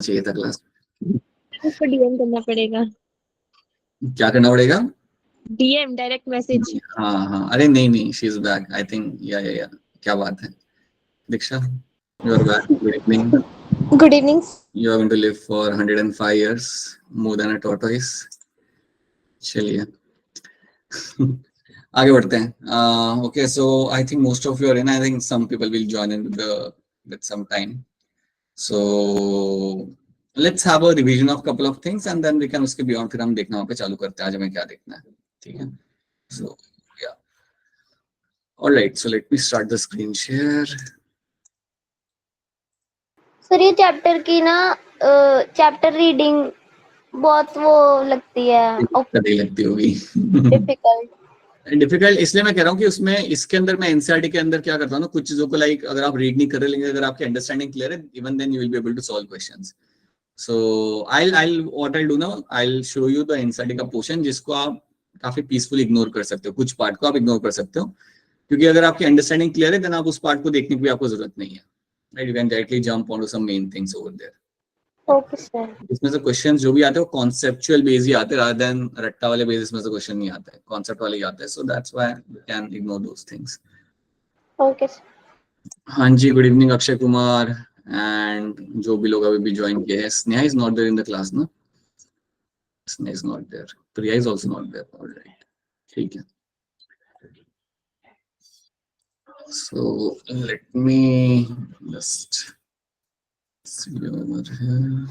चाहिए था क्लास। उसको डीएम करना पड़ेगा। क्या करना पड़ेगा? DM, direct message. हाँ हाँ, अरे नहीं नहीं, she is back I think. या क्या बात है Diksha, you are back, good evening. Good evening. You are going to live for 105 years, more than a tortoise. चलिए आगे बढ़ते हैं। Okay, so I think most of you are in, I think some people will join in with some time, so let's have a revision of couple of things and then we can उसके beyond फिर हम देखना वहाँ पे चालू करते हैं आज हमें क्या देखना है, ठीक है? सो या alright, so let me start the screen share. Sir ये चैप्टर की ना चैप्टर रीडिंग बहुत वो लगती है, कभी लगती होगी डिफिकल्ट। इसलिए मैं कह रहा हूँ कि उसमें इसके अंदर मैं एनसीईआरटी के अंदर क्या करता हूँ ना, कुछ चीजों को लाइक अगर आप रीड नहीं कर रहे, लेकिन अगर आपकी अंडरस्टैंडिंग क्लियर है, even then you will be able to solve questions. So I'll what I'll do now, I'll show you the NCERT का पोर्शन जिसको आप काफी पीसफुल इग्नोर कर सकते हो, कुछ पार्ट को आप इग्नोर कर सकते हो, क्योंकि अगर आपकी अंडरस्टैंडिंग क्लियर है देन आप उस पार्ट को देखने की भी आपको जरूरत नहीं है, right? You can directly jump on to some main things over there. Okay sir. इसमें से क्वेश्चन जो भी आते हैं वो कॉन्सेप्चुअल बेस ही आते हैं, रादर देन रट्टा वाले बेस में से क्वेश्चन नहीं आते हैं, कॉन्सेप्ट वाले ही आते हैं, so that's why we can ignore those things. Okay sir. हाँ जी, good evening Akshay Kumar and जो भी लोग अभी भी ज्वाइन किए हैं। Sneha is not there in the class ना, Sneha is not there, Priya is also not there, alright, ठीक है। So let me just see over here.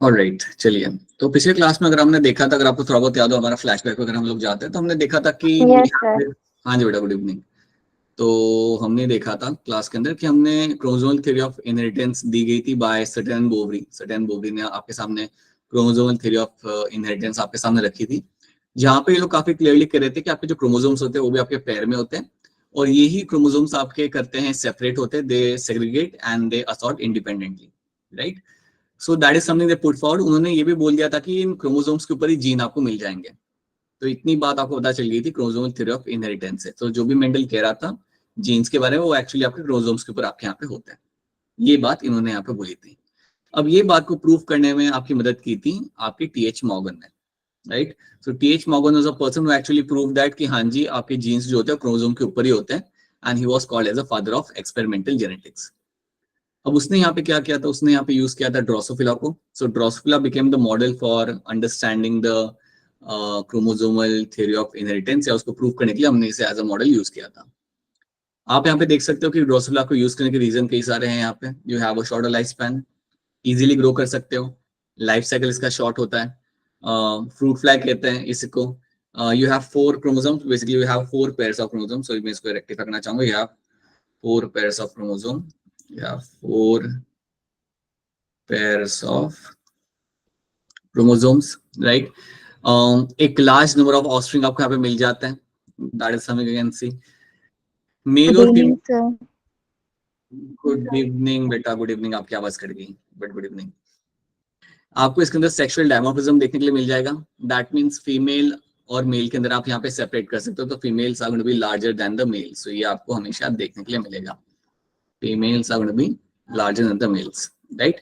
Alright, चलिए। तो पिछले क्लास में अगर हमने देखा था, अगर आपको थोड़ा बहुत याद हो, हमारा फ्लैशबैक अगर हम लोग जाते हैं तो हमने देखा था कि यस सर। हाँ जी बेटा, गुड इवनिंग। तो हमने देखा था क्लास के अंदर कि हमने क्रोमोसोमल थ्योरी ऑफ इनहेरिटेंस दी गई थी by Sutton Boveri. Sutton Boveri ने आपके सामने क्रोमोसोमल थ्योरी ऑफ इनहेरिटेंस आपके सामने रखी थी, जहाँ पे ये लोग काफी क्लियरली कह रहे थे कि आपके जो क्रोमोसोम्स होते हैं वो भी आपके पैर में होते हैं, और यही क्रोमोसोम्स आपके करते हैं सेपरेट होते हैं, they segregate and they assort independently, right? So that is something they put forward. उन्होंने ये भी बोल दिया था कि इन क्रोमोसोम्स के ऊपर ही जीन आपको मिल जाएंगे। तो इतनी बात आपको पता चल गई थी क्रोमोसोमल थ्योरी ऑफ इनहेरिटेंस से। तो जो भी मेंडल कह रहा था जीन्स के बारे में, वो एक्चुअली आपके क्रोमोसोम्स के ऊपर आपके यहाँ पे होते हैं, ये बात इन्होंने यहाँ पे बोली थी। अब ये बात को प्रूव करने में आपकी मदद की थी आपके टीएच मॉर्गन ने, right? So TH Morgan was a person who actually prove that कि हाँ जी आपके जीन्स जो होते हैं क्रोमोसोम के ऊपर ही होते हैं, and he was called as a father of experimental genetics. अब उसने यहाँ पे क्या किया था, उसने यहाँ पे यूज किया था ड्रोसोफिला को। So Drosophila became the model for understanding the chromosomal theory of inheritance, या उसको प्रूव करने के लिए हमने इसे एज अ मॉडल यूज किया था। आप यहाँ पे देख सकते हो कि ड्रोसोफिला को यूज करने के रीजन कई सारे हैं। यहाँ पे you have a shorter life span, easily grow कर सकते हो, लाइफ साइकिल इसका शॉर्ट होता है, फ्रूट फ्लाई कहते हैं इसको। You have 4 chromosomes, basically you have 4 pairs of chromosome. So मैं इसको रेक्टिफाई करना चाहूंगा, you have 4 pairs of chromosome, you have 4 pairs of chromosomes, right? एक लार्ज नंबर ऑफ ऑफस्प्रिंग आपको यहाँ पे मिल जाता है, that is something you can see. Male और फीमेल। गुड इवनिंग बेटा, गुड इवनिंग। आपकी आवाज कट गई, बट गुड इवनिंग। आपको इसके अंदर सेक्सुअल डायमॉर्फिज्म देखने के लिए मिल जाएगा, दैट मींस फीमेल और मेल के अंदर आप यहाँ पे सेपरेट कर सकते हो। तो females are going to be larger than the male, so ये आपको हमेशा देखने के लिए मिलेगा, females are going to be larger than the males, right?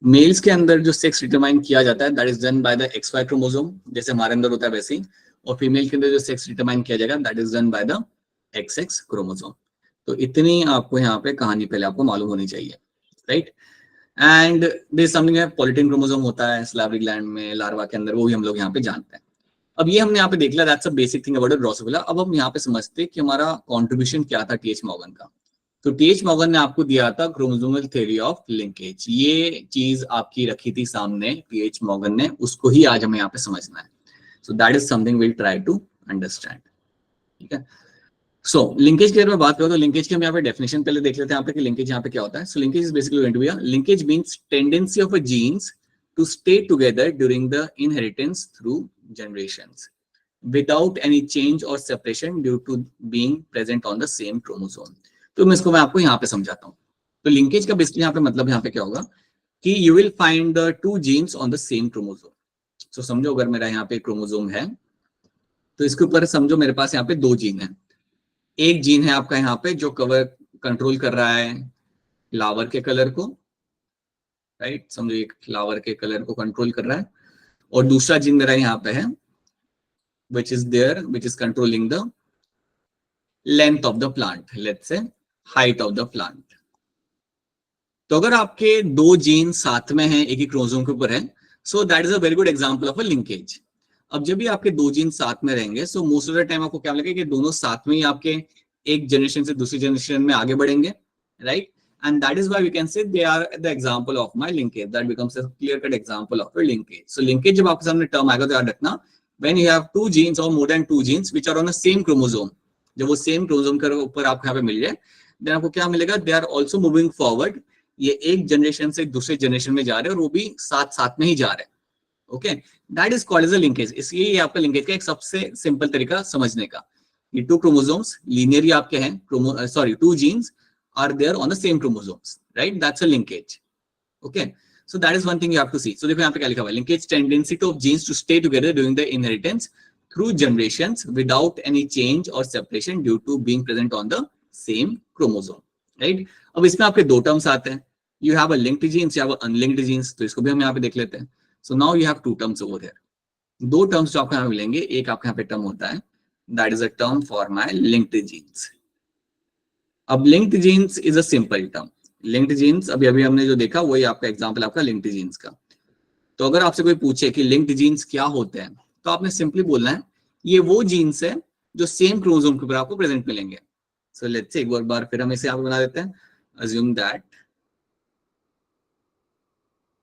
Males के अंदर जो सेक्स डिटरमाइन किया जाता है that is done by the XY chromosome, जैसे हमारे अंदर होता है वैसे ही। और फीमेल के अंदर जो सेक्स डिटरमाइन किया जाएगा that is done by the XX chromosome. तो इतनी आपको यहाँ पे कहानी पहले आपको मालूम होनी चाहिए, right? And there is something है पॉलिटिन क्रोमोसोम होता है सलावरी ग्लैंड में, लार्वा के अंदर, वो भी हम लोग यहाँ पे जानते हैं। अब ये हमने यहाँ पे देख लिया, that's a basic thing about Drosophila. अब हम यहाँ पे समझते हैं कि हमारा कॉन्ट्रीब्यूशन क्या था टीएच मॉर्गन का। तो टीएच मॉर्गन ने आपको दिया था क्रोमोसोमल थ्योरी ऑफ लिंकेज, ये चीज आपकी रखी थी सामने टीएच मॉर्गन ने, उसको ही आज हमें यहाँ पे समझना है। So that is something will try to understand, ठीक है? सो लिंकेज के बारे में बात करो तो लिंकेज की हम यहाँ पे डेफिनेशन पहले देख लेते हैं यहाँ पे कि लिंकेज यहाँ पे क्या होता है। So linkage is basically going to be linkage means tendency of a genes to stay together during the inheritance through generations without any change or separation due to being present on the same chromosome. तो इसको मैं आपको यहाँ पे समझाता हूँ. तो linkage का बेसिकली यहाँ पे मतलब यहाँ पे क्या होगा कि you will find the two genes on the same chromosome. So समझो अगर मेरा यहाँ पे क्रोमोसोम है तो इसके ऊपर समझो मेरे पास यहाँ पे दो जीन है. एक जीन है आपका यहाँ पे जो कंट्रोल कर रहा है फ्लावर के कलर को, राइट, समझो एक फ्लावर के कलर को कंट्रोल कर रहा है, और दूसरा जीन मेरा यहाँ पे है which is controlling the length of the plant, let's say height of the plant. तो अगर आपके दो जीन साथ में हैं एक ही क्रोमोसोम के ऊपर है, so that is a very good example of a linkage. अब जब भी आपके दो जीन साथ में रहेंगे, so most of the time आपको क्या मिलेगा कि दोनों साथ में ही आपके एक जनरेशन से दूसरी जनरेशन में आगे बढ़ेंगे, right? And that is why we can say they are the example of my linkage. That becomes a clear-cut example of a linkage. So linkage जब आपके सामने term आएगा तो याद रखना, when you have two genes or more than two genes which are on the same chromosome, जब वो same chromosome के ऊपर आपको यहाँ पे मिल जाए, then आपको क्या मिलेगा? They are also moving forward. ये एक जनरेशन से दूसरे जनरेशन में जा रहे हैं और वो भी साथ साथ में ही जा रहे हैं. Okay, that is called as a linkage. इसलिए ये आपका लिंकेज का एक सबसे सिंपल तरीका समझने का. ये टू क्रोमोसोम्स लीनियरली आपके हैं, two genes are there on the same chromosomes, right? That's a linkage. Okay, so that is one thing you have to see. So देखो यहाँ पे क्या लिखा हुआ है, linkage tendency to of genes to stay together during the inheritance through generations without any change और separation due to being present on the same chromosome, right? अब इसमें आपके दो टर्म्स आते हैं. You have a linked genes, you have a unlinked genes. तो इसको भी हम यहाँ पे देख लेते हैं. So now you have two terms over there. दो terms जो आपको यहाँ मिलेंगे, एक आपके यहाँ पे term होता है, that is a term for my linked genes. अब linked genes is a simple term. Linked genes अभी हमने जो देखा वही आपका एग्जाम्पल आपका linked genes का. तो अगर आपसे कोई पूछे कि linked genes क्या होते हैं, तो आपने सिंपली बोलना है ये वो जीन्स है जो सेम क्रोमोसोम के ऊपर आपको प्रेजेंट मिलेंगे. So let's say एक बार फिर हम इसे यहाँ पे बना देते हैं. Assume that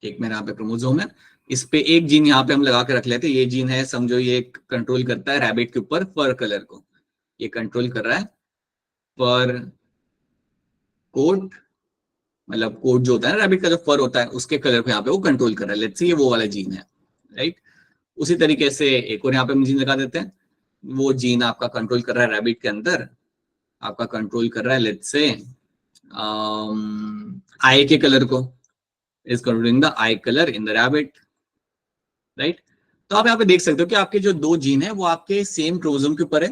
एक मेरा यहाँ पे क्रोमोसोम है, इस पे एक जीन यहाँ पे हम लगा के रख लेते हैं. ये जीन है, समझो ये कंट्रोल करता है रैबिट के ऊपर फर कलर को. ये कंट्रोल कर रहा है फर कोट, मतलब कोट जो होता है ना रैबिट का, जो फर होता है उसके कलर को यहाँ पे वो कंट्रोल कर रहा है. लेट्स से ये वो वाला जीन है, राइट? उसी तरीके से एक और यहाँ पे हम जीन लगा देते हैं. वो जीन आपका कंट्रोल कर रहा है रैबिट के अंदर, आपका कंट्रोल कर रहा है लेट्स से आई के कलर को, is controlling the eye color in the rabbit, right? तो आप यहाँ पे देख सकते हो कि आपके जो दो जीन है वो आपके सेम क्रोमोसोम के ऊपर है.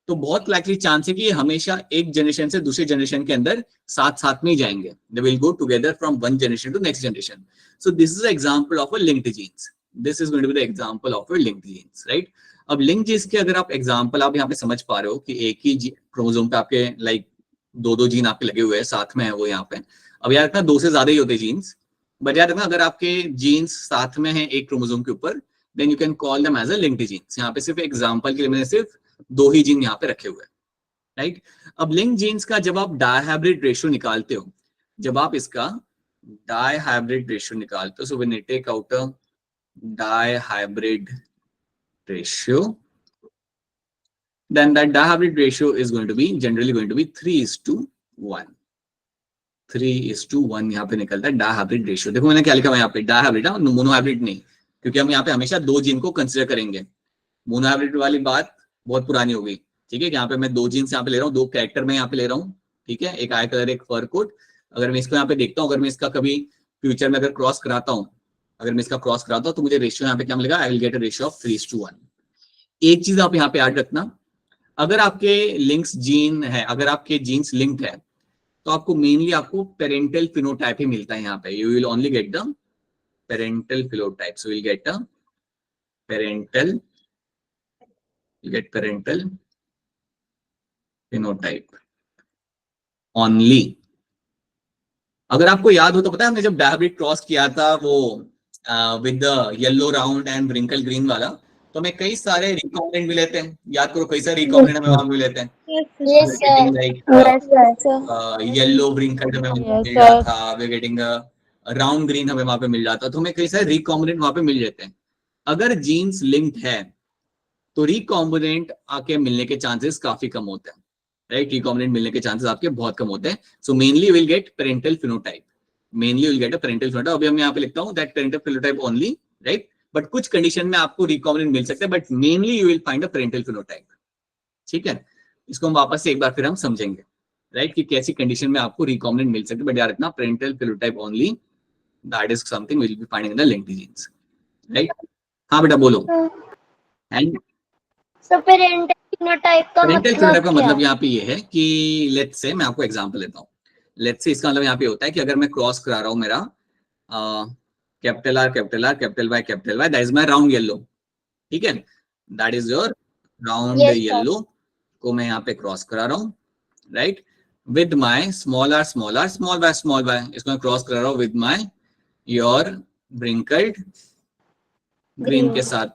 तो बहुत लाइकली चांस है कि ये हमेशा एक जनरेशन से दूसरे जनरेशन के अंदर साथ साथ में ही जाएंगे. They will go together from one generation to next generation. So this is an example of a linked genes. This is going to be the example of a linked genes, right? अब link jeans के अगर आप example आप यहाँ पे समझ पा रहे हो कि एक ही क्रोमोसोम पे आपके लाइक दो जीन आपके लगे हुए हैं साथ में है वो यहाँ पे. अब याद रखना दो से ज्यादा ही होते जीन्स, बट याद रखना अगर आपके जीन्स साथ में हैं एक क्रोमोसोम के ऊपर, then you can call them as a linked genes. यहाँ पे सिर्फ एग्जांपल के लिए मैंने सिर्फ दो ही जीन यहाँ पे रखे हुए हैं, राइट? अब लिंक्ड जीन्स का जब आप डायहाइब्रिड रेशियो निकालते हो, जब आप इसका डायहाइब्रिड रेशियो निकालते हो, so when you take out a dihybrid ratio, then that dihybrid ratio is going to be generally going to be 3:1. 3:1 यहाँ पे निकलता है डायहाइब्रिड रेशियो. देखो मैंने क्या लिखा है यहाँ पे, डायहाइब्रिड, मोनोहाइब्रिड नहीं, क्योंकि हम यहाँ पे हमेशा दो जीन को कंसिडर करेंगे. मोनोहाइब्रिड वाली बात बहुत पुरानी हो गई, ठीक है? यहाँ पे मैं दो जीन्स यहाँ पे ले रहा हूँ, दो कैरेक्टर में यहाँ पे ले रहा हूँ, ठीक है? एक आई कलर एक फर कोट. अगर मैं इसको यहाँ पे देखता हूँ, अगर मैं इसका कभी फ्यूचर में अगर क्रॉस कराता हूँ, तो मुझे रेशियो यहाँ पे क्या मिलेगा? I will get a ratio of 3:1. एक चीज आप यहाँ पे याद रखना, अगर आपके लिंक्स जीन है, अगर आपके जीन्स लिंक्ड है, तो आपको मेनली आपको पेरेंटल फिनोटाइप ही मिलता है यहाँ पे. You will only get the parental phenotype. So will get a parental phenotype only. अगर आपको याद हो तो पता है हमने जब डायहाइब्रिड क्रॉस किया था वो with the yellow round and wrinkle green वाला, तो हमें कई सारे रिकॉम्बिनेंट भी लेते हैं. याद करो, कई सारे रिकॉम्बिनेंट हमें वहां भी लेते हैं. Yes, sir. येलो रिंकल हमें मिल जाता, वी गेटिंग राउंड ग्रीन हमें वहां पे मिल जाता. तो हमें कई सारे रिकॉम्बिनेंट वहां पे मिल जाते हैं. अगर जीन्स लिंक्ड है तो रिकॉम्बिनेंट आके मिलने के चांसेस काफी कम होते हैं, राइट? रिकॉम्बिनेंट मिलने के चांसेस आपके बहुत कम होते हैं. So mainly will get parental phenotype. Mainly will get a parental phenotype. अभी हम यहाँ पे लिखता हूँ that parental phenotype only, right, but कुछ कंडीशन में आपको रिकॉम्बिनेंट मिल सकता है, but mainly you will find a parental phenotype. ठीक है, इसको हम वापस से एक बार फिर हम समझेंगे, राइट, कि कैसी कंडीशन में आपको रिकॉम्बिनेंट मिल सकते हैं, बट यार इतना parental phenotype only, that is something will be finding in the linked genes, right. हाँ बेटा बोलो। एंड सो पेरेंटल फिनोटाइप का पेरेंटल फिनोटाइप मतलब का क्या मतलब है? यहाँ पे ये है कि लेट्स से मैं आपको एग्जांपल लेता हूँ। लेट्स से इसका मतलब यहाँ पे होता है कि अगर मैं क्रॉस करा रहा हूँ मेरा capital R capital R capital Y that is my round yellow, ठीक है, that is your round yes sir. Yellow को मैं यहाँ पे क्रॉस करा रहा हूँ, right, with my small R small Y इसको मैं क्रॉस करा रहा हूँ with my your wrinkled green के साथ।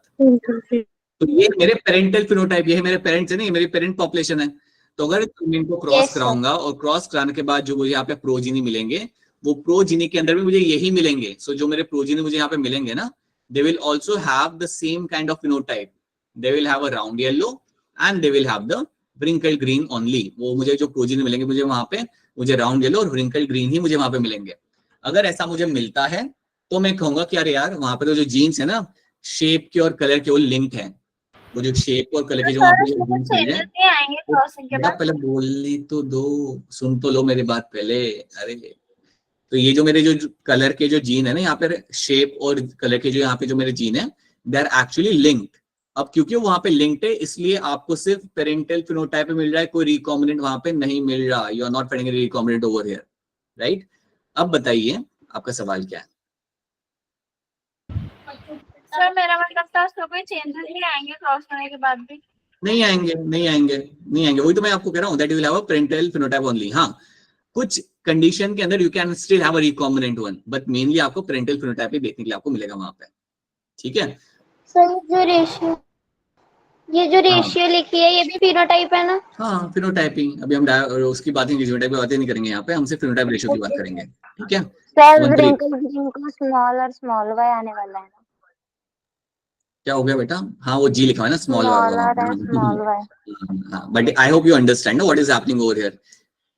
तो ये मेरे पेरेंटल फिनोटाइप, ये है मेरे पेरेंट्स है, नहीं मेरी पेरेंट पॉपुलेशन है। तो अगर मैं इनको क्रॉस Yes, sir. कराऊंगा और क्रॉस कराने के बाद जो मुझे यहाँ पे प्रोजीनी मिलेंगे, वो प्रोजीनी के अंदर भी मुझे यही मिलेंगे। सो जो मेरे प्रोजीनी मुझे यहाँ पे मिलेंगे ना, they will also have the same kind of phenotype. They will have a round yellow and they will have the wrinkled green only. वो मुझे जो प्रोजीनी मिलेंगे मुझे वहां पे, मुझे राउंड येलो और व्रिंकल्ड ग्रीन ही मुझे वहां पे मिलेंगे। अगर ऐसा मुझे मिलता है तो मैं कहूंगा कि अरे यार वहां पे तो जो जीन्स है ना, शेप के और कलर के वो लिंक्ड है। वो जो शेप और कलर के जो वहां पे उसमें कुछ जीन्स मिल रहे चेंजेस हैं, नहीं आएंगे वो क्रॉसिंग के बेटा बाद? पहले बोलने तो दो, सुन तो लो मेरी बात पहले। अरे तो ये जो मेरे जो कलर के जो जीन है ना, यहाँ पे शेप और कलर के जो यहाँ पे जो मेरे जीन है, दे आर एक्चुअली लिंक्ड। अब क्योंकि वहां पे लिंक्ड है, इसलिए आपको सिर्फ पेरेंटल फिनोटाइप मिल रहा है, कोई रिकॉम्बिनेंट वहां पे नहीं मिल रहा। You are not finding any recombinant over here, right. अब बताइए आपका सवाल क्या है। सर मेरा मतलब था उसमें कोई चेंजेस नहीं आएंगे क्रॉस करने के बाद भी? नहीं आएंगे, नहीं आएंगे, नहीं आएंगे। वही तो मैं आपको कह रहा हूँ that you will have a parental phenotype only. हाँ, कुछ कंडीशन के अंदर you can still have a recombinant one, but mainly आपको पेरेंटल फिनोटाइप ही देखने के लिए आपको मिलेगा वहां पे, ठीक है। सर ये जो हाँ रेशियो लिखी है ये भी फिनोटाइप है ना? हाँ, फिनोटाइपिंग अभी हम उसकी बात नहीं, जीनोटाइप की बातें नहीं करेंगे यहाँ पे, हम सिर्फ फिनोटाइप रेशियो की बात करेंगे, ठीक है। सर सुमंत्रित, व्रिंकल ग्रीन को स्मॉल और स्मॉल वाई आने वाला है ना? क्या हो गया बेटा? हाँ वो जी लिखा हुआ है ना, स्मॉल स्मॉल वहां और स्मॉल वाई। पे। But I hope you understand what is happening over here.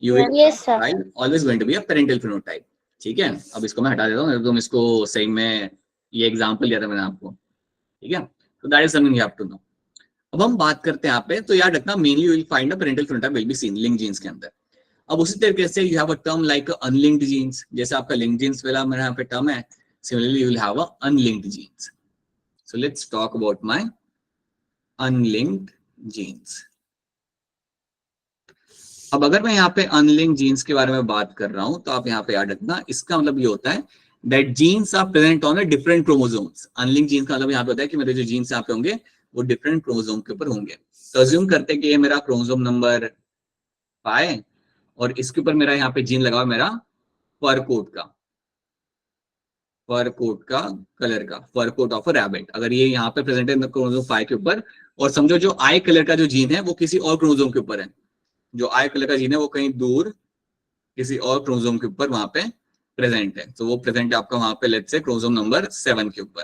You will yes sir. Find always going to be a parental phenotype, ठीक है। अब इसको मैं हटा देता हूँ, तुम इसको सही में, ये एग्जांपल दिया था मैंने आपको, ठीक है। तो that is something you have to know. अब हम बात करते हैं यहाँ पे, तो याद रखना mainly you will find a parental phenotype will be seen linked genes के अंदर। अब उसी तरीके से you have a term like unlinked genes, जैसे आपका लिंक्ड जीन्स वाला मेरा यहाँ पे टर्म है, similarly you will have a unlinked genes. So let's talk about my unlinked genes. अब अगर मैं यहाँ पे अनलिंक्ड जीन्स के बारे में बात कर रहा हूं, तो आप यहाँ पे याद रखना, इसका मतलब ये होता है that genes are present on a different chromosomes. Unlinked genes का मतलब यहाँ पे होता है कि मेरे जो जीन्स यहाँ पे होंगे वो डिफरेंट क्रोमोसोम के ऊपर होंगे। तो अज्यूम करते हैं कि ये मेरा क्रोमोसोम नंबर 5 और इसके ऊपर मेरा यहाँ पे जीन लगा हुआ मेरा फर कोट का कलर का, fur coat of a rabbit. अगर ये यहाँ पे प्रेजेंट है क्रोमोसोम 5 के ऊपर, और समझो जो आई कलर का जो जीन है वो किसी और क्रोमोसोम के ऊपर है, जो आई कलर का जीन है वो कहीं दूर किसी और क्रोमोसोम के ऊपर वहां पे प्रेजेंट है। तो वो प्रेजेंट है आपका वहां पे लेट्स से क्रोमोसोम नंबर 7 के ऊपर,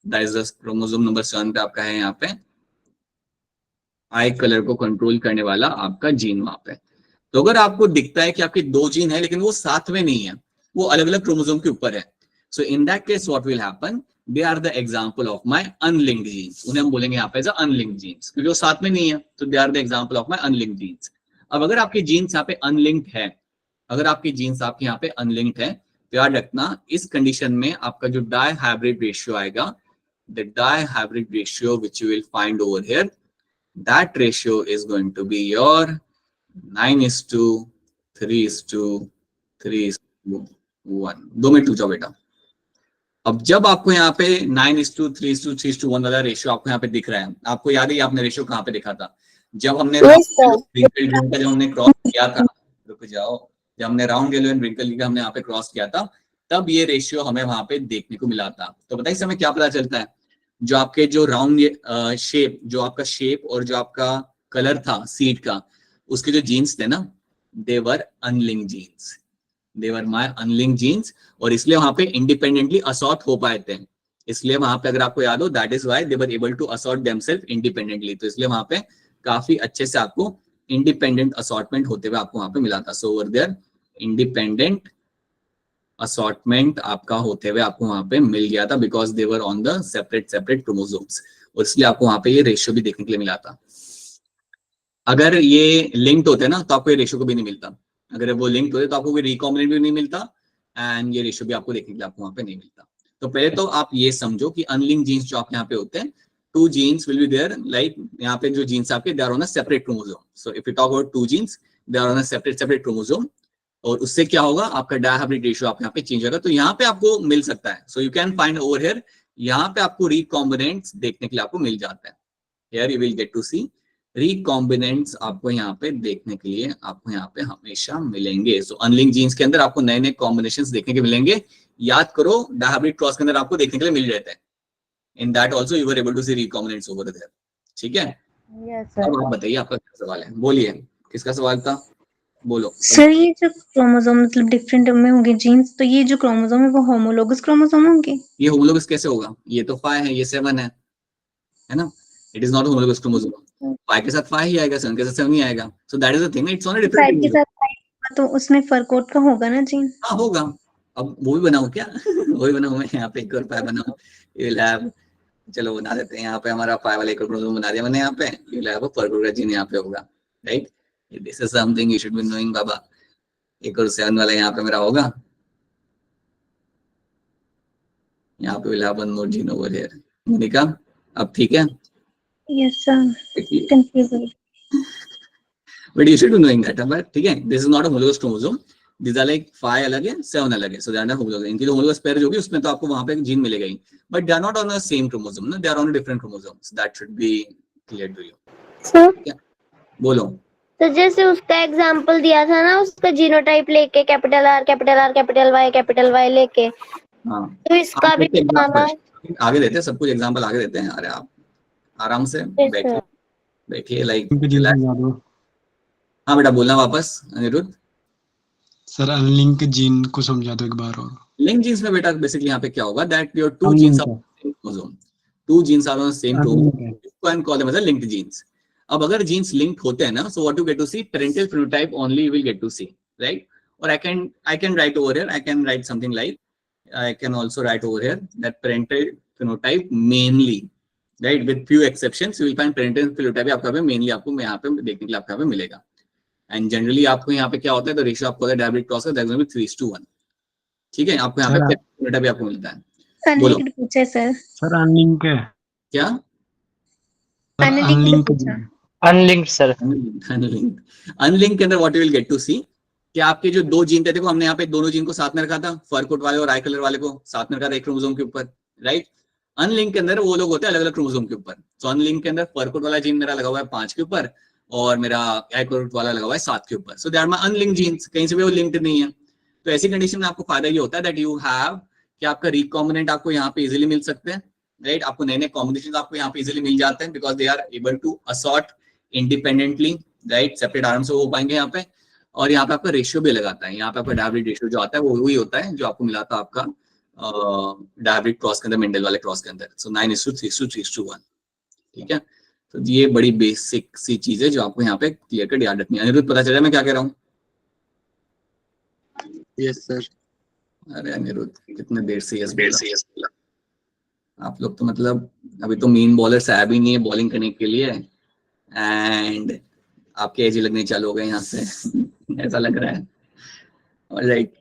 that is the chromosome number 7 पे आपका है यहाँ पे आई कलर को कंट्रोल करने वाला आपका जीन वहां पे। तो अगर आपको दिखता है कि आपके 2 जीन है लेकिन वो साथ में नहीं है, वो अलग अलग क्रोमोसोम के ऊपर है, so in that case what will happen, they are the example of my unlinked genes. उन्हें हम बोलेंगे यहाँ पे एज अनलिंक्ड जीन्स, क्योंकि वो साथ में नहीं है, तो they are the example of my unlinked genes. अब अगर आपके जीन्स यहाँ पे अनलिंक्ड है, अगर आपकी जीन्स आपके यहाँ पे अनलिंक्ड है, तो याद रखना इस कंडीशन में आपका जो डाई हाइब्रिड रेशियो आएगा, the dihybrid ratio which you will find over here, that ratio is going to be your 9:3:3:1। 2 minute रुक जाओ बेटा। अब जब आपको यहाँ पे 9:3:3:1 वाला रेशियो आपको यहाँ पे दिख रहा है, आपको याद है आपने रेशियो कहाँ पे देखा था? जब हमने Yes, sir. जब हमने क्रॉस किया था, रुक जाओ, जब हमने राउंड येलो एंड व्रिंकल का हमने यहाँ पे क्रॉस किया था, तब ये रेशियो हमें वहां पे देखने को मिला था। तो बताइए इससे हमें क्या पता चलता है? जो आपके जो राउंड शेप, जो आपका शेप और जो आपका कलर था सीड का, उसके जो जीन्स थे ना, they are unlinked genes, they are my unlinked genes, और इसलिए वहां पे इंडिपेंडेंटली असॉर्ट हो पाए थे। इसलिए वहां पे अगर आपको याद हो, that is why they were able to assort themselves independently. तो इसलिए वहां पे काफी अच्छे से आपको इंडिपेंडेंट असॉर्टमेंट होते हुए आपको वहां पे मिला था। So over there independent assortment आपका होते हुए आपको वहां पे मिल गया था, because they were on the separate chromosomes, और इसलिए आपको वहां पे ये रेशियो भी देखने के लिए मिला था। अगर ये लिंक्ड होते ना तो आपको ये रेशियो को भी नहीं मिलता, अगर वो लिंक्ड होते तो आपको कोई रिकॉम्बिनेंट भी नहीं मिलता एंड ये रेशियो भी आपको देखने के लिए आपको वहां पे नहीं मिलता। तो पहले तो आप ये समझो कि अनलिंक्ड जीन्स जो आपके यहाँ पे होते हैं, 2 genes will be there, like यहाँ पे जो जीन्स आपके, they are on a separate chromosome. So if you talk about 2 genes, they are on a separate chromosome. और उससे क्या होगा, आपका डायहाइब्रिड रेशियो आप यहाँ पे चेंज होगा, तो यहाँ पे आपको मिल सकता है। So you can find over here, यहाँ पे आपको रिकॉम्बिनेंट्स देखने के लिए आपको मिल जाता है। Here you will get to see recombinants, आपको यहाँ पे देखने के लिए आपको यहाँ पे हमेशा मिलेंगे। सो अनलिंक जीन्स के अंदर आपको नए नए कॉम्बिनेशंस देखने के मिलेंगे। याद करो, डायहाइब्रिड क्रॉस के अंदर आपको देखने के लिए मिल जाता है। In that also you were able to see recombinants over there. ठीक है? Yes, sir. अब आप बताइए, आपका क्या सवाल है, बोलिए, किसका सवाल था, बोलो। सर ये जो क्रोमोसोम मतलब डिफरेंट में होंगे जीन्स, तो ये जो क्रोमोसोम है वो होमोलोगस क्रोमोसोम होंगे? ये होमोलोगस कैसे होगा, ये तो 5 है, ये 7 है ना? It is not homologous chromosome. 5 के साथ 5 ही आएगा, 7 के साथ 7 ही आएगा। सो that is the thing, it's on a different 5 के साथ 5 तो उसमें फरकोट का होगा ना जीन? हाँ होगा। अब वो भी बनाऊं क्या? वो भी बनाऊं मैं, यहाँ पे एक और 5 बनाऊं, ये लैब, चलो बना देते हैं। यहाँ पे हमारा 5 वाला एक क्रोमोसोम बना दिया मैंने, यहाँ पे ये लैब फरकोट का जीन यहाँ पे होगा, right? This is something you should be knowing बाबा। एक और 7 वाला यहाँ पे मेरा होगा, यहाँ पे will have one more gene over here. Monica, अब ठीक है? Yes sir, confuse. But you should be knowing that, but ठीक है, this is not a homologous chromosome, this are like 5 अलग है, 7 अलग है। So that is homologous. इनकी जो होमोलोगस पेयर होगी उसमें तो आपको वहां पे जीन मिलेगा ही, but they are not on the same chromosome ना, they are on different chromosomes. That should be clear to you. Sir, बोलो। तो जैसे उसका एग्जांपल दिया था ना, उसका जीनोटाइप लेके कैपिटल आर कैपिटल वाई लेके, हाँ, तो इसका भी बताना। आगे देते हैं सब कुछ, एग्जांपल आगे देते हैं। अरे आप आराम से बैठिए, बैठिए, लाइक हाँ बेटा, बोलना वापस अनिरुद्ध। सर अनलिंक जीन को समझा दो एक बार और। लिंक जीन्स में बेटा बेसिकली यहाँ पे क्या होगा, that your 2 genes are same chromosome, 2 genes are on same chromosome, you can call them as linked genes. अब अगर जीन्स लिंक्ड होते हैं ना, so what you get to see, parental phenotype only you will get to see, right? और I can write over here, I can write something like, I can also write over here that parental phenotype mainly, right, with few exceptions you will find parental phenotype आपका पे mainly आपको यहाँ पे देखने के लिए आपका पे मिलेगा। And generally आपको यहाँ पे क्या होता है, तो रेशियो आपको डायरेक्ट क्रॉस का दैट इज 3:1। ठीक है, आपको यहाँ पे phenotype आपको मिलता है। बोलो। अनलिंक्ड पूछा सर। सर अनलिंक है क्या? अनलिंक्ड पूछा। Unlinked sir. अनलिंक के अंदर what you will get to see, कि आपके जो 2 जीन थे, देखो हमने यहाँ पे दोनों जीन को साथ में रखा था, फर कोट वाले और आई कलर वाले को साथ में रखा था एक क्रोमोसोम के ऊपर, राइट? अनलिंक के अंदर वो लोग होते हैं अलग अलग क्रोमोसोम के ऊपर। सो अनलिंक के अंदर फर कोट वाला जीन मेरा लगा हुआ है 5 के ऊपर, और मेरा आई कलर वाला लगा हुआ है 7 के ऊपर। So they are my unlinked genes, कहीं से भी वो लिंक्ड नहीं है। तो ऐसी कंडीशन में आपको फायदा ये होता है दैट यू हैव, कि आपका रिकॉम्बिनेंट आपको यहाँ पे इजिली मिल सकते हैं, राइट? आपको नए नए कॉम्बिनेशन आपको यहाँ पे इजिली मिल जाते हैं, because they are able to assort independently, right? Separate आराम से हो पाएंगे यहाँ पे। और यहाँ पे आपका रेशियो भी लगाता है, यहाँ पे आपका डायहाइब्रिड रेशियो जो आता है वो वही होता है जो आपको मिला था आपका डायहाइब्रिड क्रॉस के अंदर, मेंडल वाले क्रॉस के अंदर। सो 9:3:3:1। ठीक है, तो ये बड़ी बेसिक सी चीज है जो आपको यहाँ पे क्लियर कट याद रखनी है। अनिरुद्ध, पता चला मैं क्या कह रहा हूँ? Yes sir. अरे अनिरुद्ध, कितने देर से यस बोला आप लोग, तो मतलब अभी तो मेन बॉलर आया भी नहीं है बॉलिंग करने के लिए, एंड आपके एज लगने चालू हो गए यहाँ से ऐसा लग रहा है। ऑलराइट,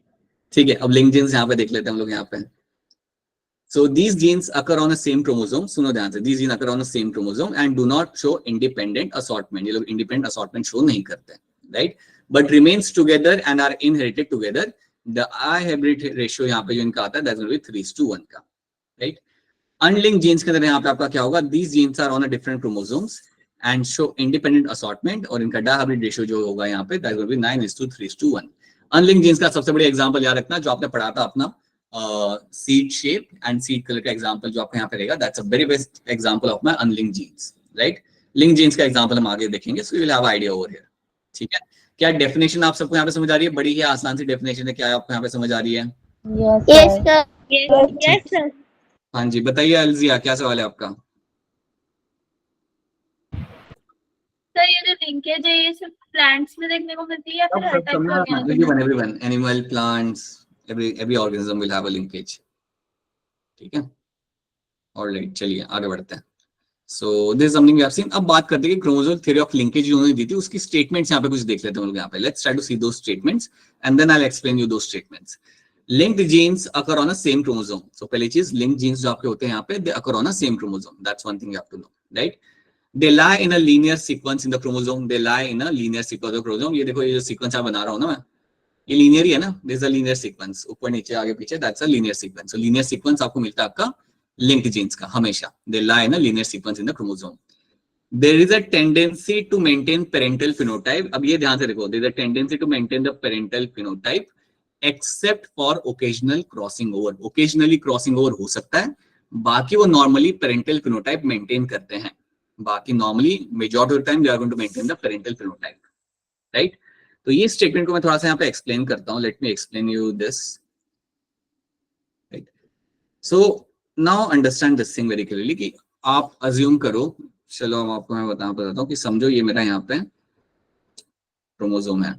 ठीक है, अब लिंक जीन्स यहाँ पे देख लेते हैं हम लोग यहाँ पे। So these genes occur on the same chromosome, सुनो ध्यान से, these genes occur on the same chromosome and do not show independent assortment. ये लोग इंडिपेंडेंट असॉर्टमेंट शो नहीं करते, right? But remains together and are inherited together. The dihybrid ratio यहाँ पे जो इनका आता है दैट विल बी 3:1 का, राइट? अनलिंक्ड जीन्स के अंदर यहाँ पे आपका क्या होगा, these genes are on a different chromosomes and show independent assortment, और इनका डायहाइब्रिड रेशियो जो होगा यहाँ पे that will be 9:3:1। Unlinked genes का सबसे बड़ा एग्जांपल याद रखना जो आपने पढ़ा था अपना seed shape and seed colour का एग्जांपल जो आपको यहाँ पे रहेगा, that's a very best example of my unlinked genes, right? Linked genes का एग्जांपल हम आगे देखेंगे, so you will have idea over here. ठीक है, क्या डेफिनेशन आप सबको यहाँ पे समझ आ रही है? बड़ी ही आसान सी डेफिनेशन है, क्या आपको यहाँ पे समझ आ रही है? Yes sir. Yes sir. हाँ जी, बताइए अलजिया, क्या सवाल है आपका? सर ये जो लिंकेज है ये सिर्फ प्लांट्स में देखने को मिलती है या फिर हर टाइप के organism? Everyone, animal, plants, every organism will have a linkage. ठीक है, ऑलराइट, चलिए आगे बढ़ते हैं. So this is something we have seen. अब बात करते हैं कि क्रोमोसोमल थ्योरी ऑफ लिंकेज जो उन्होंने दी थी उसकी स्टेटमेंट्स यहाँ पे कुछ देख लेते हैं हम लोग यहाँ पे. Let's try to see those statements and then I will explain you those statements. Linked genes occur on a same chromosome. So पहली चीज, लिंक्ड जीन्स जो आपके होते हैं यहाँ पे, they occur on a same chromosome. That's one thing you have to know, right. They lie in a linear sequence in the chromosome. They lie in a linear sequence of the chromosome. ये देखो, ये जो sequence आप बना रहा हूँ ना मैं, ये लीनियर ही है ना. This is a linear sequence, ऊपर नीचे आगे पीछे, that's a linear sequence. So linear sequence आपको मिलता है आपका लिंक्ड जीन्स का हमेशा. They lie in a linear sequence in the chromosome. There is a tendency to maintain parental phenotype. अब ये ध्यान से देखो, there is a tendency to maintain the parental phenotype except for occasional crossing over. Occasionally crossing over हो सकता है, बाकी वो normally parental phenotype maintain करते हैं. बाकी normally majority of the time they are going to maintain the parental phenotype, right? तो ये स्टेटमेंट को मैं थोड़ा सा यहाँ पे एक्सप्लेन करता हूँ. Let me explain you this, right. So now understand this thing very clearly कि आप अज्यूम करो, चलो आपको मैं बताता हूँ कि समझो ये मेरा यहाँ पे क्रोमोसोम है,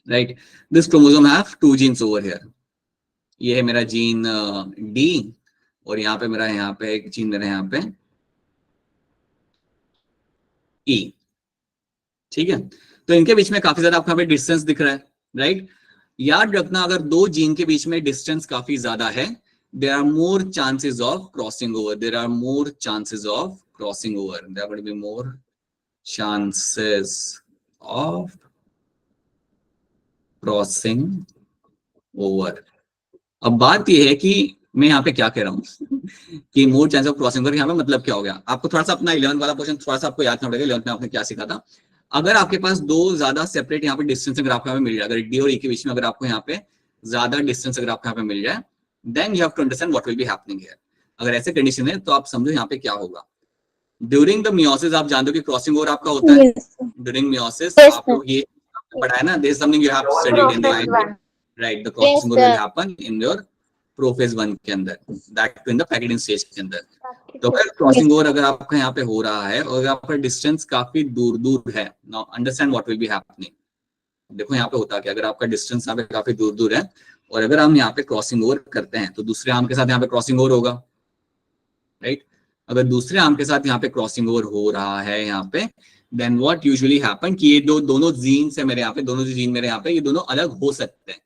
right. This chromosome have 2 genes over here. ये है मेरा जीन डी और यहाँ पे मेरा यहाँ पे एक जीन मेरा यहाँ पे ई. ठीक है, तो इनके बीच में काफी ज्यादा आपको यहाँ पे डिस्टेंस दिख रहा है, राइट. याद रखना, अगर 2 जीन के बीच में डिस्टेंस काफी ज्यादा है, there are more chances of crossing over. There are more chances of crossing over. There are going to be more chances of crossing over. अब बात यह है कि मैं यहाँ पे क्या कह रहा हूँ कि more chance of crossing over, यहाँ पे मतलब क्या हो गया. आपको थोड़ा सा अपना 11th वाला पोर्शन थोड़ा सा आपको याद करना पड़ेगा. 11th में आपने क्या सीखा था. अगर आपके पास 2 ज्यादा सेपरेट यहाँ पे डिस्टेंस अगर आपको यहाँ पे मिल जाए, अगर डी और ई के बीच में अगर आपको यहाँ पे ज्यादा डिस्टेंस अगर आपको यहाँ पे मिल जाए, then you have to understand what will be happening here. अगर ऐसे कंडीशन है तो आप समझो यहाँ पे क्या होगा. ड्यूरिंग द मियोसिस आप जानते हो कि क्रॉसिंग ओवर आपका होता है. ड्यूरिंग मियोसिस आप लोग ये पढ़ा है ना, there is something you have studied in life, right. The crossing over will happen in your prophase 1 के अंदर, दैट इन द पैकेजिंग स्टेज के अंदर. तो अगर क्रॉसिंग ओवर अगर आपका यहाँ पे हो रहा है और आपका डिस्टेंस काफी दूर दूर है, now understand what will be happening. देखो यहाँ पे होता है कि अगर आपका डिस्टेंस यहाँ पे काफी दूर दूर है और अगर हम यहाँ पे क्रॉसिंग ओवर करते हैं तो दूसरे आर्म के साथ यहाँ पे क्रॉसिंग ओवर होगा, राइट. अगर दूसरे आर्म के साथ यहाँ पे क्रॉसिंग ओवर हो रहा है यहाँ पे, देन व्हाट यूजुअली हैपन कि ये दोनों जीन्स है मेरे यहाँ पे, दोनों जो जीन मेरे यहाँ पे, ये दोनों अलग हो सकते हैं,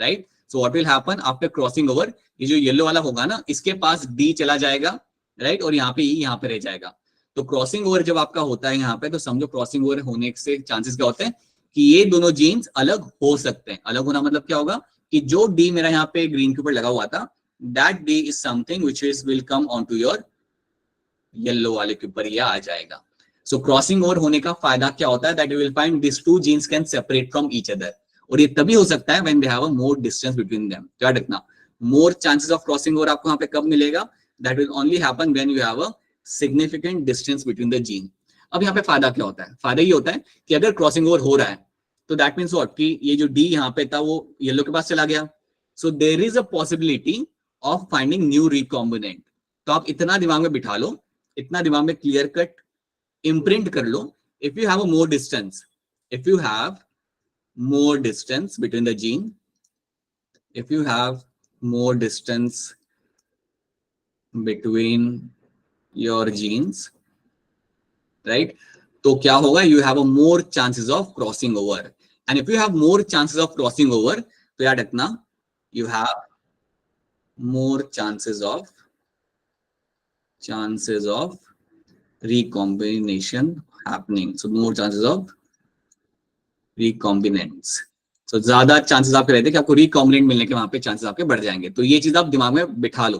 right. So what will happen after crossing over, ये जो येलो वाला होगा ना, इसके पास डी चला जाएगा, राइट, और यहाँ पे ई यहाँ पे रह जाएगा. तो क्रॉसिंग ओवर जब आपका होता है यहाँ पे, तो समझो क्रॉसिंग ओवर होने से चांसेस क्या होते हैं कि ये दोनों जीन्स अलग हो सकते हैं. अलग होना मतलब क्या होगा कि जो डी मेरा यहाँ पे ग्रीन के ऊपर लगा हुआ था, that D is something which is will come on to your yellow वाले के ऊपर ये आ जाएगा. सो क्रॉसिंग ओवर होने का फायदा क्या होता है, that you will find this 2 genes can separate from each other. और ये तभी हो सकता है when they have a more distance between them. क्या रखना, more chances of crossing over आपको यहाँ पे कब मिलेगा, that will only happen when you have a significant distance between the gene. अब यहाँ पे फायदा क्या होता है, फायदा ये होता है कि अगर क्रॉसिंग ओवर हो रहा है तो दैट मीन्स व्हाट कि ये जो डी यहाँ पे था वो येलो के पास चला गया. So there is a possibility of finding new recombinant. तो आप इतना दिमाग में बिठा लो, इतना दिमाग में क्लियर कट इम्प्रिंट कर लो. If you have a more distance, if you have more distance between the gene, if you have more distance between your genes, right, तो क्या होगा, you have a more chances of crossing over. And if you have more chances of crossing over, तो याद रखना, you have more chances of recombination happening. So more chances of recombinants. तो ज्यादा chances आपके रहते हैं कि आपको रिकॉम्बिनेंट मिलने के वहां पे चांसेस आपके बढ़ जाएंगे. तो ये चीज आप दिमाग में बिठा लो.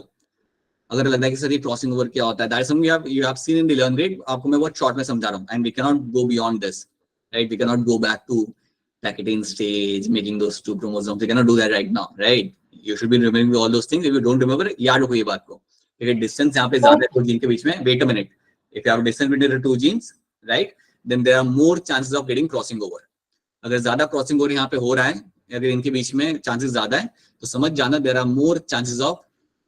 अगर लगता है कि सर ये क्रॉसिंग ओवर क्या होता है, that is something you have seen in the 11th grade. आपको मैं बहुत शॉर्ट में समझा रहा हूं, and we can not go beyond this, right. We can not go back to pachytene stage, making those 2 chromosomes. We can not do that right now, right. You should be remembering all those things. If you don't remember, याद रखो ये बात को. अगर distance यहाँ पे ज्यादा है 2 जीन के बीच में, wait a minute, if you have distance between the 2 genes, right, then there are more chances of getting crossing over. अगर ज्यादा क्रॉसिंग ओवर यहाँ पे हो रहा है, अगर इनके बीच में चांसेस ज्यादा है, तो समझ जाना there are more chances of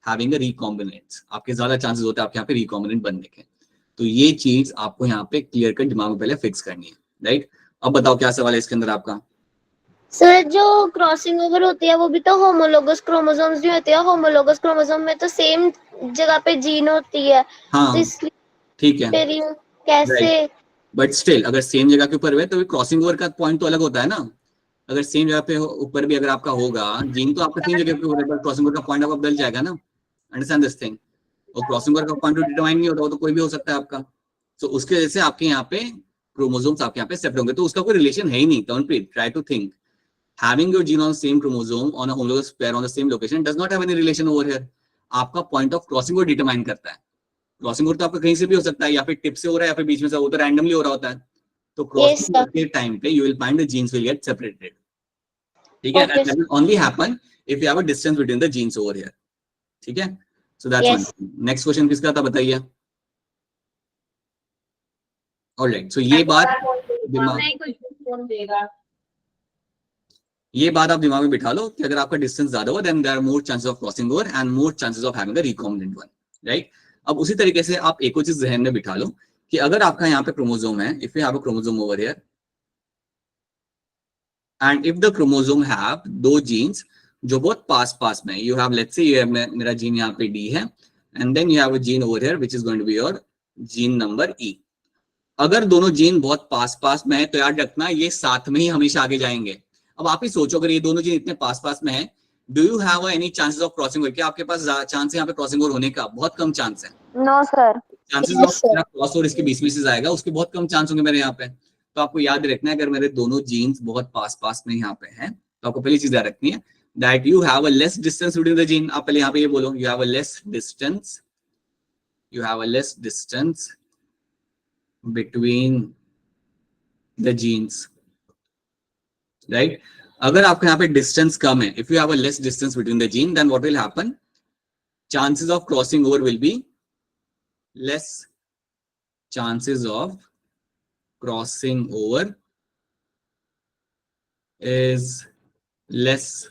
having a recombinant. आपके ज्यादा चांसेस होते हैं आपके यहाँ पे रिकॉम्बिनेंट बनने के. तो ये चीज आपको यहाँ पे क्लियर कर दिमाग में पहले फिक्स करनी है, राइट. अब बताओ क्या सवाल है इसके अंदर आपका. सर जो क्रॉसिंग ओवर होती है वो भी तो होमोलोगस क्रोमोसोम्स भी होते हैं, होमोलोगस क्रोमोसोम में तो सेम जगह पे जीन होती है, तो हाँ इसलिए ठीक है, फिर ये कैसे? बट स्टिल अगर सेम जगह के ऊपर हुए तो क्रॉसिंग ओवर का पॉइंट तो अलग होता है ना। अगर सेम जगह पे ऊपर भी अगर आपका होगा जीन तो आपका सेम जगह पे होगा, पर क्रॉसिंग ओवर का पॉइंट आपका बदल जाएगा ना। Understand this thing. और क्रॉसिंग ओवर का पॉइंट तो डिटरमाइन नहीं होता, वो तो कोई भी हो सकता है आपका। सो उसके वजह से आपके यहाँ पे क्रोमोसोम्स आपके यहाँ पे सेपरेट होंगे, तो उसका कोई रिलेशन है ही नहीं। Tarunpreet, try to think, having your gene on the same chromosome on a homologous pair on the same location does not have any relation over here. आपका point of crossing over determine करता है। Crossing over तो आपका कहीं से भी हो सकता है, या फिर टिप से हो रहा है या फिर बीच में से, वो तो रैंडमली हो रहा होता है। तो Yes, क्रॉसिंग sir. ओवर के टाइम पे you will find the genes will get separated. ठीक है, Okay, that will only happen if you have a distance between the genes over here. ठीक है, so that's one. Yes. Next question किसका था बताइए। Alright, so ये बात दिमाग नहीं कुछ फोन देगा। ये बात आप दिमाग में बिठा लो कि अगर आपका डिस्टेंस ज्यादा हो then there are more chances of crossing over and more chances of having the recombinant one, right. अब उसी तरीके से आप एक और चीज जहन में बिठा लो कि अगर आपका यहाँ पे क्रोमोसोम है, if you have a chromosome over here and if the chromosome have दो जीन्स जो बहुत पास पास में, यू हैव लेट्स से ये मेरा जीन यहाँ पे डी है and then you have a gene over here which is going to be your gene number E. अगर दोनों जीन बहुत पास पास में है तो याद रखना ये साथ में ही हमेशा आगे जाएंगे। अब आप ही सोचो अगर ये दोनों जीन इतने पास पास में है, do you have any chances of crossing over? क्या आपके पास चांस है यहाँ पे क्रॉसिंग ओवर होने का? बहुत कम चांस है। No, sir. Chances Yes, of sir. Cross over इसके बीच में से जाएगा, उसके बहुत कम चांस होंगे मेरे यहाँ पे। तो आपको याद रखना है अगर मेरे दोनों जीन्स बहुत पास पास में यहाँ पे हैं तो आपको पहली चीज याद रखनी है that you have a less distance between the gene. आप पहले यहाँ पे ये बोलो, you have a less distance, you have a less distance between the genes, right. अगर आपके यहाँ पे डिस्टेंस कम है, if you have a less distance between the gene then what will happen, chances of crossing over will be less, chances of crossing over is less.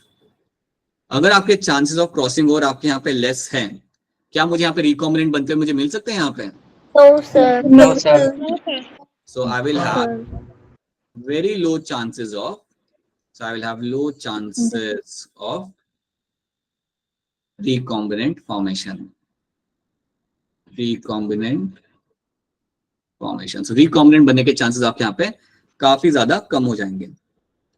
अगर आपके chances of crossing over आपके यहाँ पे less हैं, क्या मुझे यहाँ पे रिकॉम्बिनेंट बनते हुए मुझे मिल सकते हैं यहाँ पे? No, sir. No, sir. So I will have very low chances of, so I will have low chances of recombinant formation. Recombinant formation. So recombinant बनने के chances आपके यहाँ पे काफी ज्यादा कम हो जाएंगे.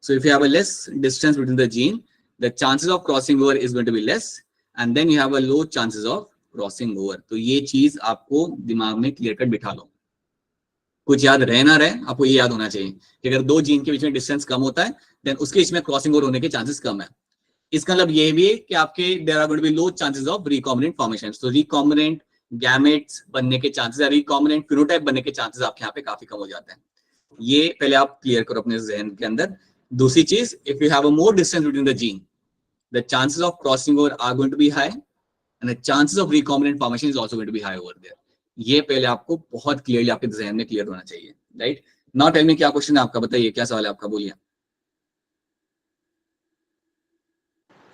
So if you have a less distance between the gene, the chances of crossing over is going to be less, and then you have a low chances of crossing over. तो ये चीज आपको दिमाग में क्लियर कट बिठा लो. कुछ याद रहे ना रहे, आपको ये याद होना चाहिए कि अगर दो जीन के बीच में डिस्टेंस कम होता है देन उसके बीच में क्रॉसिंग ओवर होने के चांसेस कम है. इसका मतलब ये भी है कि आपके there are going to be low chances of recombinant formation. तो रिकॉम्बिनेंट गैमेट्स बनने के चांसेस या रिकॉम्बिनेंट फिनोटाइप बनने के चांसेस आपके यहाँ पे काफी कम हो जाते हैं. ये पहले आप क्लियर करो अपने जहन के अंदर. दूसरी चीज, if you have a more distance between the gene, the chances of crossing over are going to be high and the chances of recombinant formation is also going to be high over there. ये पहले आपको बहुत clearly आपके जहन में clear होना चाहिए, right. Now tell मी क्या क्वेश्चन है आपका, बताइए क्या सवाल है आपका, बोलिए.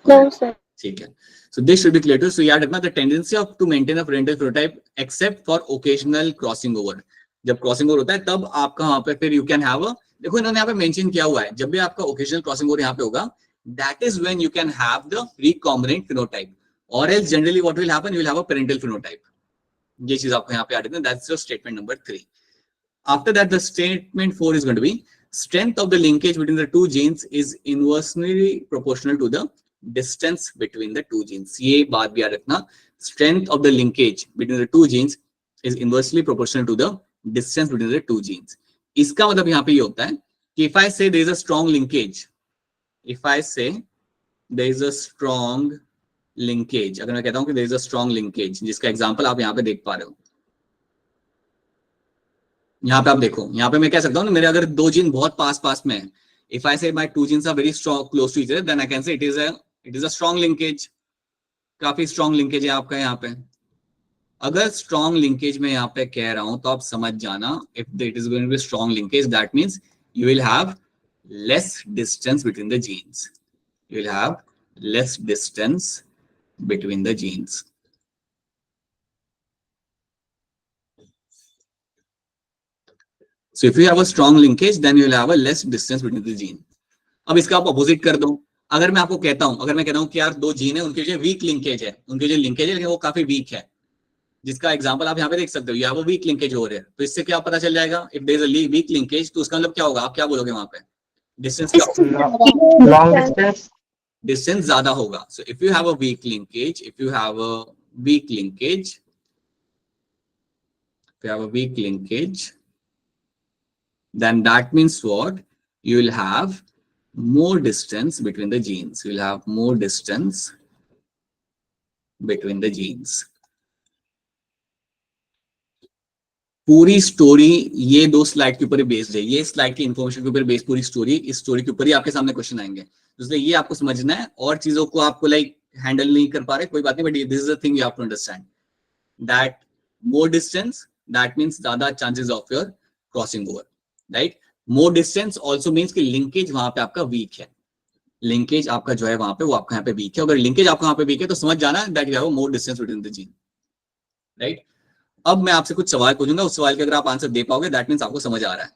No, sir. ठीक है. So this should be clear to you. So याद रखना the tendency of to maintain a parental phenotype except for occasional crossing over. जब क्रॉसिंग ओवर होता है तब आपका वहां पे फिर यू कैन हैव, देखो इन्होंने यहाँ पे मेंशन किया हुआ है, जब भी आपका ओकेजनल क्रॉसिंग ओवर यहाँ पे होगा that is when you can have the recombinant phenotype, और else generally what will happen, you will have a parental phenotype. ये चीज आपको यहाँ पे याद रखना. That's your statement number 3. After that, the statement 4 is going to be strength of the linkage between the two genes is inversely proportional to the distance between the two genes. ये बात भी याद रखना. Strength of the linkage between the two genes is inversely proportional to the distance between the two genes. इसका मतलब यहाँ पे ये होता है कि if I say there is a strong linkage, if I say there is a strong linkage, अगर मैं कहता हूँ कि there is a strong linkage, जिसका एग्जाम्पल आप यहाँ पे देख पा रहे हो, यहाँ पे आप देखो, यहाँ पे मैं कह सकता हूँ मेरे अगर दो जीन बहुत पास पास में है, if I say my two genes are very strong close to each other then I can say it is a strong linkage. काफी स्ट्रॉन्ग लिंकेज है आपका यहाँ पे. अगर स्ट्रॉन्ग लिंकेज में यहाँ पे कह रहा हूं तो आप समझ जाना, if it is going to be strong linkage that means you will have less distance between the genes, you will have less distance between the genes. So if you have a strong linkage, then you will have a less distance between the gene. अब इसका आप opposite कर दो। अगर मैं आपको कहता हूं, अगर मैं कहता हूं कि यार दो जीन है, उनके जो वीक लिंकेज है, उनके जो लिंकेज है लेकिन वो काफी वीक है, जिसका एग्जांपल आप यहाँ पे देख सकते हो, यहाँ वो वीक लिंकेज हो रहे हैं, तो इससे क्या पता चल जाएगा, if there is a weak linkage, तो उसका मतलब क्या होगा, आप क्या बोलोगे वहां पे, डिस्टेंस क्या होगा, लॉन्ग डिस्टेंस। डिस्टेंस ज्यादा होगा। So if you have a weak linkage, if you have a weak linkage, if you have a weak linkage, then that means what, you will have more distance between the genes, you will have more distance between the genes. पूरी story ये दो slide के ऊपर ही based है, ये slide की information के ऊपर बेस्ड पूरी स्टोरी, इस स्टोरी के ऊपर ही आपके सामने क्वेश्चन आएंगे, इसलिए ये आपको समझना है, और चीजों को आपको लाइक हैंडल नहीं कर पा रहे कोई बात नहीं, but this is the thing you have to understand that more distance, that means ज्यादा chances of your crossing over, right? More distance also means कि linkage वहां पे आपका weak है, linkage आपका जो है वहां पे वो आपका यहाँ पे weak है, अगर linkage आपका वहां पे weak है तो समझ जाना that you have more distance between the gene, right? अब मैं आपसे कुछ सवाल पूछूंगा, उस सवाल के अगर आप आंसर दे पाओगे that means आपको समझ आ रहा है।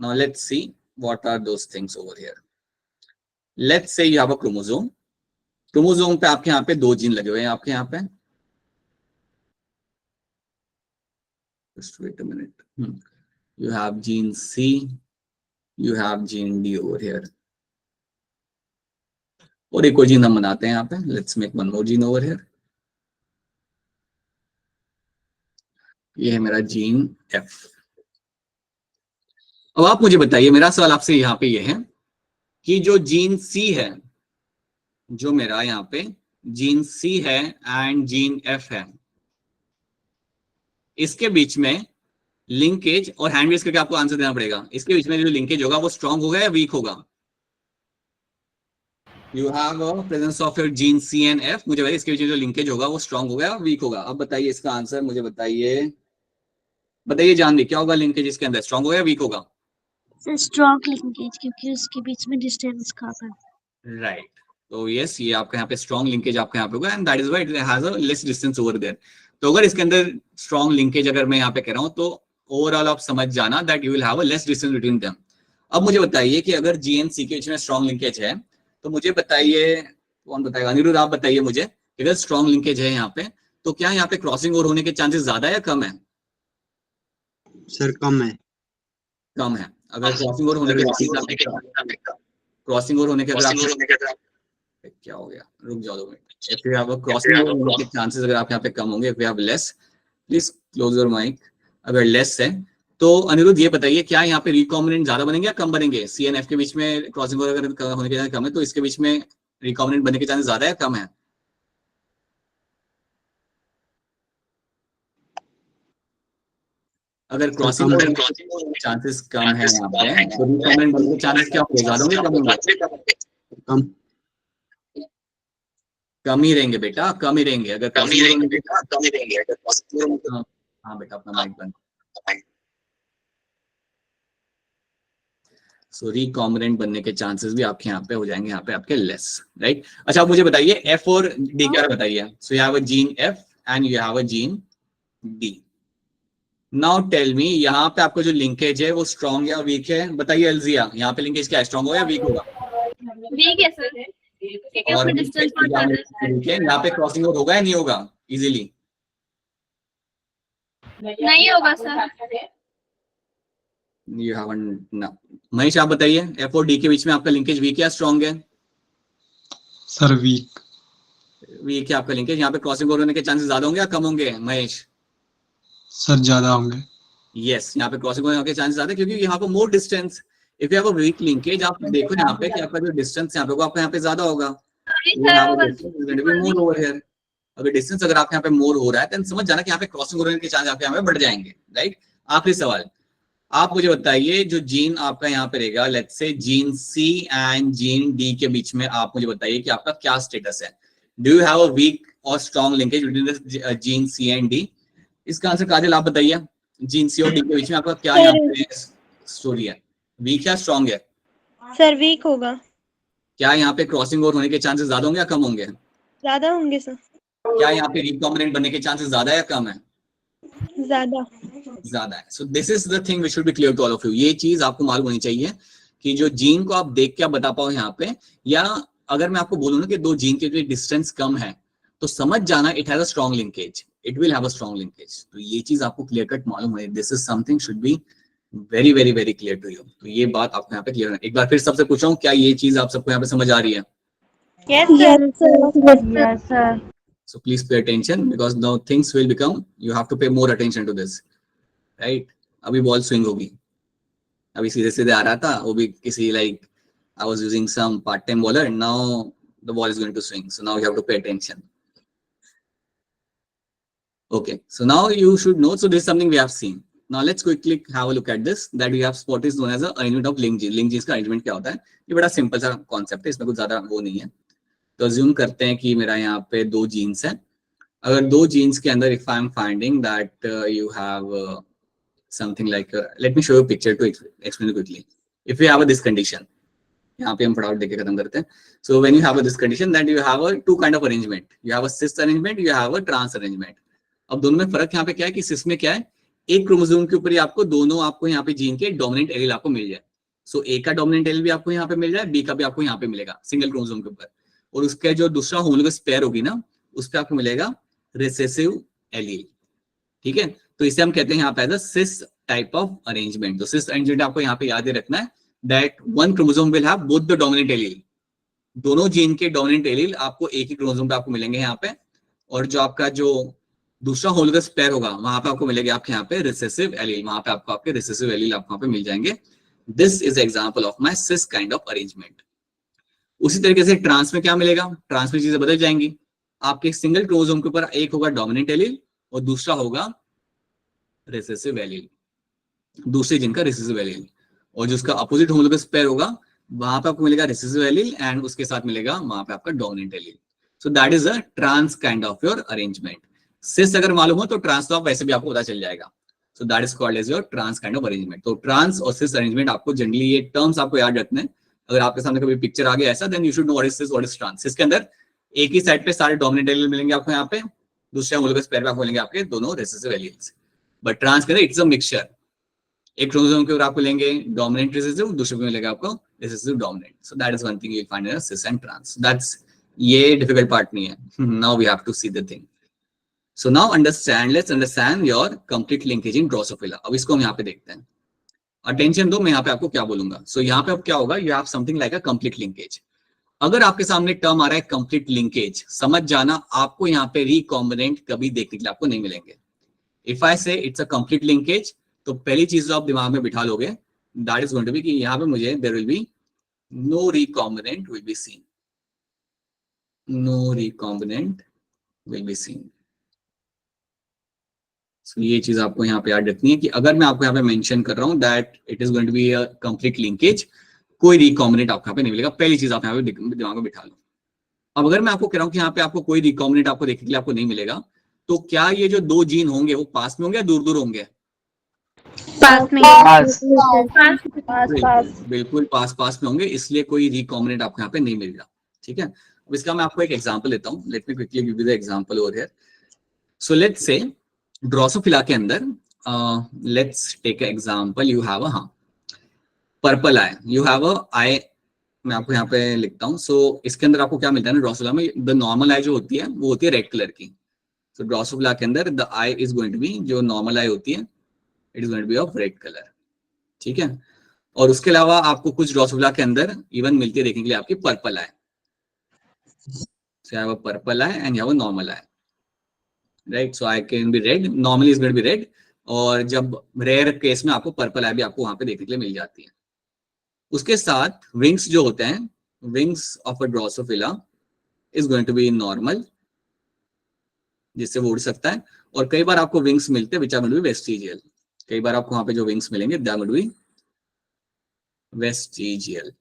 Now let's see what are those things over here. Let's say you have a chromosome, chromosome पे आपके यहाँ पे दो जीन लगे हुए हैं, आपके यहाँ पे just wait a minute. You have gene C, you have gene D over here. और एक और जीन हम बनाते हैं यहाँ पे, let's make one more gene over here. ये है मेरा जीन F. अब आप मुझे बताइए, मेरा सवाल आपसे यहाँ पे ये है कि जो जीन C है, जो मेरा यहाँ पे जीन C है एंड जीन F है, इसके बीच में लिंकेज, और हैंड रेज करके आपको आंसर देना पड़ेगा, इसके बीच में जो लिंकेज होगा वो स्ट्रांग होगा या वीक होगा। You have a presence of your gene C and F, मुझे बताइए इसके बीच में जो लिंकेज होगा वो स्ट्रांग होगा या वीक होगा। अब बताइए इसका आंसर मुझे बताइए, बताइए जानवी क्या होगा, लिंकेज इसके अंदर स्ट्रांग होगा या वीक होगा। स्ट्रॉन्ग लिंकेज, क्योंकि उसके बीच में डिस्टेंस कम है। राइट, तो यस ये आपका यहाँ पे स्ट्रांग लिंकेज आपका यहाँ पे होगा, and that is why it has a less distance over there. तो अगर इसके अंदर स्ट्रांग लिंकेज अगर मैं यहाँ पे कह रहा हूँ, तो ओवरऑल आप समझ जाना that you will have a less distance between them. अब मुझे बताइए कि अगर जीएनसी के बीच में स्ट्रांग लिंकेज है, तो मुझे बताइए, कौन बताएगा, अनिरुद्ध आप बताइए मुझे, अगर स्ट्रांग लिंकेज है यहाँ पे, तो क्या यहाँ पे क्रॉसिंग ओवर होने के चांसेस ज्यादा है या कम है। सर कम है। कम है। अगर क्रॉसिंग ओवर होने के, क्रॉसिंग ओवर होने के अगर क्या हो गया, रुक जाओ 2 minute. If you have a crossing over होने के चांसेस अगर आप यहाँ पे कम होंगे, if you have less, please close your mic। अगर लेस है तो अनिरुद्ध ये बताइए क्या यहाँ पे रिकॉम्बिनेंट ज्यादा बनेंगे या कम बनेंगे। सी एन एफ के बीच में क्रॉसिंग ओवर अगर होने के चांसेस कम है, तो इसके बीच में रिकॉम्बिनेंट बनने के चांसेस ज्यादा है कम है। अगर क्रॉसिंग ओवर चांसेस कम है यहाँ पे, तो रिकॉम्बिनेंट बनने के चांसेस क्या होंगे, ज्यादा होंगे कम होंगे। कम कम ही रहेंगे बेटा, कम ही रहेंगे। अगर कम ही रहेंगे बेटा, कम ही रहेंगे। हाँ बेटा अपना माइक बंद। सो रिकॉम्बिनेंट बनने के चांसेस भी आपके यहाँ पे हो जाएंगे, यहाँ पे आपके लेस, राइट। अच्छा आप मुझे बताइए एफ और डी क्या बताइए। So you have a gene F and you have a gene D. Now tell me, यहाँ पे आपका जो लिंकेज है वो स्ट्रॉन्ग या वीक है, बताइए एल्जिया, यहाँ पे लिंकेज क्या है, स्ट्रॉन्ग होगा या वीक होगा। वीक है सर, और यहाँ पे क्रॉसिंग ओवर होगा या नहीं होगा इजीली। नहीं होगा sir. You haven't, no. Mahesh आप बताइए एफ और डी के बीच में आपका लिंकेज वीक या स्ट्रॉन्ग है। Sir weak. वीक है आपका लिंकेज, यहाँ पे क्रॉसिंग ओवर होने के चांसेस ज्यादा होंगे या कम होंगे महेश। सर ज्यादा होंगे। यस यहाँ पे क्रॉसिंग ओवर होने के चांसेस ज्यादा, क्योंकि यहाँ पे मोर distance, if you have a weak linkage, आप देखो यहाँ पे कि आपका जो डिस्टेंस यहाँ पे होगा आपका यहाँ पे ज्यादा होगा। मोर ओवर हियर, अगर डिस्टेंस अगर आपके यहाँ पे मोर हो रहा है तो समझ जाना कि यहाँ पे क्रॉसिंग ओवर होने के चांसेस आपके यहाँ पे बढ़ जाएंगे, राइट। आखिरी सवाल आप मुझे बताइए, जो जीन आपका यहाँ पे रहेगा, let's say gene C and gene D के बीच में आप मुझे बताइए कि आपका क्या स्टेटस है। Do you have a weak और strong linkage between the gene C and D. इसका आंसर काजल आप बताइए, जीन सी और डी के बीच में आपका क्या यहाँ पे स्टोरी है, वीक या स्ट्रॉन्ग है। सर वीक होगा। क्या यहाँ पे क्रॉसिंग ओवर होने के चांसेस ज्यादा होंगे या कम होंगे। ज्यादा होंगे सर। क्या यहाँ पे रिकॉम्बिनेंट बनने के चांसेस ज्यादा या कम है। ज्यादा। ज्यादा है। So this is the thing which should be clear to all of you. ये चीज आपको मालूम होनी चाहिए कि जो जीन को आप देख के आप बता पाओ यहाँ पे, या अगर मैं आपको बोलूँ ना कि दो जीन के जो डिस्टेंस कम है तो समझ जाना it has a strong linkage, it will have a strong linkage. तो ये चीज आपको क्लियर कट मालूम है, this is something should be very very very clear to you. तो ये बात आपको यहाँ पे क्लियर है। एक बार फिर सबसे पूछ रहा हूँ, क्या ये चीज आप सबको यहाँ पे समझ आ रही है? Yes, sir. Yes, sir. So please pay attention because now things will become, you have to pay more attention to this, right? अभी बॉल स्विंग होगी, अभी सीधे सीधे आ रहा था, वो भी किसी like I was using some part-time bowler and now the ball is going to swing, so now you have to pay attention. Okay, so now you should know, so this is something we have seen. Now let's quickly have a look at this, that we have what is known as a arrangement of link genes. Link genes का arrangement क्या होता है? ये बड़ा simple सा concept है, इसमें कुछ ज्यादा वो नहीं है। तो अज्यूम करते हैं कि मेरा यहाँ पे दो जीन्स हैं। अगर दो जीन्स के अंदर if I'm finding that you have something like let me show you a picture to explain it quickly. If you have this condition, यहाँ पे हम फटाफट देख के खत्म करते हैं। So when you have this condition, that you have a two kind of arrangement. You have a cis arrangement, you have a trans arrangement. अब दोनों में फर्क यहाँ पे क्या है कि सिस में क्या है, एक क्रोमोसोम के ऊपर ही आपको दोनों आपको यहाँ पे जीन के डोमिनेंट एलील आपको मिल जाए। सो ए का डोमिनेंट एलील भी आपको यहाँ पे मिल जाए, बी का भी आपको यहाँ पे मिलेगा सिंगल क्रोमोसोम के ऊपर, और उसका जो दूसरा होमोलोगस पेयर होगी ना उस पर आपको मिलेगा रिसेसिव एलील। ठीक है, तो इसे हम कहते हैं यहाँ पे as a cis type of arrangement. तो सिस अरेंजमेंट आपको यहाँ पे याद ही रखना है that one chromosome will have both the dominant allele, दोनों जीन के डोमिनेंट एलील आपको एक ही क्रोमोसोम पे आपको मिलेंगे यहाँ पे, और जो आपका जो दूसरा होमोलोगस पेयर होगा वहां पे आपको मिलेगा आपके यहाँ पे रिसेसिव एलील, वहां पे आपको आपके रिसेसिव एलील आपको वहां पे मिल जाएंगे। This is example of my cis kind of arrangement. उसी तरीके से ट्रांस में क्या मिलेगा, ट्रांस में चीजें बदल जाएंगी। आपके सिंगल क्रोमोसोम के ऊपर एक होगा डोमिनेंट एलील और दूसरा होगा रिसेसिव एलील, दूसरे जिन का रिसेसिव एलील, और जिसका अपोजिट होमोलोगस पेयर होगा वहां पे आपको मिलेगा रिसेसिव एलील एंड उसके साथ मिलेगा वहां पे आपका dominant allele. So that is a trans kind of your arrangement. Cis अगर मालूम हो तो ट्रांस तो आप वैसे भी आपको पता चल जाएगा। So that is called as your trans kind of arrangement. तो ट्रांस और सिस अरेंजमेंट आपको जनरली ये टर्म्स आपको याद रखने हैं। अगर आपके सामने कभी पिक्चर आ गया ऐसा, then you should know what is cis, what is trans. Cis के अंदर एक ही साइड पे सारे डोमिनेंट एलील मिलेंगे आपको यहाँ पे, दूसरे होमोलोगस पेयर पे आपको मिलेंगे आपके दोनों रिसेसिव एलील्स। बट ट्रांस के अंदर इट्स अ मिक्सचर, एक क्रोमोसोम के ऊपर आपको लेंगे डोमिनेंट रिसेसिव, दूसरे पे मिलेगा आपको recessive dominant. So that is one thing you will find in cis and trans. That's, ये डिफिकल्ट पार्ट नहीं है। Now we have to see the thing. So now let's understand your complete linkage in Drosophila. अब इसको हम यहाँ पे देखते हैं। Attention दो, मैं यहाँ पे आपको क्या बोलूंगा। So यहाँ पे अब क्या होगा, you have something like a complete linkage. अगर आपके सामने टर्म आ रहा है complete linkage, समझ जाना आपको यहाँ पे recombinant कभी देखने के लिए आपको नहीं मिलेंगे। If I say it's a complete linkage, तो पहली चीज जो आप दिमाग में बिठा लोगे that is going to be कि यहाँ पे मुझे there will be no recombinant will be seen. No recombinant will be seen. So, ये चीज आपको यहाँ पे याद रखनी है कि अगर मैं आपको यहाँ पे मेंशन कर रहा हूँ that it is going to be a complete linkage, कोई रिकॉम्बिनेंट आपको यहाँ पे नहीं मिलेगा। पहली चीज आप यहाँ पे दिमाग में बिठा लो। अब अगर मैं आपको कह रहा हूँ कि यहाँ पे आपको कोई रिकॉम्बिनेंट आपको देखने के लिए आपको नहीं मिलेगा, तो क्या ये जो दो जीन होंगे वो पास में होंगे या दूर दूर होंगे? पास में। बिल्कुल पास पास में होंगे, इसलिए कोई रिकॉम्बिनेंट आपको यहाँ पे नहीं मिलेगा। ठीक है, अब इसका मैं आपको एक एग्जाम्पल देता हूँ। Let me quickly give you the example over here. So let's say Drosophila के अंदर let's take example, you have a purple eye, you have a eye, मैं आपको यहाँ पे लिखता हूँ। सो इसके अंदर आपको क्या मिलता है ना, ड्रोसोफिला में द नॉर्मल आई जो होती है वो होती है रेड कलर की। सो ड्रोसोफिला के अंदर the eye is going to be, जो नॉर्मल आई होती है it is going to be of red colour. ठीक है, और उसके अलावा आपको कुछ ड्रोसोफिला के अंदर इवन मिलती है देखने के लिए आपकी purple eye. So you have a purple eye and you have a normal eye, right. So eye can be red, normally is going to be red, और जब रेयर केस में आपको पर्पल आई भी आपको वहां पे देखने के लिए मिल जाती है। उसके साथ विंग्स जो होते हैं, wings of a Drosophila is going to be normal, जिससे वो उड़ सकता है। और कई बार आपको विंग्स मिलते हैं which are going to be vestigial, कई बार आपको वहां पे जो विंग्स मिलेंगे they are going to be vestigial.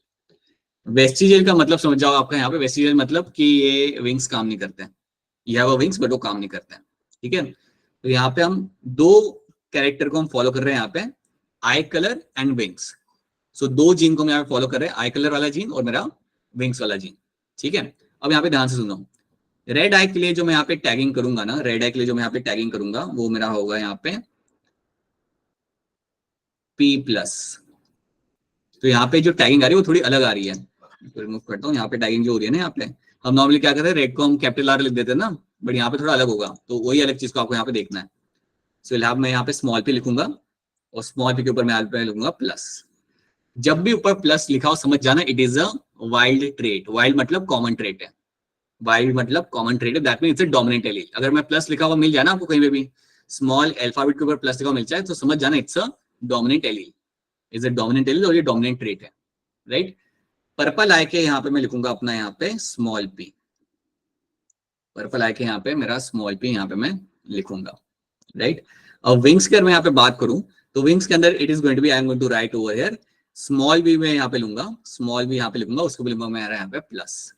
Vestigial का मतलब समझ जाओ आपका यहाँ पे, वेस्टिजियल मतलब कि ये विंग्स काम नहीं करते हैं, ये हैव अ विंग्स बट वो काम नहीं करते हैं। ठीक है, तो यहाँ पे हम दो कैरेक्टर को हम फॉलो कर रहे हैं यहाँ पे, आई कलर एंड विंग्स। सो दो जीन को हम यहाँ पे फॉलो कर रहे हैं, आई कलर वाला जीन और मेरा विंग्स वाला जीन। ठीक है, अब यहाँ पे ध्यान से सुनो। रेड आई के लिए जो मैं यहाँ पे टैगिंग करूंगा ना, रेड आई के लिए जो मैं यहाँ पे टैगिंग करूंगा वो मेरा होगा यहाँ पे P+, तो यहाँ पे जो टैगिंग आ रही है वो थोड़ी अलग आ रही है, रिमूव करता हूँ। यहाँ पे टैगिंग जो हो रही है ना, यहाँ पे हम नॉर्मली क्या करते हैं, रेड को हम कैपिटल आर लिख देते हैं ना, बट यहाँ पे थोड़ा अलग होगा, तो वही अलग चीज को आपको यहाँ पे देखना है। सो मैं यहाँ पे स्मॉल p लिखूंगा और स्मॉल p के ऊपर मैं लिखूंगा प्लस। जब भी ऊपर प्लस लिखा हो समझ जाना it is a wild trait. Wild मतलब कॉमन ट्रेट है, वाइल्ड मतलब कॉमन ट्रेट है, that mean it's a dominant allele. अगर मैं प्लस लिखा हुआ मिल जाए ना आपको कहीं पे भी, स्मॉल अल्फाबेट के ऊपर प्लस लिखा हुआ मिल जाए, तो समझ जाना it's a dominant allele, is a dominant allele और ये डोमिनेंट ट्रेट है, राइट। पर्पल आई के यहाँ पे मैं लिखूंगा अपना यहाँ पे स्मॉल p, पर्पल आई के यहाँ पे मेरा स्मॉल p यहाँ पे मैं लिखूंगा, राइट। अब विंग्स की अगर मैं यहाँ पे बात करूं तो विंग्स के अंदर it is going to be, I am going to write over here small b मैं यहाँ पे लूंगा, स्मॉल b यहाँ पे लिखूंगा, उसको भी लूंगा मैं यहाँ पे प्लस।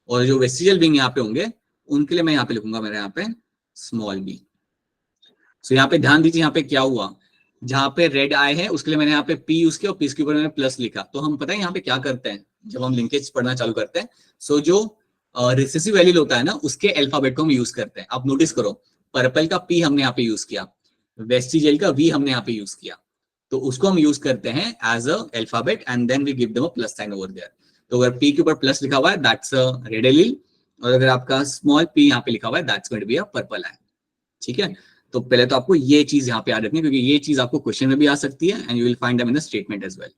और जो वेस्टिजियल विंग यहाँ पे होंगे उनके लिए मैं यहाँ पे लिखूंगा मेरे यहाँ पे स्मॉल b। सो यहाँ पे ध्यान दीजिए यहाँ पे क्या हुआ, जहाँ पे रेड आई है उसके लिए मैंने यहाँ पे p यूज किया और p के ऊपर मैंने प्लस लिखा। तो हम पता है यहाँ पे क्या करते हैं जब हम लिंकेज पढ़ना चालू करते हैं, सो जो रिसेसिव वैल्यू होता है ना उसके अल्फाबेट को हम यूज करते हैं। आप नोटिस करो पर्पल का p हमने यहाँ पे यूज किया, वेस्टिजियल का v हमने यहाँ पे यूज किया, तो उसको हम यूज करते हैं as a alphabet and then we give them a plus sign over there. तो अगर p के ऊपर प्लस लिखा हुआ है दैट्स अ रेड एलील, और अगर आपका स्मॉल p यहाँ पे लिखा हुआ है that's going to be a purple eye, ठीक है। तो पहले तो आपको ये चीज यहाँ पे याद रखनी है क्योंकि ये चीज आपको क्वेश्चन में भी आ सकती है and you will find them in the statement as well,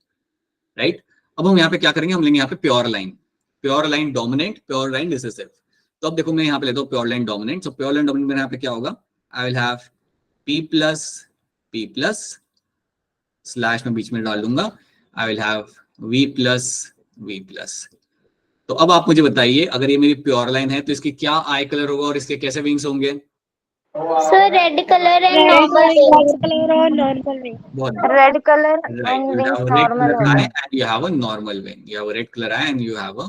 right. अब हम यहाँ पे क्या करेंगे, हम लेंगे यहाँ पे pure line dominant, pure line recessive. तो अब देखो मैं यहाँ पे लेता हूँ pure line dominant. So pure line dominant मेरे यहाँ पे क्या होगा, I will have p plus slash में बीच में डाल दूंगा, I will have v plus. तो अब आप मुझे बताइए अगर ये मेरी प्योर लाइन है तो इसकी क्या आई कलर होगा और इसके कैसे विंग्स होंगे। Sir red colour and normal colour और नॉर्मल विंग। बहुत red colour right, and you wings have a red normal color होगा। eye and you have a normal wing. You have a red color eye and you have a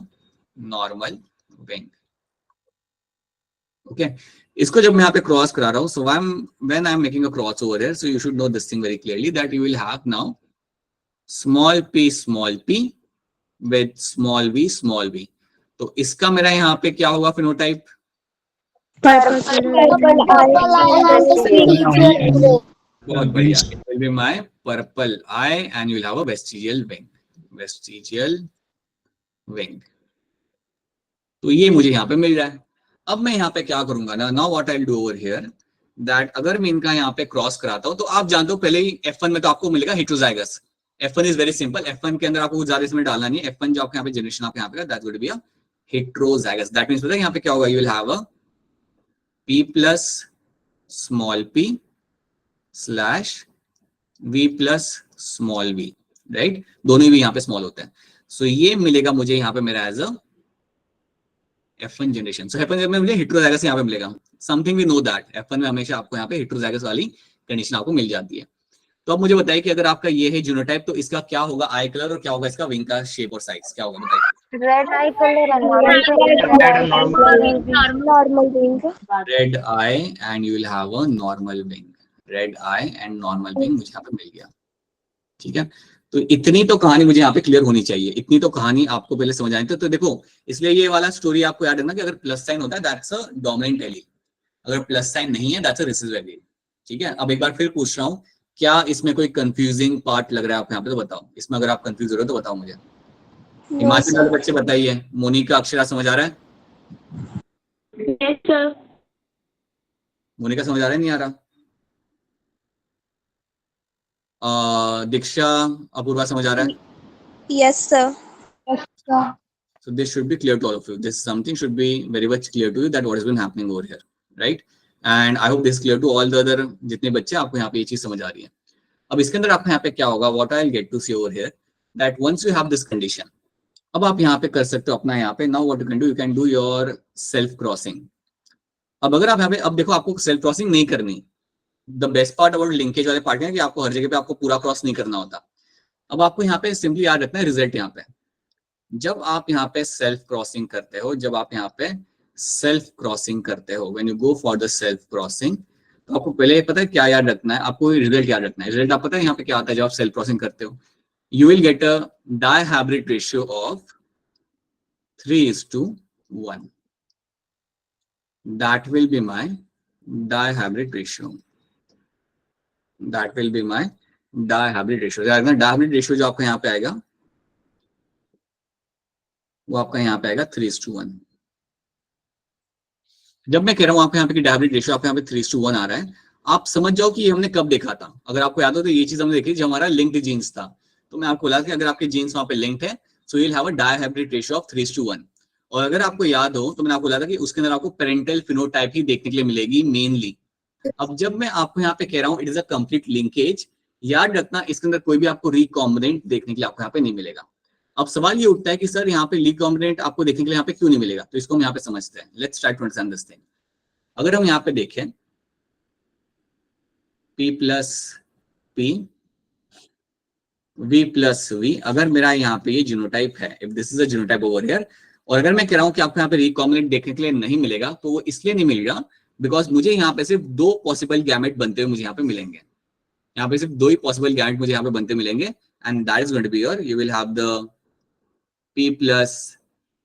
normal wing. Okay. इसको जब मैं यहाँ पे cross करा रहा हूँ, so when I'm making a cross over here, so you should know this thing very clearly that you will have now small p with small v। तो इसका मेरा यहाँ पे क्या होगा phenotype, purple eye and vestigial बहुत बढ़िया, it will be my purple eye and you will have a vestigial wing। तो ये मुझे यहाँ पे मिल रहा है। अब मैं यहाँ पे क्या करूंगा ना, now what I will do over here that अगर मैं इनका यहाँ पे क्रॉस कराता हूँ तो आप जानते हो पहले ही F1 में तो आपको मिलेगा heterozygous. F1 is very simple, F1 के अंदर आपको कुछ ज्यादा इसमें डालना नहीं है। F1 जो आपके यहाँ पे जनरेशन आपके यहाँ पे that's going to be a heterozygous. That means पता है यहाँ पे क्या होगा, you will have a p plus small p slash v plus small v, right. दोनों भी यहाँ पे स्मॉल होते हैं। सो ये मिलेगा मुझे यहाँ पे मेरा as a F1 generation. So F1 में मुझे हेटेरोजाइगस यहाँ पे मिलेगा। Something we know that F1 में हमेशा आपको यहाँ पे हेटेरोजाइगस वाली कंडीशन आपको मिल जाती है। तो अब मुझे बताइए कि अगर आपका ये है जीनोटाइप तो इसका क्या होगा आई कलर और क्या होगा इसका विंग का शेप और साइज क्या होगा बताइए। Red I colour normal wing. Red eye and you will have a normal wing, red eye and normal wing मुझे यहाँ पे मिल गया, ठीक है। तो इतनी तो कहानी मुझे यहाँ पे क्लियर होनी चाहिए, इतनी तो कहानी आपको पहले समझ आनी थी। तो देखो इसलिए ये वाला स्टोरी आपको याद रखना कि अगर प्लस साइन होता है दैट्स अ डोमिनेंट एलील, अगर प्लस साइन नहीं है दैट्स अ रिसेसिव एलील, ठीक है। अब एक बार फिर पूछ रहा हूँ, क्या इसमें कोई कंफ्यूजिंग पार्ट लग रहा है आपको यहाँ पे, तो बताओ। इसमें अगर आप कंफ्यूज हो रहे हो तो बताओ मुझे। हिमाचल वाले बच्चे बताइए, मोनिका अक्षरा समझ आ रहा है, यस सर। मोनिका समझ आ रहा है नहीं आ रहा, दीक्षा अपूर्वा समझ आ रहा है। Yes, sir. So this should be clear to all of you. This something should be very much clear to you that what has been happening over here, right? And I hope this is clear to all the other जितने बच्चे आपको यहाँ पे ये चीज समझ आ रही है। अब इसके अंदर आपको यहाँ पे क्या होगा, what I'll get to see over here that once you have this condition, अब आप यहाँ पे कर सकते हो अपना यहाँ पे now what you can do your self crossing। अब अगर आप यहाँ पे अब देखो आपको सेल्फ क्रॉसिंग नहीं करनी, the best part about linkage वाले पार्ट है कि आपको हर जगह पे आपको पूरा क्रॉस नहीं करना होता। अब आपको यहाँ पे सिंपली याद रखना है रिजल्ट। यहाँ पे जब आप यहाँ पे सेल्फ क्रॉसिंग करते हो, जब आप यहाँ पे सेल्फ क्रॉसिंग करते हो, when you go for the self crossing, तो आपको पहले पता है क्या याद रखना है, आपको रिजल्ट याद रखना है। रिजल्ट आप पता है यहाँ पे क्या आता है जब आप सेल्फ क्रॉसिंग करते हो, you will get a dihybrid ratio of 3:1। that will be my dihybrid ratio, that will be my dihybrid ratio, dihybrid ratio जो आपका यहाँ पे आएगा वो आपका यहाँ पे आएगा 3:1। जब मैं कह रहा हूँ आपको यहाँ पे कि डायहाइब्रिड रेशियो आपको यहाँ पे 3:1 आ रहा है, आप समझ जाओ कि ये हमने कब देखा था। अगर आपको याद हो तो ये चीज हमने देखी जब हमारा लिंक्ड जीन्स था, तो मैं आपको बोला कि अगर आपके जीन्स वहां पे लिंक्ड है सो you will have a dihybrid ratio of 3:1। और अगर आपको याद हो तो मैंने आपको बोला था कि उसके अंदर आपको पेरेंटल फिनोटाइप ही देखने के लिए मिलेगी मेनली। अब जब मैं आपको यहाँ पे कह रहा हूँ it is a complete linkage, याद रखना इसके अंदर कोई भी आपको रिकॉम्बिनेंट देखने के लिए आपको यहाँ पे नहीं मिलेगा। अब सवाल ये उठता है कि सर यहाँ पे रिकॉम्बिनेंट आपको देखने के लिए यहाँ पे क्यों नहीं मिलेगा, तो इसको हम यहाँ पे समझते हैं। Let's try to understand this thing. अगर हम यहाँ पे देखें P plus P V plus V, अगर मेरा यहाँ पे ये जीनोटाइप है, if this is a genotype over here, और अगर मैं कह रहा हूँ कि आपको यहाँ पे रिकॉम्बिनेंट देखने के लिए नहीं मिलेगा, तो वो इसलिए नहीं मिलेगा बिकॉज मुझे यहाँ पे सिर्फ 2 पॉसिबल गैमेट बनते हुए मुझे यहाँ पे मिलेंगे। यहाँ पे सिर्फ 2 ही पॉसिबल गैमेट मुझे यहाँ पे बनते मिलेंगे, and that is going to be your, you will have the P plus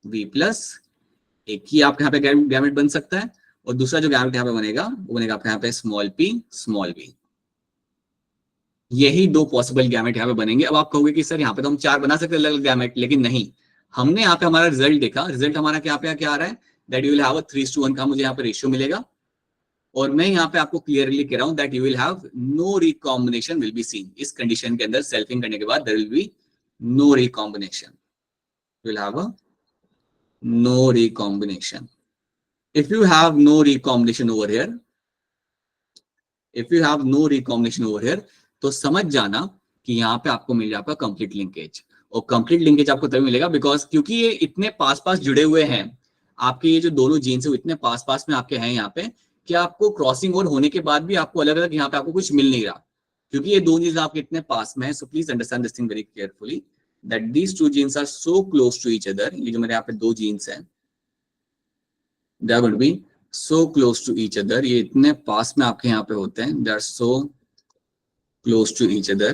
V plus, एक ही आपके यहाँ पे गैमेट बन सकता है, और दूसरा जो गैमेट यहाँ पे बनेगा वो बनेगा आपके यहाँ पे स्मॉल p स्मॉल v। यही 2 पॉसिबल गैमेट यहाँ पे बनेंगे। अब आप कहोगे कि सर यहाँ पे तो हम 4 बना सकते हैं अलग गैमेट, लेकिन नहीं, हमने यहाँ पे हमारा रिजल्ट देखा, रिजल्ट हमारा क्या आ रहा है दैट यू विल हैव अ 3:1 का मुझे यहाँ पे रेशियो मिलेगा, और मैं यहाँ पे आपको क्लियरली कह रहा हूँ that you will have no recombination will be seen. इस कंडीशन के अंदर सेल्फिंग करने के बाद there will be no recombination, you will have a no recombination. If you have no recombination over here, तो समझ जाना कि यहाँ पे आपको मिल जाएगा कंप्लीट लिंकेज। और कंप्लीट लिंकेज आपको तभी मिलेगा बिकॉज क्योंकि ये इतने पास पास जुड़े हुए हैं, आपके ये जो दोनों जीन्स है वो इतने पास पास में आपके हैं यहाँ पे कि आपको क्रॉसिंग ओवर होने के बाद भी आपको अलग अलग यहाँ पे आपको कुछ मिल नहीं रहा, क्योंकि ये 2 जीन्स आपके इतने पास में है। So please understand this thing very carefully that these 2 genes are so close to each other. ये जो मेरे यहाँ पे 2 जीन्स हैं they are going to be so close to each other, ये इतने पास में आपके यहाँ पे होते हैं, they are so close to each other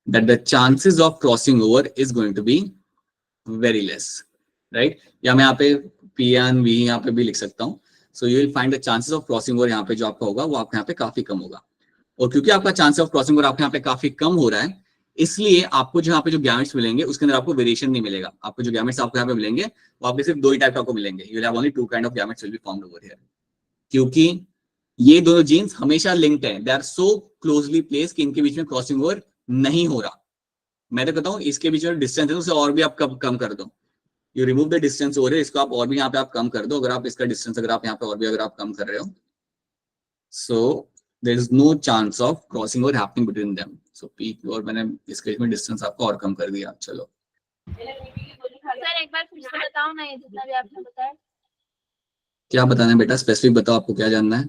that the chances of crossing over is going to be very less, right? या मैं यहाँ पे P and V यहाँ पे भी लिख सकता हूँ। So you will find the chances of crossing over यहाँ पे जो आपका होगा वो आपके यहाँ पे काफी कम होगा, और क्योंकि आपका चांस ऑफ क्रॉसिंग ओवर आपके यहाँ पे काफी कम हो रहा है, इसलिए आपको जो यहाँ पे जो गैमेट्स मिलेंगे उसके अंदर आपको वेरिएशन नहीं मिलेगा। आपको जो गैमेट्स आपको यहाँ पे मिलेंगे वो आपके सिर्फ 2 ही टाइप आपको मिलेंगे, you will have only 2 kind of gametes will be formed over here, क्योंकि ये दोनों जीन्स हमेशा लिंक्ड हैं, they are so closely placed कि इनके बीच में क्रॉसिंग ओवर नहीं हो रहा। मैं तो कहता हूँ इसके बीच में डिस्टेंस है उसे और भी आप कम कर दो, you remove the distance over here, इसको आप और भी यहाँ पे आप कम कर दो। अगर आप इसका डिस्टेंस अगर आप यहाँ पे और भी अगर आप कम कर रहे हो, सो there is no chance of crossing over happening between them. So P और मैंने इसके में डिस्टेंस आपको और कम कर दिया। चलो सर एक बार फिर से बताओ ना, ये जितना भी आपने बताया। क्या बताना है बेटा, स्पेसिफिक बताओ, आपको क्या जानना है?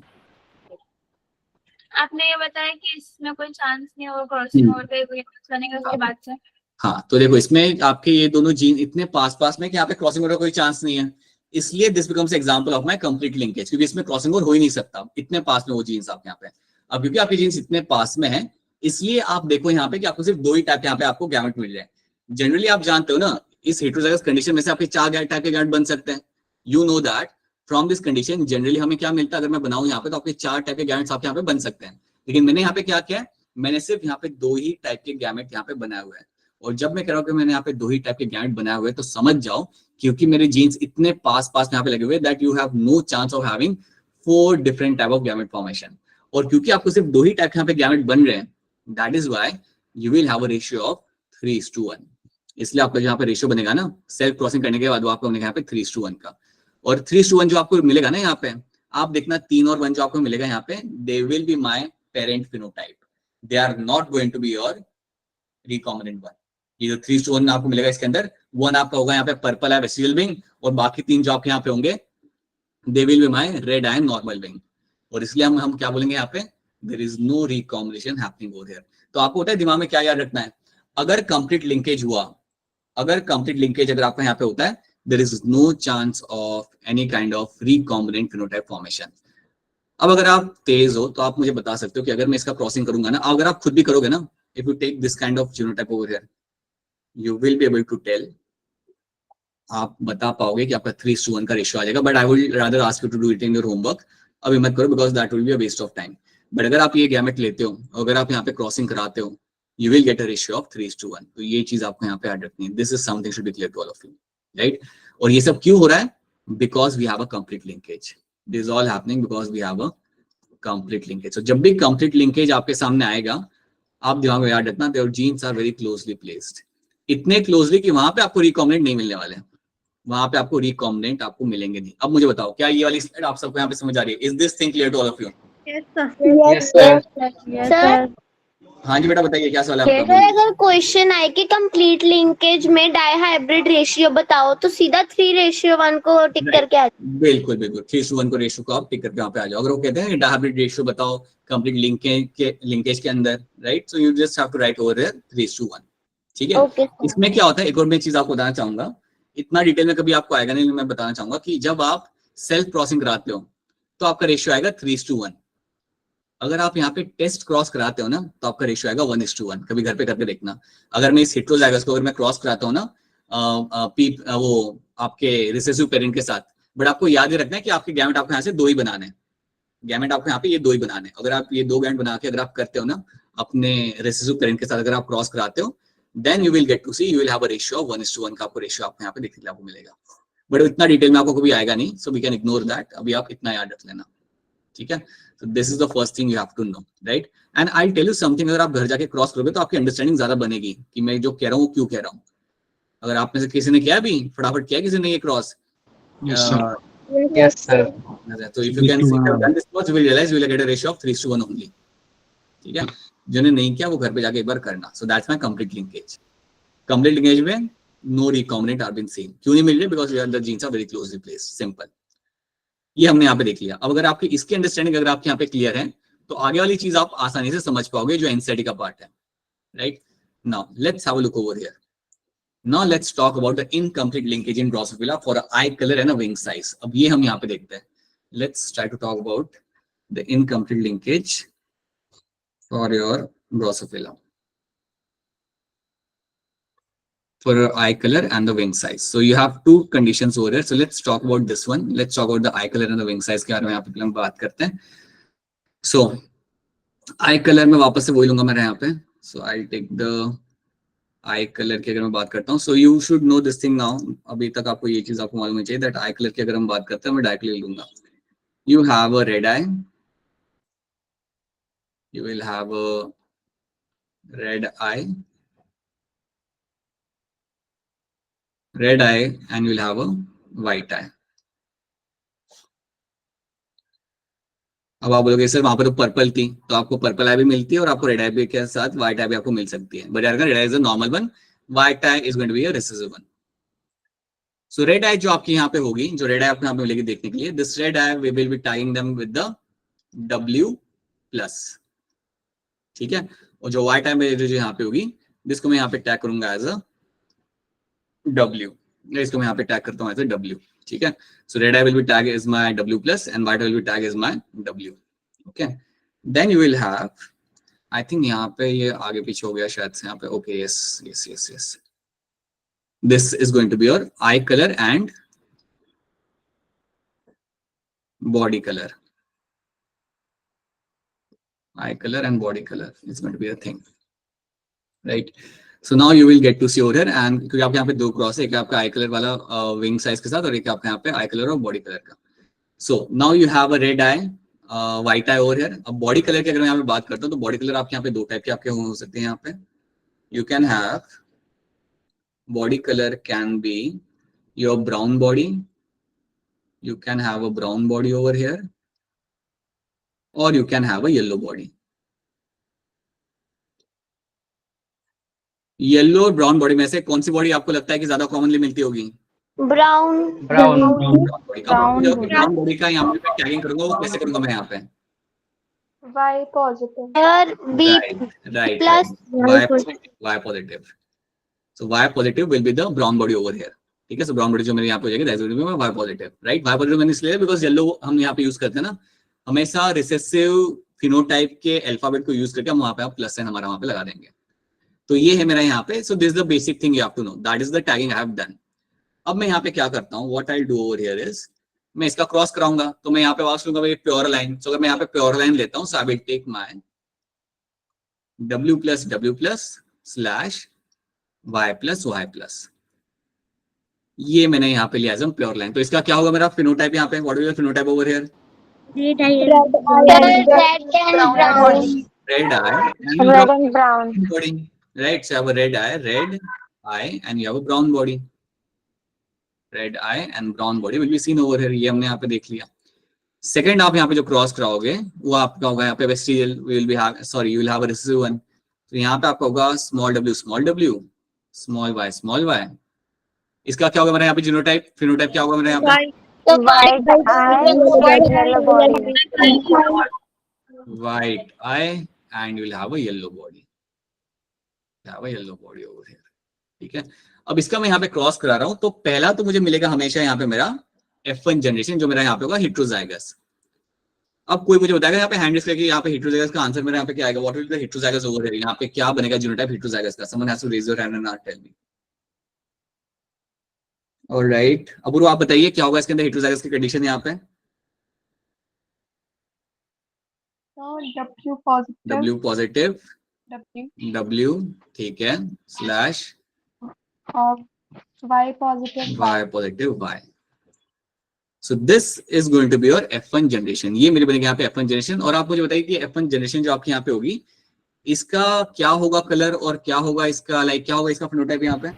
आपने ये बताया कि इसमें कोई चांस नहीं होगा क्रॉसिंग ओवर का, कोई बनेगा उसके बाद से। हाँ, तो देखो इसमें आपके ये दोनों जीन इतने पास पास में कि यहाँ पे क्रॉसिंग ओवर का कोई चांस नहीं है, इसलिए this becomes example of my complete linkage, क्योंकि इसमें क्रॉसिंग ओवर हो ही नहीं सकता, इतने पास में वो जीन्स आप यहाँ पे। अब क्योंकि आपकी जीन्स इतने पास में है, इसलिए आप देखो यहाँ पे कि आपको सिर्फ 2 ही टाइप यहाँ पे आपको गैमेट मिल रहे हैं। जनरली आप जानते हो ना, इस हेटेरोजाइगस कंडीशन में से आपके 4 टाइप के गैमेट बन सकते हैं। You know that from this condition generally हमें क्या मिलता है, अगर मैं बनाऊं यहाँ पे तो आपके 4 टाइप के गैमेट्स आपके यहाँ पे बन सकते हैं। लेकिन मैंने यहाँ पे क्या किया है, मैंने सिर्फ यहाँ पे 2 ही टाइप के गैमेट यहाँ पे बनाए हुए हैं। और जब मैं कह रहा हूँ कि मैंने यहाँ पे 2 ही टाइप के गैमेट बनाए हुए हैं, तो समझ जाओ क्योंकि मेरे जीन्स इतने पास पास में यहाँ पे लगे हुए that you have no chance of having 4 different type of gamete formation. और क्योंकि आपको सिर्फ 2 ही टाइप यहाँ पे गैमेट बन रहे हैं, that is why you will have a ratio of 3:1। इसलिए आपका यहाँ पे रेशियो बनेगा ना सेल्फ क्रॉसिंग करने के बाद, वो आपको बनेगा यहाँ पे 3:1 का। और 3:1 जो आपको मिलेगा ना यहाँ पे, आप देखना 3 और 1 जो आपको मिलेगा यहाँ पे, they will be my parent phenotype, they are not going to be your recombinant 1। ये जो 3:1 आपको मिलेगा इसके अंदर 1 आपका होगा यहाँ पे पर्पल है वेसिकल विंग, और बाकी 3 जो आपके यहाँ पे होंगे they will be my red eye normal wing. और इसलिए हम क्या बोलेंगे यहाँ पे, there is no recombination happening over here. तो आपको होता है दिमाग में क्या याद रखना है, अगर कंप्लीट लिंकेज हुआ, अगर कंप्लीट लिंकेज अगर आपका यहाँ पे होता है, there is no chance of any kind of recombinant phenotype formation. अब अगर आप तेज हो तो आप मुझे बता सकते हो कि अगर मैं इसका क्रॉसिंग करूंगा ना, अगर आप खुद भी करोगे ना, if you take this kind of genotype over here, you will be able to tell, आप बता पाओगे कि आपका 3:1 का रेशियो आ जाएगा। But I will rather ask you to do it in your homework, अभी मत करो because that will be a waste of time. But अगर आप ये गैमेट लेते हो, अगर आप यहाँ पे क्रॉसिंग कराते हो, you will get a ratio of 3:1। तो ये चीज आपको यहाँ पे याद रखनी है। This is something should be clear to all of you, right. और ये सब क्यों हो रहा है? Because we have a complete linkage. This is all happening because we have a complete linkage. तो जब भी कंप्लीट लिंकेज आपके सामने आएगा, आप दिमाग में याद रखना, there genes are very closely placed, इतने क्लोजली कि वहां पे आपको रिकॉम्बिनेंट नहीं मिलने वाले, वहां पे आपको रिकॉम्बिनेंट आपको मिलेंगे नहीं। अब मुझे बताओ, क्या ये वाली स्लाइड आप सबको यहाँ पे समझ आ रही है? Is this thing clear to all of you? Yes, sir. Yes, sir. Yes, Sir. sir. हाँ जी बेटा, बताइए क्या सवाल है आपका? सर अगर क्वेश्चन आए कि कंप्लीट लिंकेज में डाइहाइब्रिड रेशियो बताओ, तो सीधा 3:1 को टिक Right. करके आ बिल्कुल बिल्कुल, 3:1 को रेशियो को आप टिक करके वहाँ पे आ जाओ। अगर वो कहते हैं डायहाइब्रिड रेशियो बताओ कंप्लीट लिंकेज के अंदर, right, so you just have to write over there 3:1। ठीक है। Okay sir. इसमें क्या होता है, एक और मैं चीज आपको बताना चाहूंगा, इतना डिटेल में कभी आपको आएगा नहीं, मैं बताना चाहूंगा कि जब आप सेल्फ क्रॉसिंग कराते हो तो आपका रेशियो आएगा 3:1। अगर आप यहाँ पे टेस्ट क्रॉस कराते हो ना, तो आपका रेशियो आएगा 1:1। कभी घर पे करके देखना। अगर मैं इस हेटेरोजाइगस को अगर मैं क्रॉस कराता हूँ ना वो आपके रिसेसिव पेरेंट के साथ, बट आपको याद ही रखना है कि आपके गैमेट आपको यहाँ से 2 ही बनाने हैं। गैमेट आपको यहाँ पे ये 2 ही बनाने हैं। अगर आप ये 2 गैमेट बना के अगर आप करते हो ना अपने रिसेसिव पेरेंट के साथ, अगर आप क्रॉस कराते हो, then you will get to see, you will have a ratio of 1:1 का आपको रेशियो आपको यहाँ पे देखने को मिलेगा। बट इतना डिटेल में आपको कभी आएगा नहीं, so we can ignore that. अभी आप इतना याद रख लेना, ठीक है। So this is the first thing you have to know, right? And I'll tell you something, अगर आप घर जाके क्रॉस करोगे तो आपकी अंडरस्टैंडिंग ज्यादा बनेगी कि मैं जो कह रहा हूँ क्यों कह रहा हूँ। अगर आप में से किसी ने किया अभी फटाफट किया किसी ने ये cross? Yes, sir. Yes sir. So if you can see, have done this cross, you will realize you will get a ratio of 3:1 only. ठीक है। जिन्होंने नहीं किया वो घर पे जाके एक बार करना। So that's my complete linkage. Complete linkage में no recombinant are been seen. क्यों नहीं मिल रहे? Because the genes are very closely placed. Simple. ये हमने यहाँ पे देख लिया। अब अगर आपकी इसकी अंडरस्टैंडिंग अगर आपके यहाँ पे क्लियर है, तो आगे वाली चीज आप आसानी से समझ पाओगे जो एनसीईआरटी का पार्ट है, right. Now let's have a look over here. Now let's talk about the incomplete linkage in Drosophila for eye colour and a wing size. अब ये हम यहाँ पे देखते हैं। Let's try to talk about the incomplete linkage for your Drosophila for eye color and the wing size. So you have 2 conditions over here. So let's talk about this one. Let's talk about the eye color and the wing size के बारे में यहाँ पे हम बात करते हैं। So eye color में वापस से वही लूंगा मैं यहाँ पे। So I'll take the eye color की अगर मैं बात करता हूँ, so you should know this thing now. अभी तक आपको ये चीज आपको मालूम होनी चाहिए that eye color की अगर हम बात करते हैं मैं डायरेक्टली लूंगा। You have a red eye. You will have a red eye. Red eye and you will have a white eye. अब आप बोलोगे सर वहां पर तो पर्पल थी, तो आपको पर्पल आई भी मिलती है और आपको रेड आई भी के साथ व्हाइट आई भी आपको मिल सकती है। बट अगर red eye is a normal one, white eye is going to be a recessive one. So red eye जो आपकी यहाँ पे होगी, जो रेड आई आपको यहाँ पे मिलेगी देखने के लिए, this red eye we will be tying them with the W+, ठीक है। और जो व्हाइट आई मेरी जो यहाँ पे होगी, जिसको मैं यहाँ पे टैग करूंगा एज अ W, इसको मैं यहाँ पे टैग करता हूँ एज अ W, ठीक है। So red eye will be tag is my W+ and white will be tag is my W, okay. Then you will have, I think यहाँ पे ये आगे पीछे हो गया शायद से यहाँ पे, okay yes yes yes yes, this is going to be your eye colour and body colour. Eye color and body color is going to be a thing, right? So now you will get to see over here, and क्योंकि आपके यहाँ पे 2 cross है, एक आपका आई colour वाला wing size के साथ और एक आपका यहाँ पे आई कलर और बॉडी कलर का। So now you have a red eye, white eye over here. अब बॉडी कलर की अगर मैं यहाँ पे बात करता हूँ तो बॉडी कलर आपके यहाँ पे 2 टाइप के आपके हो सकते हैं यहाँ पे। You can have body color can be your brown body. You can have a brown body over here. Or you can have a yellow body. Yellow और ब्राउन बॉडी में से कौन सी बॉडी आपको लगता है कि ज्यादा कॉमनली मिलती होगी? ब्राउन। ब्राउन बॉडी का यहाँ पे टैगिंग करूंगा, वो कैसे करूंगा मैं यहाँ पे? Y positive. और B right plus Y positive. So Y positive will be the brown body over here, ठीक है। सो ब्राउन बॉडी जो मेरे यहाँ पे हो जाएगी that will B Y positive, right. Y positive मैंने इसलिए बिकॉज़ येलो हम यहाँ पे यूज करते हैं ना, हमेशा रिसेसिव फिनोटाइप के अल्फाबेट को यूज करके हम वहां पे प्लस साइन हमारा वहां पे लगा देंगे। तो ये है मेरा यहाँ पे। So this is the basic thing you have to know, that is the tagging I have done. अब मैं यहाँ पे क्या करता हूँ, what I do over here is मैं इसका क्रॉस कराऊंगा तो मैं यहाँ पे वापस लूंगा भाई प्योर लाइन। सो अगर मैं यहाँ पे प्योर लाइन लेता हूँ, so I will take my w plus slash y plus y plus, ये मैंने यहाँ पे लिया एज प्योर लाइन। तो इसका क्या होगा मेरा फिनोटाइप यहाँ पे, what is the phenotype over here? Red eye Red and eye brown. Red and brown. Red eye and Red and brown. body, right? So you have a red eye and you have a brown body. Red eye and brown body will be seen over here. ये हमने यहाँ पे देख लिया। Second आप यहाँ पे जो क्रॉस कराओगे वो आपका होगा यहाँ पे vestigial, will be have, sorry, you will have a recessive one. तो यहाँ पे आपका होगा स्मॉल w, स्मॉल y। इसका क्या होगा मेरा यहाँ पे जीनोटाइप, फिनोटाइप क्या होगा मेरा यहाँ पे? तो White eye, yellow body. White eye and you will have a yellow body. Have a yellow body over here. ठीक है, अब इसका मैं यहाँ पे क्रॉस करा रहा हूँ तो पहला तो मुझे मिलेगा हमेशा यहाँ पे मेरा F1 जनरेशन, जो मेरा यहाँ पे होगा हेटेरोजाइगस। अब कोई मुझे बताएगा यहाँ पे हैंड करके यहाँ पे हेटेरोजाइगस का आंसर मेरा यहाँ पे क्या आएगा? What will be the heterozygous over here? यहाँ पे क्या बनेगा जीनोटाइप हेटेरोजाइगस का? Someone has to raise your hand and tell me. Alright, अब आप बताइए क्या होगा इसके अंदर हेटेरोजाइगस की कंडीशन यहाँ पे? W positive. W positive, W. W, ठीक है, slash Y positive. Y positive Y. So this is going to be your F1 generation. ये मेरी बनेगी यहाँ पे F1 जनरेशन। और आप मुझे बताइए कि F1 जनरेशन जो आपके यहाँ पे होगी इसका क्या होगा कलर और क्या होगा इसका क्या होगा इसका फिनोटाइप यहाँ पे?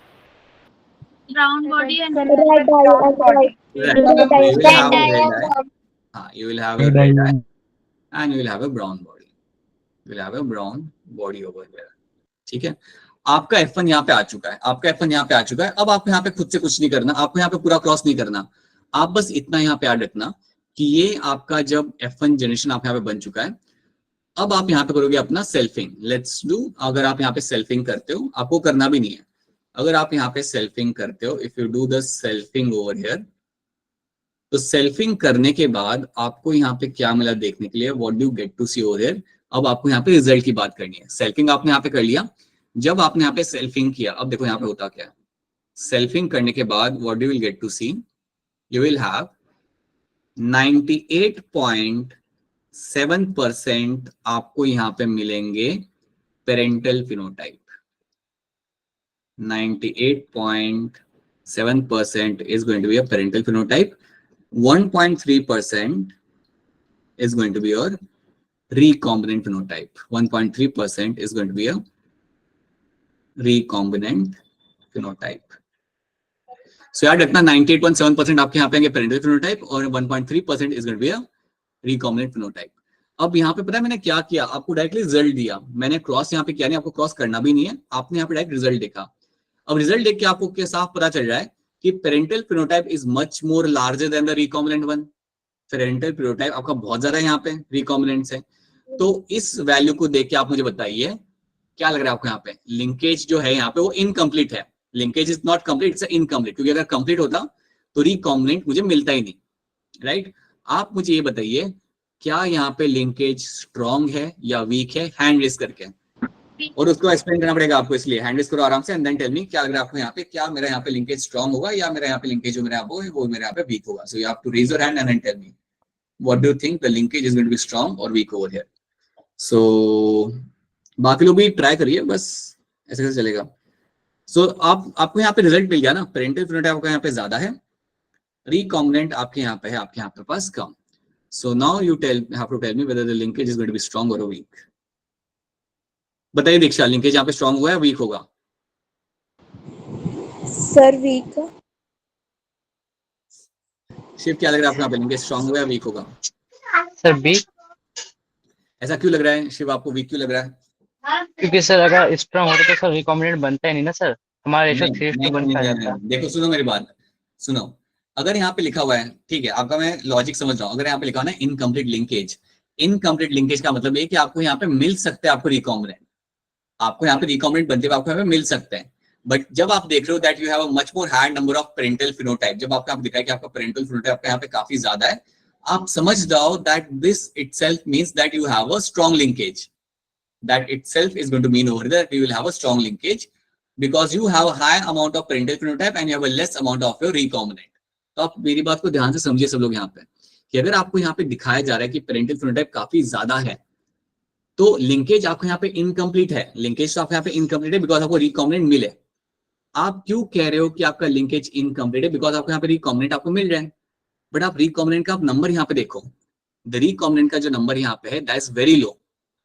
Brown body and Red eye. You will have a red eye and you will have a brown body. You will have a brown body over here. ठीक है, आपका F1 यहाँ पे आ चुका है, आपका F1 यहाँ पे आ चुका है। अब आपको यहाँ पे खुद से कुछ नहीं करना, आपको यहाँ पे पूरा क्रॉस नहीं करना, आप बस इतना यहाँ पे याद रखना कि ये आपका जब F1 जनरेशन आप यहाँ पे बन चुका है, अब आप यहाँ पे करोगे अपना सेल्फिंग। लेट्स डू, अगर आप यहाँ पे सेल्फिंग करते हो, आपको करना भी नहीं है, अगर आप यहाँ पे सेल्फिंग करते हो, if you do the selfing over here, तो सेल्फिंग करने के बाद आपको यहाँ पे क्या मिला देखने के लिए, what do get to see over here. अब आपको यहाँ पे रिजल्ट की बात करनी है। सेल्फिंग आपने यहाँ पे कर लिया, जब आपने यहाँ पे सेल्फिंग किया, अब देखो यहाँ पे होता क्या है। सेल्फिंग करने के बाद what you will get to see, you will have 98.7% आपको यहाँ पे मिलेंगे parental phenotype. 98.7% is going to be a parental phenotype. 1.3% is going to be your recombinant phenotype. 1.3% is going to be a recombinant phenotype. So याद रखना 98.7% आपके यहाँ पे आएंगे पेरेंटल फिनोटाइप और 1.3% is going to be a recombinant phenotype. अब यहाँ पे पता है मैंने क्या किया, आपको डायरेक्टली रिजल्ट दिया, मैंने क्रॉस यहाँ पे किया नहीं, आपको क्रॉस करना भी नहीं है, आपने यहाँ पे डायरेक्ट रिजल्ट देखा। अब रिजल्ट देख के आपको क्या साफ पता चल रहा है कि parental phenotype is much more larger than the recombinant one. Parental phenotype आपका बहुत ज्यादा है यहाँ पे रिकॉम्बिनेंट से। तो इस वैल्यू को देख के आप मुझे बताइए क्या लग रहा है आपको यहाँ पे? लिंकेज जो है यहाँ पे वो इनकम्प्लीट है, linkage is not complete, it's incomplete, क्योंकि अगर कंप्लीट होता तो रिकॉम्बिनेंट मुझे मिलता ही नहीं, राइट? आप मुझे ये बताइए क्या यहाँ पे लिंकेज स्ट्रॉन्ग है या वीक है, हैंड रेज करके, और उसको एक्सप्लेन करना पड़ेगा आपको, इसलिए हैंड रेज करो आराम से एंड देन टेल मी क्या लग रहा है आपको यहाँ पे, क्या मेरा यहाँ पे लिंकेज स्ट्रॉन्ग होगा या मेरा यहाँ पे लिंकेज जो मेरा वो मेरे यहाँ पे वीक होगा। So you have to raise your hand and then tell me what do you think the linkage is going to be strong और वीक ओवर हियर। सो बाकी लोग भी ट्राई करिए, बस ऐसे कैसे चलेगा। सो आपको यहाँ पे रिजल्ट मिल गया ना, पेरेंटल फिनोटाइप आपका यहाँ पे ज्यादा है, रिकॉम्बिनेंट आपके यहाँ पे है, आपके यहाँ पे पास कम। So now you have to tell me whether the linkage is going to be strong or weak. बताइए दीक्षा, लिंकेज यहाँ पे स्ट्रॉन्ग हुआ है वीक होगा? Sir week. शिव क्या लग रहा है आपको यहाँ पे, लिंकेज स्ट्रॉन्ग हुआ है वीक होगा? Sir weak. ऐसा क्यों लग रहा है शिव, आपको वीक क्यों लग रहा है? क्योंकि सर अगर स्ट्रॉन्ग होता तो सर रिकॉम्बिनेंट बनता ही नहीं ना सर, हमारा रेशो 3:1 आ जाता। देखो सुनो मेरी बात, सुनो, अगर यहाँ पे लिखा हुआ है, ठीक है, आपका मैं लॉजिक समझ रहा हूँ, अगर यहाँ पे लिखा हुआ है ना इनकम्प्लीट लिंकेज, इनकम्प्लीट लिंकेज का मतलब ये कि आपको यहाँ पे मिल सकते हैं आपको रिकॉम्बिनेंट, आपको यहाँ पे रिकॉम्बिनेंट बनते हुए आपको यहाँ पे मिल सकते हैं। बट जब आप देख रहे हो that you have a much more higher number of parental phenotype, जब आपको दिखा है कि आपका पेरेंटल फिनोटाइप आपका यहाँ पे काफी ज्यादा है, आप समझ जाओ that this itself means that you have a strong linkage, that itself is going to mean over there that you will have a strong linkage because you have a high amount of parental phenotype and you have a less amount of your recombinant. तो आप मेरी बात को ध्यान से समझिए सब लोग यहाँ पे, कि अगर आपको यहाँ पे दिखाया जा रहा है कि पेरेंटल फिनोटाइप काफी ज्यादा है, तो लिंकेज आपको यहाँ पे इनकम्प्लीट है। लिंकेज तो आपको यहाँ पे इनकम्प्लीट है बिकॉज आपको रिकॉम्बिनेंट मिले। आप क्यों कह रहे हो कि आपका लिंकेज इनकम्प्लीट है? बिकॉज आपको यहाँ पे रिकॉम्बिनेंट आपको मिल रहा है, बट आप रिकॉम्बिनेंट का आप नंबर यहाँ पे देखो, द रिकॉम्बिनेंट का जो नंबर यहाँ पे है दैट इज वेरी लो,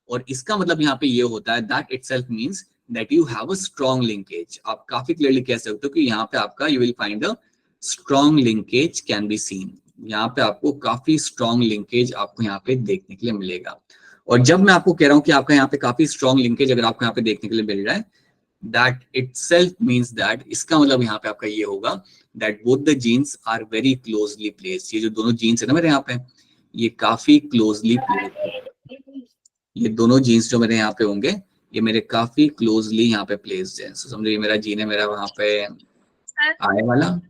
और इसका मतलब यहाँ पे ये होता है that itself means that you have a strong linkage. आप काफी क्लियरली कह सकते हो कि यहाँ पे आपका you will find a strong linkage can be scene. यहाँ पे आपको काफी स्ट्रॉन्ग लिंकेज आपको यहाँ पे देखने के लिए मिलेगा। और जब मैं आपको कह रहा हूँ कि आपका यहाँ पे काफी स्ट्रॉन्ग लिंकेज अगर आपको यहाँ पे देखने के लिए मिल रहा है, दैट इटसेल्फ मींस दैट, इसका मतलब यहाँ पे आपका ये होगा that both the genes are very closely placed. ये जो दोनों जीन्स है ना मेरे यहाँ पे, ये काफी क्लोजली प्लेस्ड है। ये दोनों जीन्स जो मेरे यहाँ पे होंगे ये मेरे काफी क्लोजली यहाँ पे प्लेस्ड है। सो समझो ये मेरा जीन है, मेरा वहाँ पे आए वाला,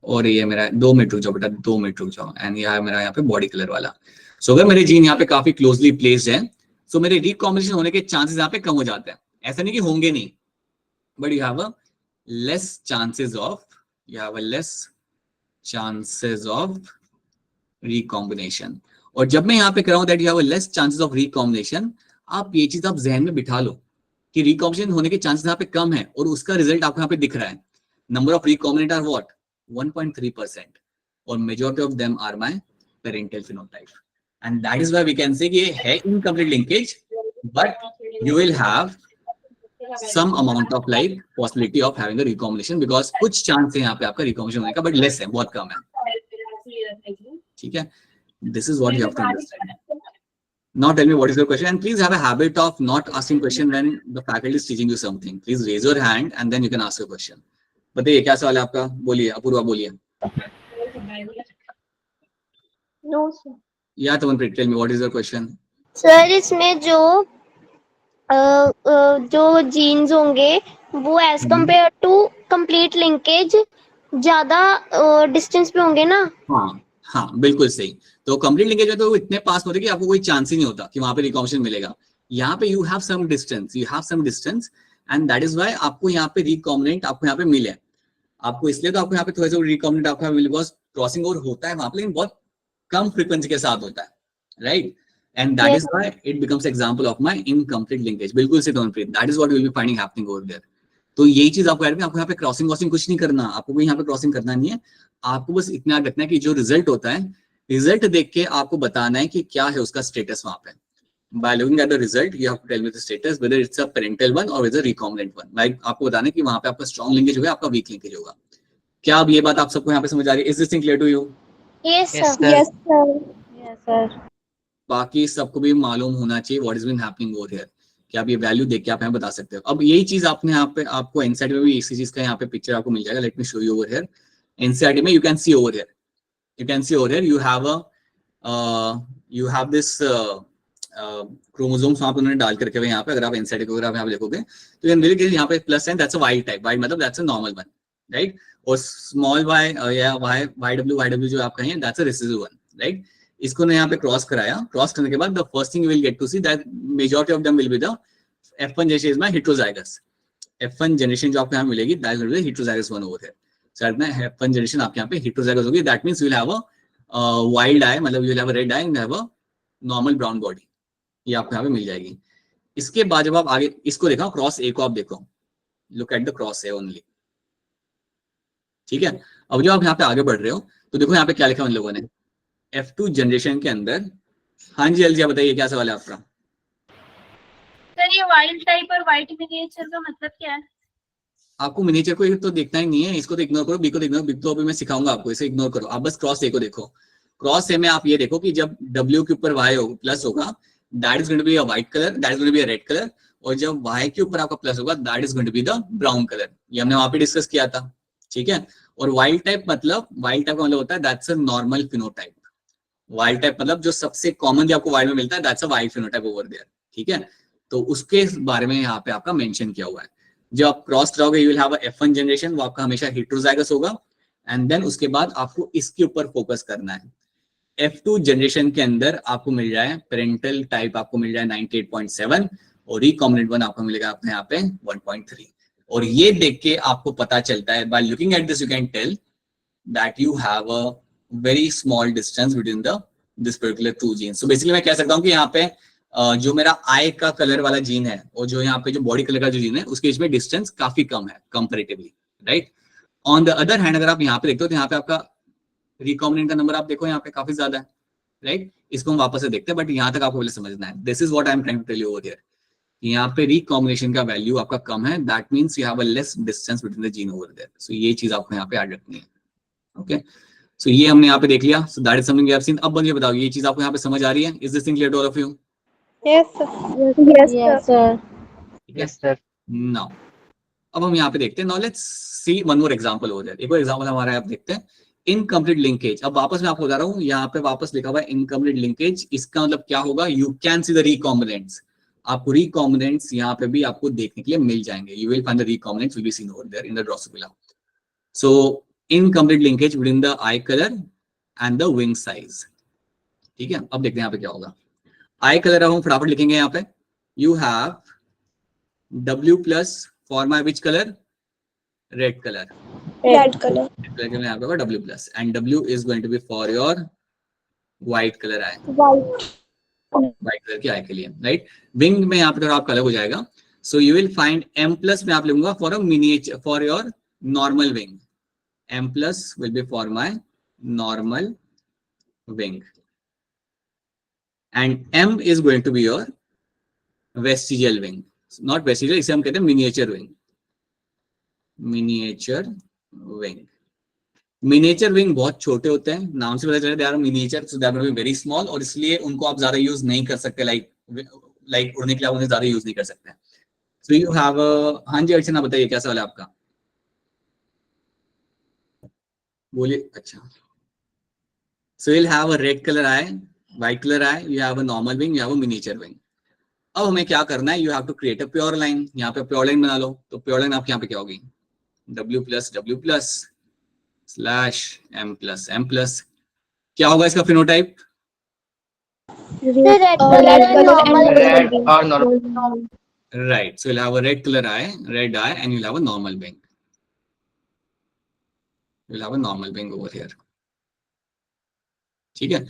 और ये मेरा 2 मिनट रुक जाओ बेटा, 2 मिनट रुक जाओ, एंड ये है मेरा यहाँ पे बॉडी कलर वाला। सो अगर मेरे जीन यहाँ पे काफी क्लोजली प्लेस्ड है, सो मेरे रिकॉम्बिनेशन होने के चांसेस यहाँ पे कम हो जाते हैं। ऐसा नहीं कि होंगे नहीं, but you have a less chances of recombination. और जब मैं यहाँ पे कर रहा हूँ that you have a less chances of recombination, आप ये चीज आप जहन में बिठा लो कि रिकॉम्बिनेशन होने के चांसेस यहाँ पे कम है, और उसका रिजल्ट आपको यहाँ पे दिख रहा है। Number of recombinant are what 1.3%, और majority of them are my parental phenotype, and that is why we can say कि ये है incomplete linkage, but you will have some amount of like possibility of having a recombination, because कुछ chance है यहाँ पे आपका recombination होने का, बट लेस है, बहुत कम है। ठीक है, this is what you have to understand. Now tell me what is your question, and please have a habit of not asking question when the faculty is teaching you something. Please raise your hand and then you can ask a question. बताइए क्या सवाल है आपका, बोलिए अपूर्वा, बोलिए। No sir. या Tamanpreet, tell me what is your question. Sir इसमें जो जीन्स होंगे वो as compare to complete linkage ज्यादा डिस्टेंस पे होंगे ना? हाँ बिल्कुल सही। तो कंप्लीट लिंकेज में तो इतने पास होते कि आपको कोई चांस ही नहीं होता कि वहां पे रिकॉम्बिनेशन मिलेगा। यहाँ पे you have some distance, and that is why आपको यहाँ पे रिकॉम्बिनेंट आपको यहाँ पे मिले। आपको इसलिए तो आपको यहाँ पे थोड़ा सा रिकॉम्बिनेंट आपको यहाँ पे मिले, बिकॉज क्रॉसिंग ओवर होता है वहां पे, लेकिन बहुत कम फ्रीक्वेंसी के साथ होता है, right? And that is why it becomes example of my incomplete linkage. बिल्कुल से तमनप्रीत, that is what you will be finding happening over there. तो यही चीज आपको याद रखना, आपको यहाँ पे क्रॉसिंग वॉसिंग कुछ नहीं करना, आपको कोई यहाँ पे क्रॉसिंग करना नहीं है। आपको बस इतना याद रखना है कि जो रिजल्ट होता है, रिजल्ट देख के आपको बताना है कि क्या है उसका स्टेटस वहां पे। By looking at the result, you have to tell me the status, whether it's a parental one or whether recombinant one. Like आपको बताना है कि वहां पे आपका स्ट्रॉन्ग लिंकेज होगा, आपका वीक लिंकेज होगा। क्या अब ये बात आप सबको यहाँ पे समझ आ रही है? Is this thing clear to you? Yes Yes, सर। sir. Yes sir. Yes sir. बाकी सबको भी मालूम होना चाहिए what is been happening over here, कि आप ये वैल्यू देख के आप यहाँ बता सकते हो। अब यही चीज आपने यहाँ पे आपको एनसीईआरटी में भी इसी चीज का यहाँ पे पिक्चर आपको मिल जाएगा। Let me show you over here. NCERT में you can see over here you have this chromosomes वहां पे उन्होंने डाल करके हुए यहाँ पे। अगर आप एनसीईआरटी को अगर आप यहाँ पे देखोगे तो यहाँ पे plus sign, that's a wild type. Wild मतलब that's a normal one, right? और स्मॉल वाई या वाई डब्ल्यू जो आप कहें that's a recessive one, right? इसको ने यहाँ पे क्रॉस कराया। क्रॉस करने के बाद the first thing you will get to see that majority of them will be the F1 generation is my heterozygous. F1 generation जो आपको यहाँ मिलेगी that will be heterozygous one over here. So F1 generation आपके यहाँ पे heterozygous होगी। That means you will have a wild eye, मतलब you will have a red eye and have a normal brown body. ये आपको यहाँ पे मिल जाएगी। इसके बाद जब आप आगे इसको देखो, क्रॉस ए को आप देखो, look at the cross A only, ठीक है? अब जब आप यहाँ पे आगे बढ़ रहे हो तो देखो यहाँ पे क्या लिखा उन लोगों ने, F2 जनरेशन के अंदर। हाँ जी अलजिया बताइए क्या सवाल है आपका? सर ये वाइल्ड टाइप और वाइट मिनिएचर का मतलब क्या है? आपको मिनिएचर को तो देखना ही नहीं है, इसको तो इग्नोर करो। बी को इग्नोर, बी तो अभी मैं सिखाऊंगा आपको, इसे इग्नोर करो। आप बस क्रॉस ए को देखो। क्रॉस ए में आप ये देखो कि जब W के ऊपर Y प्लस होगा that is going to be a white colour, that is going to be a red colour, और जब Y के ऊपर आपका प्लस होगा that is going to be the brown colour. ये हमने वहां पे डिस्कस किया था, ठीक है? और वाइल्ड टाइप का मतलब होता है that's a normal phenotype. Wild type मतलब जो सबसे कॉमनली आपको वाइल्ड में मिलता है, that's a wild phenotype over there, ठीक है? तो उसके बारे में यहाँ पे आपका मेंशन किया हुआ है। जब आप क्रॉस कराओगे you will have a F1 generation, वो आपका हमेशा हेटेरोजाइगस होगा, एंड देन उसके बाद आपको इसके ऊपर फोकस करना है। F2 जनरेशन के अंदर आपको मिल जाए पेरेंटल टाइप, आपको मिल जाए 98.7, और रिकॉम्बिनेंट वन आपको मिलेगा आपके यहाँ पे 1.3। और ये देख के आपको पता चलता है, by looking at this you can tell that you have a very small distance between this particular two genes. So basically मैं कह सकता हूँ कि यहाँ पे जो मेरा आई का कलर वाला जीन है और जो यहाँ पे जो बॉडी कलर का जो जीन है उसके बीच में डिस्टेंस काफी कम है comparatively, right. On the other hand अगर आप यहाँ पे देखते हो तो यहाँ पे आपका रिकॉम्बिनेंट का नंबर आप देखो यहाँ पे काफी ज्यादा है, राइट. इसको हम वापस से देखते हैं, बट यहाँ तक आपको पहले समझना है. This is what I am trying to tell you over here. यहाँ पे रिकॉम्बिनेशन का वैल्यू आपका कम है, that means you have a less distance between the gene over there. So ये चीज आपको यहाँ पे याद रखनी है. ओके, सो ये हमने यहाँ पे देख लिया. So that is something we have seen. अब मुझे बताओ ये चीज आपको यहाँ पे समझ आ रही है? Is this thing clear to all of you? Yes, sir. Yes, sir. Yes, sir. Now अब हम यहाँ पे देखते हैं. Now let's see one more example over there. एक और एग्जांपल हमारा आप देखते हैं. Incomplete linkage. अब वापस मैं आपको बता रहा हूँ, यहाँ पे वापस लिखा हुआ है इनकम्प्लीट लिंकेज. इसका मतलब क्या होगा? You can see the recombinants. आपको रिकॉम्बिनेंट्स यहाँ पे भी आपको देखने के लिए मिल जाएंगे. You will find the recombinants will be seen over there in the Drosophila. So incomplete linkage between the eye colour and the wing size. ठीक है, अब देखते हैं यहाँ पे क्या होगा. आई कलर हम फटाफट लिखेंगे यहाँ पे. You have W plus for my which colour? Red colour. Red color. यहाँ पे होगा W plus and W is going to be for your white colour eye. White. White colour की आई के लिए, राइट. विंग में यहाँ पे थोड़ा आपका अलग हो जाएगा. सो you will find M plus में आप लूंगा for a miniature for your normal wing. M plus will be for my normal wing and M is going to be your vestigial wing. Not vestigial, इसे हम कहते हैं miniature wing. Miniature wing. Miniature wing बहुत छोटे होते हैं, नाम से पता चला they are miniature, so they are going to be very small, और इसलिए उनको आप ज्यादा यूज नहीं कर सकते. like उड़ने के लिए आप उन्हें ज्यादा यूज नहीं कर सकते. So you have a, हाँ जी अर्चना बताइए क्या सवाल है आपका? बोलिए. अच्छा, so you'll have a red color eye, white color eye, you have a normal wing, you have a miniature wing. अब हमें क्या करना है? You have to create a pure line. यहाँ पे pure line बना लो. तो pure line आपके यहाँ पे क्या होगी? W plus slash M plus. क्या होगा इसका phenotype? Red color and normal Red wing. or normal. Right. So you'll have a red color eye, red eye, and you'll have a normal wing. You'll have a normal wing over here. ठीक है.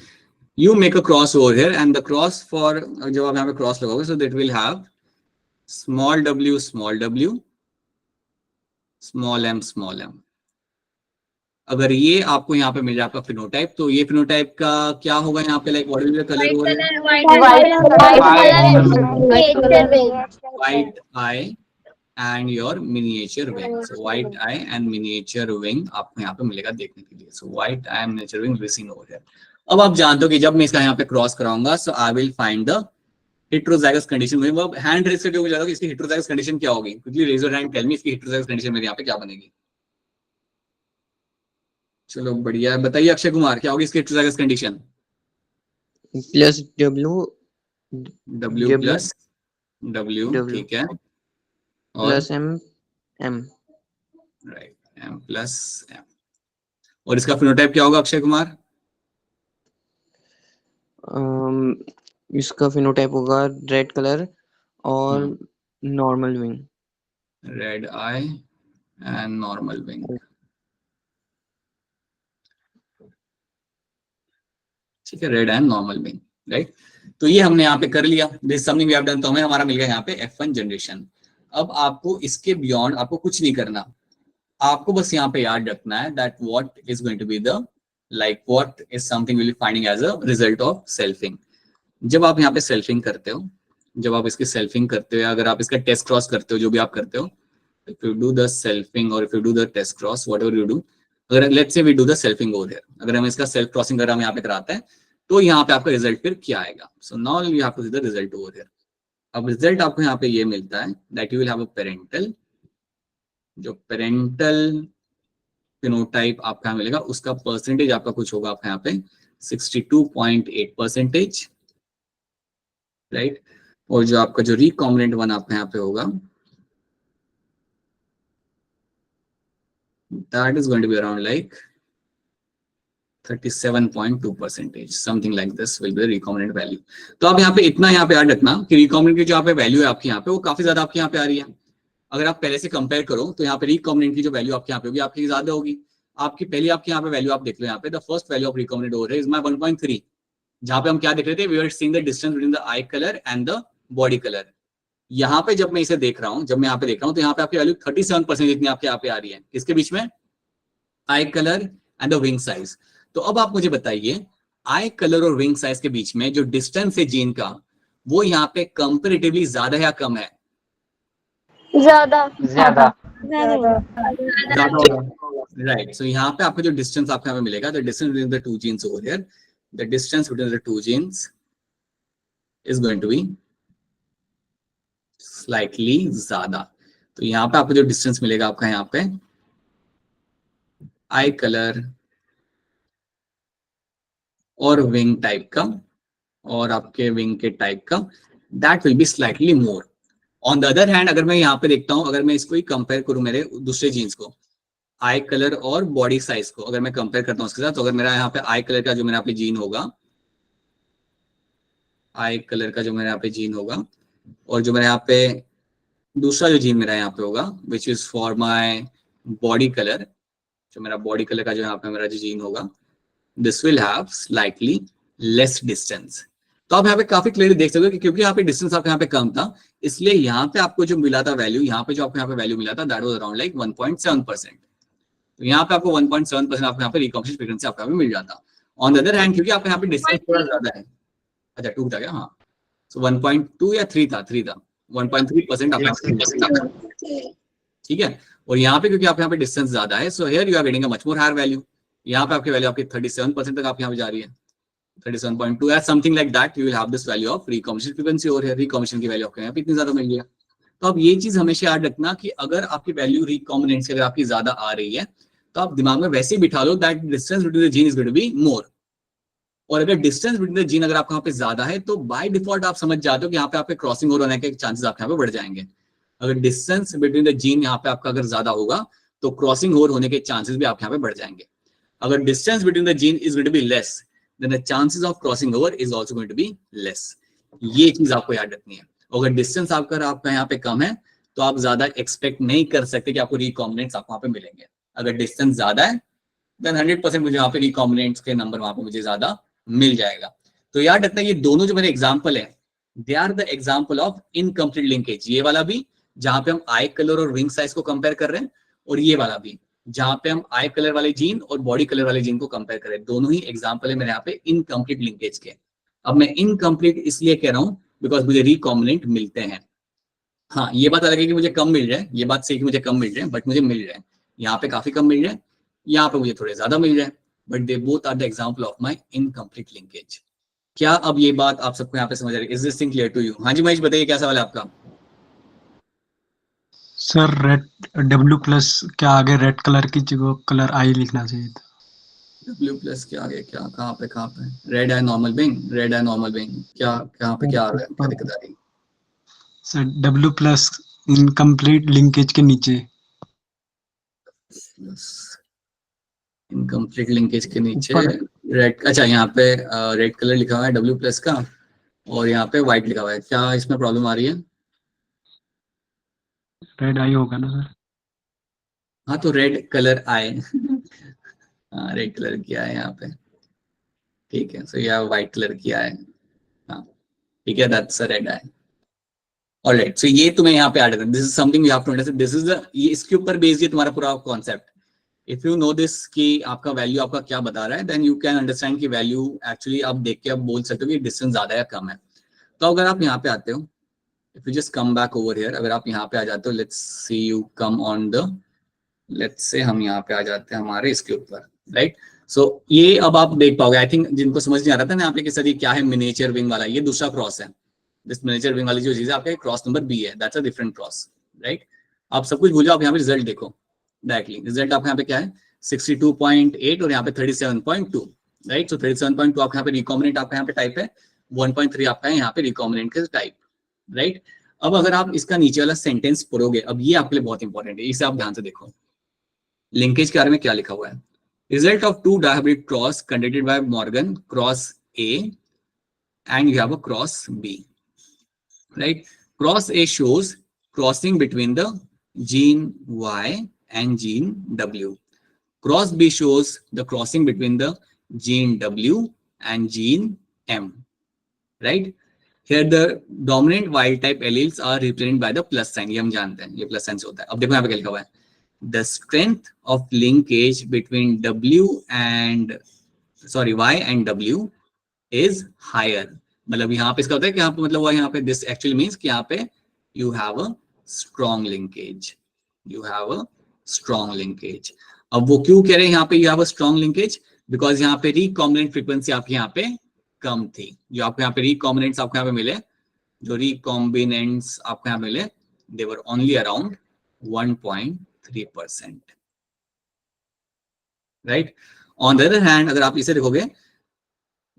You make a cross over here, and the cross for जब आप यहाँ पे cross लगाओगे, so that will have small w, small m. अगर ये आपको यहाँ पे मिल जाए आपका फिनोटाइप, तो ये फिनोटाइप का क्या होगा यहाँ पे? Like what will be the colour over here? White eye and your miniature wing. So white eye and miniature wing आपको यहाँ पे मिलेगा देखने के लिए. So white eye and miniature wing will be seen over here. अब आप जानते हो कि जब मैं इसका यहाँ पे क्रॉस कराऊंगा, so I will find the heterozygous condition. मुझे वो हैंड रेज करके मुझे कि इसकी heterozygous condition क्या होगी? क्योंकि raise your hand tell me इसकी heterozygous condition मेरे यहाँ पे क्या बनेगी. चलो बढ़िया, बताइए अक्षय कुमार क्या होगी इसकी heterozygous condition? Plus W plus W, ठीक है, plus M. Right, M plus M. और इसका फिनोटाइप क्या होगा अक्षय कुमार? इसका फिनोटाइप होगा रेड कलर और normal wing. Red eye and normal wing. ठीक है, red and normal wing, right. तो ये हमने यहाँ पे कर लिया. This something we have done. तो हमें हमारा मिल गया यहाँ पे F1 जनरेशन. अब आपको इसके बियॉन्ड आपको कुछ नहीं करना. आपको बस यहाँ पे याद रखना है that what is going to be the like what is something we'll be finding as a result of selfing. जब आप यहाँ पे selfing करते हो, जब आप इसकी selfing करते हो या अगर आप इसका test cross करते हो, जो भी आप करते हो, if you do the selfing or if you do the test cross, whatever you do, अगर let's say we do the selfing over here, अगर हम इसका self crossing अगर हम यहाँ पे कराते हैं, तो यहाँ पे आपका result फिर क्या आएगा? So now you have to see the result over here. अब result आपको यहाँ पे ये मिलता है that you will have a parental, जो parental फिनोटाइप आपका यहाँ मिलेगा, उसका परसेंटेज आपका कुछ होगा आपका यहाँ पे 62.8%, राइट. और जो आपका जो रिकॉम्बिनेंट वन आपका यहाँ पे होगा that is going to be around like 37.2%, something like this will be recombinant value. तो आप यहाँ पे इतना यहाँ पे याद रखना कि रिकॉम्बिनेंट की जो यहाँ पे वैल्यू है आपकी यहाँ पे वो काफी ज्यादा आपके यहाँ पे आ रही है. अगर आप पहले से कंपेयर करो तो यहाँ पे रिकॉम्बिनेंट की जो वैल्यू आपके यहाँ पे होगी आपकी ज्यादा होगी. आपकी पहली आपकी यहाँ पे वैल्यू आप देख लो, यहाँ पे the first value of recombinant over is my 1.3, जहां पे हम क्या देख रहे थे, we are seeing the distance between the eye colour and the body colour. यहाँ पे जब मैं इसे देख रहा हूँ, जब मैं यहाँ पे देख रहा हूँ, तो यहाँ पे आपकी वैल्यू 37% जितनी आपके यहाँ पे आ रही है, किसके बीच में, आई colour and the wing size. तो अब आप मुझे बताइए, आई कलर और विंग साइज के बीच में जो डिस्टेंस है जीन का, वो यहाँ पे कंपेरेटिवली ज्यादा है या कम है? ज्यादा। ज्यादा। ज्यादा होगा, राइट। सो यहाँ पे आपको जो डिस्टेंस आपको यहाँ पे मिलेगा, the distance between the two genes over here, the distance between the two genes is going to be slightly ज्यादा। तो यहाँ पे आपको जो डिस्टेंस मिलेगा आपका यहाँ पे आई कलर और विंग टाइप का और आपके विंग के टाइप का, that will be slightly more. On the other hand अगर मैं यहाँ पे देखता हूँ, अगर मैं इसको ही कंपेयर करूं मेरे दूसरे जीन्स को, आई कलर और बॉडी साइज को अगर मैं कंपेयर करता हूँ उसके साथ, तो अगर मेरा यहाँ पे आई कलर का जो मेरा यहाँ पे जीन होगा, आई कलर का जो मेरा यहाँ पे जीन होगा, और जो मेरा यहाँ पे दूसरा जो जीन मेरा यहाँ पे होगा, which is for my body colour, जो मेरा बॉडी कलर का जो यहाँ पे मेरा जो जीन होगा, this will have slightly less distance. तो आप यहाँ पे काफी क्लियरली देख सकते हो कि क्योंकि यहाँ पे डिस्टेंस आपके यहाँ पे कम था, इसलिए यहाँ पे आपको जो मिला था वैल्यू, यहाँ पे जो आपको यहाँ पे वैल्यू मिला था, दैट वाज अराउंड लाइक 1.7%। तो यहाँ पे आपको 1.7% आपको यहाँ पे रिकॉम्बिनेशन फ्रीक्वेंसी आपको यहाँ पे मिल जाता। ऑन द अदर हैंड क्योंकि आपके यहाँ पे डिस्टेंस थोड़ा ज्यादा है, अच्छा 2 था क्या, हाँ, सो 1.2 या 3 था, 1.3% आपका, ठीक है। और यहाँ पे क्योंकि आपके यहाँ पे डिस्टेंस ज्यादा है, so here you are getting a much more higher value. यहाँ पे आपकी वैल्यू आपकी 37% तक आपके यहाँ पे जा रही है, 37.2 या something like that, you will have this value of recombination frequency, और रिकॉम्बिनेशन की वैल्यू आपके यहाँ पे इतनी ज्यादा मिल गया। तो अब ये चीज हमेशा याद रखना कि अगर आपकी वैल्यू रिकॉम्बिनेंट से अगर आपकी ज्यादा आ रही है, तो आप दिमाग में वैसे ही बिठा लो that distance between the gene is going to be more. और अगर डिस्टेंस बिटवीन द जीन अगर आपको यहाँ पे ज्यादा है, तो बाय डिफॉल्ट आप समझ जाते हो कि यहाँ पे आपके क्रॉसिंग ओवर होने के चांसेस आपके यहाँ पे बढ़ जाएंगे। अगर डिस्टेंस बिटवीन द जीन यहाँ पे आपका अगर ज्यादा होगा, तो क्रॉसिंग ओवर होने के चांसेस भी आपके यहाँ पे बढ़ जाएंगे। अगर distance between the gene is going to be less, then the chances of crossing over is also going to be less। ये चीज आपको याद रखनी है। अगर डिस्टेंस आपका यहाँ पे कम है, तो आप ज्यादा एक्सपेक्ट नहीं कर सकते कि आपको रिकॉम्बिनेंट्स आपको वहाँ पे मिलेंगे। अगर डिस्टेंस ज्यादा है, देन 100% मुझे वहाँ पे रिकॉम्बिनेंट्स के नंबर वहाँ पे मुझे ज्यादा मिल जाएगा। तो याद रखना, ये दोनों जो मेरे एग्जाम्पल है, they are the example of incomplete linkage. ये वाला भी जहाँ पे हम आई कलर और विंग साइज को कंपेयर कर रहे हैं, और ये वाला भी जहां पे हम आई कलर वाले जीन और बॉडी कलर वाले जीन को कंपेयर करें, दोनों ही एग्जांपल है मेरे यहाँ पे इनकम्प्लीट लिंकेज के। अब मैं इनकम्प्लीट इसलिए कह रहा हूं बिकॉज मुझे रिकॉम्बिनेंट मिलते हैं। हाँ, ये बात अलग है कि मुझे कम मिल रहा है, ये बात सही कि मुझे कम मिल रहे हैं, बट मुझे मिल रहे हैं। यहाँ पे काफी कम मिल रहे हैं, यहाँ पे मुझे थोड़े ज्यादा मिल रहे हैं, but they both are the example of my incomplete linkage. क्या अब ये बात आप सबको यहाँ पे समझ आ रही है? Is this thing clear to you? हाँ जी महेश बताइए, क्या सवाल है आपका? सर रेड W प्लस क्या आगे रेड कलर की जगह कलर आई लिखना चाहिए था? W प्लस के आगे क्या, कहाँ पे red eye normal Bing, red eye normal Bing, क्या कहाँ पे क्या आ रहा है, क्या दिक्कत आ रही है? Sir W plus incomplete linkage के नीचे, इनकम्प्लीट लिंकेज के नीचे रेड, अच्छा यहाँ पे रेड कलर लिखा हुआ है W प्लस का, और यहाँ पे व्हाइट लिखा हुआ है। क्या इसमें प्रॉब्लम आ रही है? रेड आई होगा ना सर? हाँ, तो रेड कलर आए हाँ, रेड कलर किया है यहाँ पे, ठीक है। सो यहाँ व्हाइट कलर किया है, हाँ ठीक है, that's a red eye. Alright, so ये तुम्हें यहाँ पे ऐड करना, this is something you have to understand, this is the, ये इसके ऊपर बेस्ड है तुम्हारा पूरा concept. If you know this कि आपका वैल्यू आपका क्या बता रहा है, देन यू कैन अंडरस्टैंड कि वैल्यू एक्चुअली आप देख के आप बोल सकते हो कि डिस्टेंस ज्यादा या कम है। तो अगर आप यहाँ पे आते हो, if you just come back over here, अगर आप यहाँ पे आ जाते हो, let's see you come on the, let's say हम यहाँ पे आ जाते हैं हमारे इसके ऊपर, राइट। सो ये अब आप देख पाओगे, आई थिंक जिनको समझ नहीं आ रहा था ना यहाँ पे कि सर ये क्या है, मिनिएचर विंग वाला, ये दूसरा क्रॉस है। दिस मिनिएचर विंग वाली जो चीज है आपका क्रॉस नंबर B है, that's a different cross, right. आप सब कुछ भूल जाओ, आप यहाँ पे रिजल्ट देखो डायरेक्टली। रिजल्ट आपका यहाँ पे क्या है, 62.8 और यहाँ पे 37.2, राइट। सो 37.2 आपका यहाँ पे रिकॉम्बिनेंट आपका यहाँ पे टाइप है, 1.3 आपका है यहाँ पे रिकॉम्बिनेंट के टाइप, राइट। अब अगर आप इसका नीचे वाला सेंटेंस पढ़ोगे, अब ये आपके लिए बहुत इंपॉर्टेंट है, इसे आप ध्यान से देखो। लिंकेज के बारे में क्या लिखा हुआ है, result of 2 dihybrid cross conducted by Morgan cross A and you have a cross B, right? Cross A shows crossing between the gene Y and gene W. Cross B shows the crossing between the gene W and gene M, right? Here the dominant wild type alleles are represented by the plus sign. ये हम जानते हैं, ये plus sign से होता है. अब देखो यहाँ पे क्या लिखा हुआ है. The strength of linkage between Y and W is higher. मतलब यहाँ पे इसका होता है कि यहाँ पे मतलब यहाँ पे this actually means कि यहाँ पे you have a strong linkage. You have a strong linkage. अब वो क्यों कह रहे हैं यहाँ पे you have a strong linkage? Because यहाँ पे recombinant frequency आपके यहाँ पे कम थी. जो आपको यहाँ पे recombinants आपको यहाँ पे मिले, जो recombinants आपको यहाँ मिले, they were only around 1.3%. Right? On the other hand, अगर आप इसे देखोगे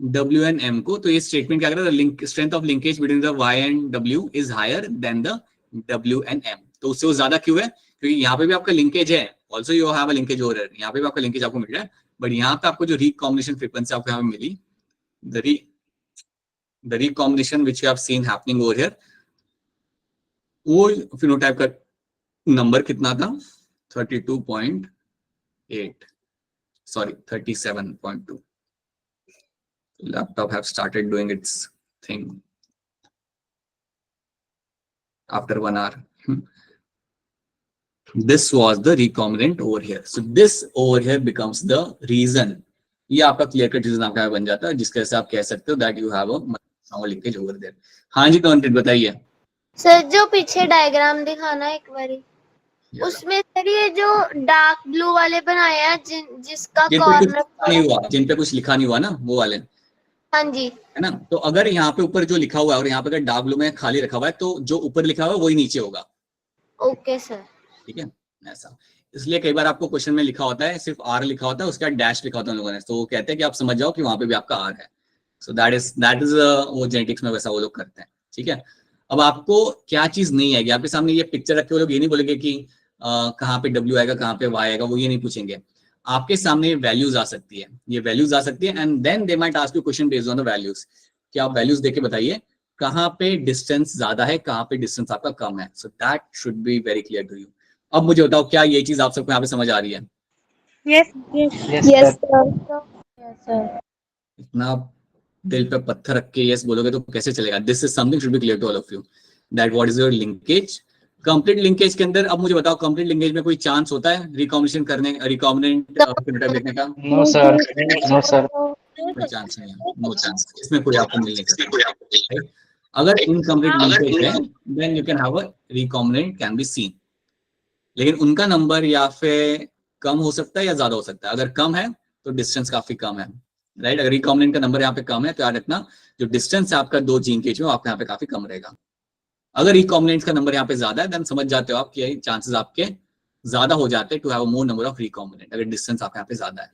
W and M को, तो ये स्टेटमेंट क्या कर रहा है? The strength of linkage between the Y and W is higher than the W and M. तो उससे वो ज्यादा क्यों है? क्योंकि यहाँ पे भी आपका लिंकेज है. Also you have a linkage over here. यहाँ पे भी आपका लिंकेज आपको मिल रहा है, बट यहाँ पे आपको जो recombination frequency आपको यहाँ पे मिली, the recombination which you have seen happening over here, वो phenotype का नंबर कितना था? 37.2. Laptop have started doing its thing after 1 hour. This was the recombinant over here. So this over here becomes the reason. ये आपका clear cut reason आपका बन जाता है, जिसके से आप कह सकते हो that you have a strong linkage over there. हाँ जी, कॉन्टेंट बताइए. सर जो पीछे डायग्राम दिखाना एक बारी, उसमें सर ये जो डार्क ब्लू वाले बनाया है जिसका कॉर्नर नहीं हुआ, जिन पे कुछ लिखा नहीं हुआ ना, वो वाले. हाँ जी, है ना. तो अगर यहाँ पे ऊपर जो लिखा हुआ है और यहाँ पे अगर डार्क ब्लू में खाली रखा हुआ है, तो जो ऊपर लिखा हुआ है वही नीचे होगा. Okay sir. ठीक है, ऐसा. इसलिए कई बार आपको क्वेश्चन में लिखा होता है सिर्फ आर लिखा होता है, उसका डैश लिखा होता है उन लोगों ने, तो वो कहते हैं कि आप समझ जाओ कि वहां पे भी आपका आर है. सो दैट इज वो जेनेटिक्स में वैसा वो लोग करते हैं. ठीक है. अब आपको क्या चीज नहीं आएगी, आपके सामने ये पिक्चर रखे, वो लोग ये नहीं बोलेंगे कि कहाँ पे W आएगा, कहाँ पे Y आएगा, वो ये नहीं पूछेंगे. आपके सामने वैल्यूज आ सकती है, ये वैल्यूज आ सकती है, and then they might ask you question based on the values, कि आप वैल्यूज देके बताइए कहाँ पे डिस्टेंस ज्यादा है, कहाँ पे डिस्टेंस आपका कम है. So that should be very clear to you. अब मुझे बताओ, क्या ये चीज आप सबको यहाँ पे समझ आ रही है? Yes. Yes sir. इतना दिल पे पत्थर रख के यस बोलोगे तो कैसे चलेगा? This is something should be clear to all of you, that what is your linkage. Complete linkage के अंदर अब मुझे बताओ, कंप्लीट लिंकेज में कोई चांस होता है रिकॉम्बिनेशन करने, रिकॉम्बिनेंट फिनोटाइप देखने का? No sir, no sir. कोई चांस नहीं है, नो चांस. इसमें कोई आपको मिल नहीं सकता. अगर इनकम्प्लीट लिंकेज है, then you can have a recombinant can be seen. लेकिन उनका नंबर या फिर कम हो सकता है या ज्यादा हो सकता है. अगर कम है तो डिस्टेंस काफी कम है, राइट. अगर रिकॉम्बिनेंट का नंबर यहाँ पे कम है तो याद रखना जो डिस्टेंस है आपका दो जीन के बीच में, आपका यहाँ पे काफी कम रहेगा. अगर रिकॉम्बिनेंट्स का नंबर यहाँ पे ज्यादा है, देन समझ जाते हो आप कि चांसेस आपके ज्यादा हो जाते हैं to have a more number of recombinant, अगर डिस्टेंस आपके यहाँ पे ज्यादा है.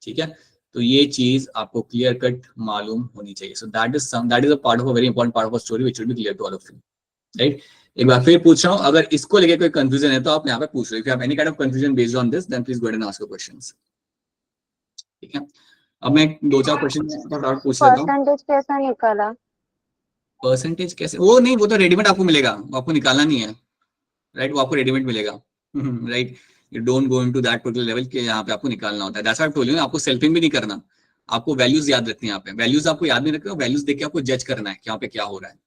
ठीक है. तो ये चीज आपको क्लियर कट मालूम होनी चाहिए. So that is a part of a very important part of a story which will be clear to all of you, right. एक बार फिर पूछ रहा हूँ, अगर इसको लेके कोई कंफ्यूजन है तो आप यहाँ पे पूछ लो. If you have any kind of confusion based on this, then please go and ask questions. ठीक है. अब मैं 2-4 क्वेश्चन और पूछ लेता हूँ. परसेंटेज कैसा निकाला? परसेंटेज कैसे? वो नहीं, वो तो रेडीमेड आपको मिलेगा, वो आपको निकालना नहीं है, राइट. वो आपको रेडीमेड मिलेगा, right. You don't go into that particular level के यहाँ पे आपको निकालना होता है. That's why I told you, आपको सेल्फिंग भी नहीं करना, आपको वैल्यूज याद रखनी है. यहाँ पे वैल्यूज आपको याद नहीं रखना, वैल्यूज देख के आपको जज करना है कि यहाँ पे क्या हो रहा है.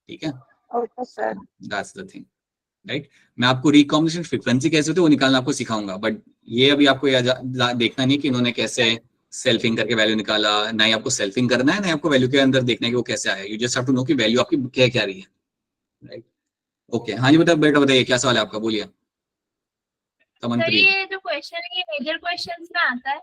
ठीक है. Okay sir. That's the thing, right. मैं आपको रिकॉम्बिनेशन फ्रीक्वेंसी कैसे होती है वो निकालना आपको सिखाऊंगा, बट ये अभी आपको देखना नहीं कि इन्होंने कैसे सेल्फिंग करके वैल्यू निकाला. ना ही आपको सेल्फिंग करना है, ना आपको वैल्यू के अंदर देखना है कि वो कैसे आया. You just have to know कि वैल्यू आपकी क्या क्या रही है, राइट. ओके. हाँ जी, बताइए क्या सवाल है आपका, बोलिए. सर ये जो क्वेश्चन है ये मेजर क्वेश्चंस में आता है,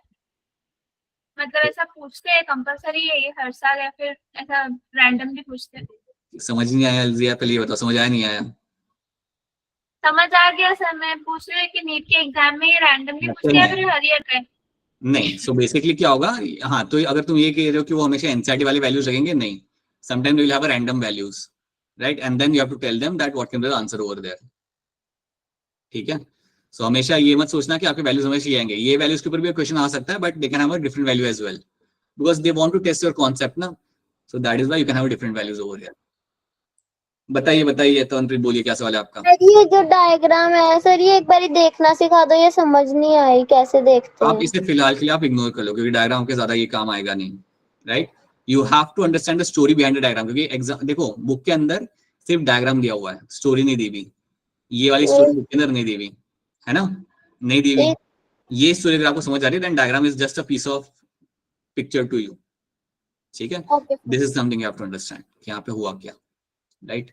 मतलब ऐसा पूछते हैं कंपलसरी है ये हर साल, या फिर ऐसा रैंडमली पूछते हैं? समझ नहीं आया जिया, पहले ये बताओ, समझ आया नहीं आया? समझ आ गया सर. मैं पूछ रही हूँ कि नीट के एग्जाम में ये रैंडमली पूछते हैं या फिर हर ईयर का? नहीं. सो बेसिकली क्या होगा, हाँ, तो अगर तुम ये कह रहे हो कि वो हमेशा एनसीईआरटी वाले वैल्यूज रखेंगे, नहीं. Sometime they will have a random values, right, and then you have to tell them that what can be the answer over there. ठीक है. सो हमेशा ये मत सोचना कि आपके वैल्यूज हमेशा ये आएंगे. ये वैल्यूज के ऊपर भी क्वेश्चन आ सकता है, but they can have a different value as well, because they want to test your concept ना. So that is why you can have different values over here. बताइए बताइए तवनप्रीत, बोलिए क्या सवाल है आपका। सर ये जो डायग्राम है सर, ये एक बार देखना सिखा दो, ये समझ नहीं आई कैसे देखते आप हैं। इसे फिलहाल के लिए आप इग्नोर कर लो क्योंकि डायग्राम के ज्यादा ये काम आएगा नहीं, right. You have to understand the story behind the diagram, क्योंकि एग्जाम देखो बुक के अंदर सिर्फ डायग्राम दिया हुआ है, स्टोरी नहीं दी हुई। ये वाली स्टोरी बुक के अंदर नहीं दी हुई है ना, नहीं दी हुई। ये स्टोरी अगर आपको समझ आ रही है then diagram is just a piece of picture to you, ठीक है। This is something you have to understand कि यहाँ पे हुआ क्या, राइट।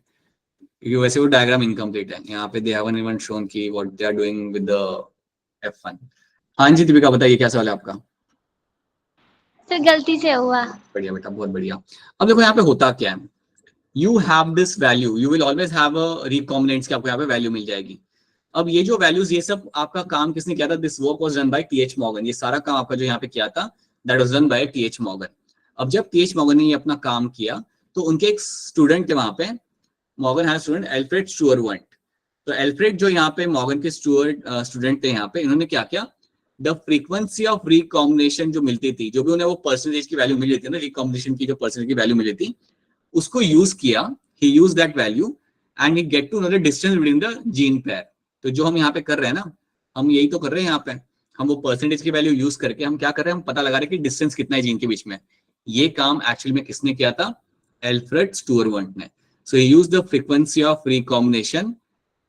क्योंकि वैसे वो डायग्राम इनकम्प्लीट है, यहाँ पे they haven't even shown that what they are doing with the F1। हाँ जी दीपिका बताइए क्या सवाल है आपका। सर गलती से हुआ। बढ़िया बेटा, बहुत बढ़िया। अब देखो यहाँ पे होता क्या है, you have this value, you will always have a recombinants की आपको यहाँ पे वैल्यू मिल जाएगी। अब ये जो वैल्यूज, ये सब आपका काम किसने किया था, this work was done by TH Morgan. ये सारा काम आपका जो यहाँ पे किया था that was done by TH Morgan. अब जब टीएच मॉर्गन ने ये अपना काम किया तो उनके एक स्टूडेंट थे वहां पे, मॉर्गन हैड स्टूडेंट एल्फ्रेड स्टुअरवंट। तो एल्फ्रेड जो यहाँ पे मॉर्गन के स्टूडेंट थे यहाँ पे, इन्होंने क्या किया, द फ्रीक्वेंसी ऑफ रिकॉम्बिनेशन जो मिलती थी, जो भी उन्हें वो परसेंटेज की वैल्यू मिली थी ना, रिकॉम्बिनेशन की जो परसेंटेज की वैल्यू मिली थी, उसको यूज किया। He use that value and he get to know the distance between the gene pair. तो जो हम यहाँ पे कर रहे हैं ना, हम यही तो कर रहे हैं यहाँ पे, हम वो परसेंटेज की वैल्यू यूज करके हम क्या कर रहे हैं, हम पता लगा रहे हैं कि डिस्टेंस कितना है जीन के बीच में। ये काम एक्चुअली में किसने किया था, एल्फ्रेड स्टुअरवंट ने। So he used the frequency of recombination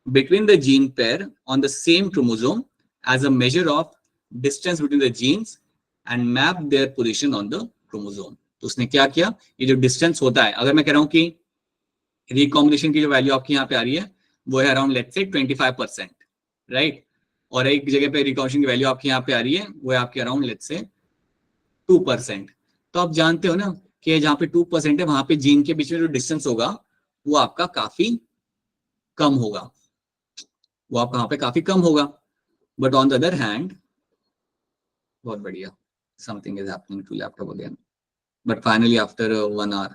between the gene pair on the same chromosome as a measure of distance between the genes and map their position on the chromosome। तो उसने क्या किया, ये जो distance होता है, अगर मैं कह रहा हूं कि रिकॉम्बिनेशन की जो वैल्यू आपकी यहाँ पे आ रही है वो है अराउंड लेट्स से 25%, राइट। और एक जगह पे रिकॉम्बिनेशन की वैल्यू आपकी यहाँ पे आ रही है वो है आपकी अराउंड लेट्स से 2%। तो आप जानते हो ना कि जहाँ पे 2% है वहां पे जीन के बीच में जो डिस्टेंस होगा वो आपका काफी कम होगा, वो आपका यहाँ पे काफी कम होगा। But on the other hand, बहुत बढ़िया, something is happening to laptop again, but finally after 1 hour।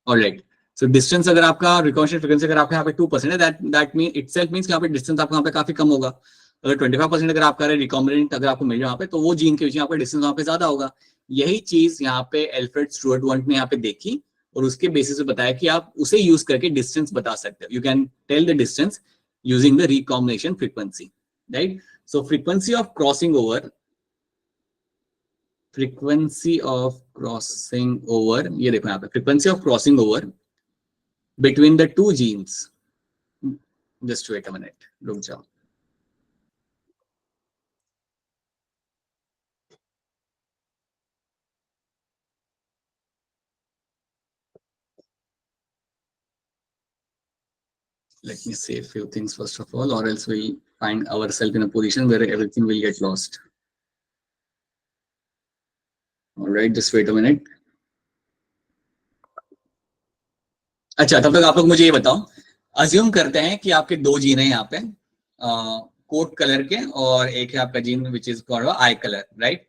Alright, so distance अगर आपका रिकॉम्बिनेशन फ्रीक्वेंसी अगर आपके यहाँ पे 2% है, दैट मीन इटसेल्फ मींस कि यहाँ पे डिस्टेंस आपका यहाँ पे काफी कम होगा। अगर 25% अगर आपका रिकॉम्बिनेंट अगर आपको मिल जाए यहाँ पे, तो वो जीन के बीच में आपका डिस्टेंस वहाँ पे ज्यादा होगा। यही चीज यहाँ पे एल्फ्रेड स्टुअरवंट ने यहाँ पे देखी और उसके बेसिस पे बताया कि आप उसे यूज करके डिस्टेंस बता सकते हो। You can tell the distance using the recombination frequency, right. So frequency of crossing over, frequency of crossing over, ये देखो यहाँ पे frequency of crossing over between the two genes, just wait a minute, रुक जाओ। Let me say a few things first of all, or else we'll find ourselves in a position where everything will get lost. All right, just wait a minute. अच्छा, तब तक आप लोग मुझे ये बताओ, अज्यूम करते हैं कि आपके दो जीन है यहाँ पे कोट कलर के, और एक है आपका gene which is called I colour, right.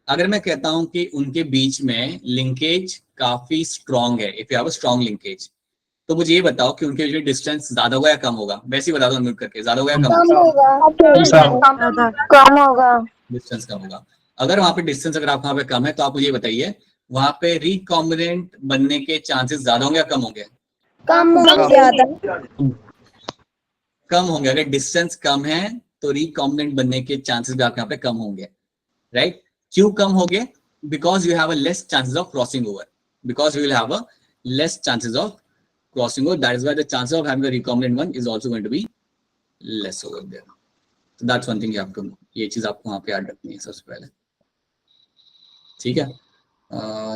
अगर मैं कहता हूं कि उनके बीच में लिंकेज काफी स्ट्रॉन्ग है, if you have a strong linkage, तो मुझे ये बताओ कि उनके बीच में डिस्टेंस ज्यादा होगा या कम होगा। वैसे ही बता दो अनम्यूट करके, ज्यादा होगा या कम होगा। कम होगा। डिस्टेंस कम होगा। अगर वहां पे डिस्टेंस अगर आप वहां पे कम है तो आप मुझे बताइए वहां पे रिकॉम्बिनेंट बनने के चांसेस ज्यादा होंगे या कम होंगे। कम ज्यादा कम होंगे। अगर डिस्टेंस कम है तो रिकॉम्बिनेंट बनने के चांसेस भी आपके यहाँ पे कम होंगे, राइट। क्यों कम होंगे? Because you have a less chances of crossing over, because you will have a less chances of crossing over, that is why the chances of having a recombinant one is also going to be less over there. So that's one thing you have to know. ये चीज आपको वहां पे याद रखनी है सबसे पहले, ठीक है।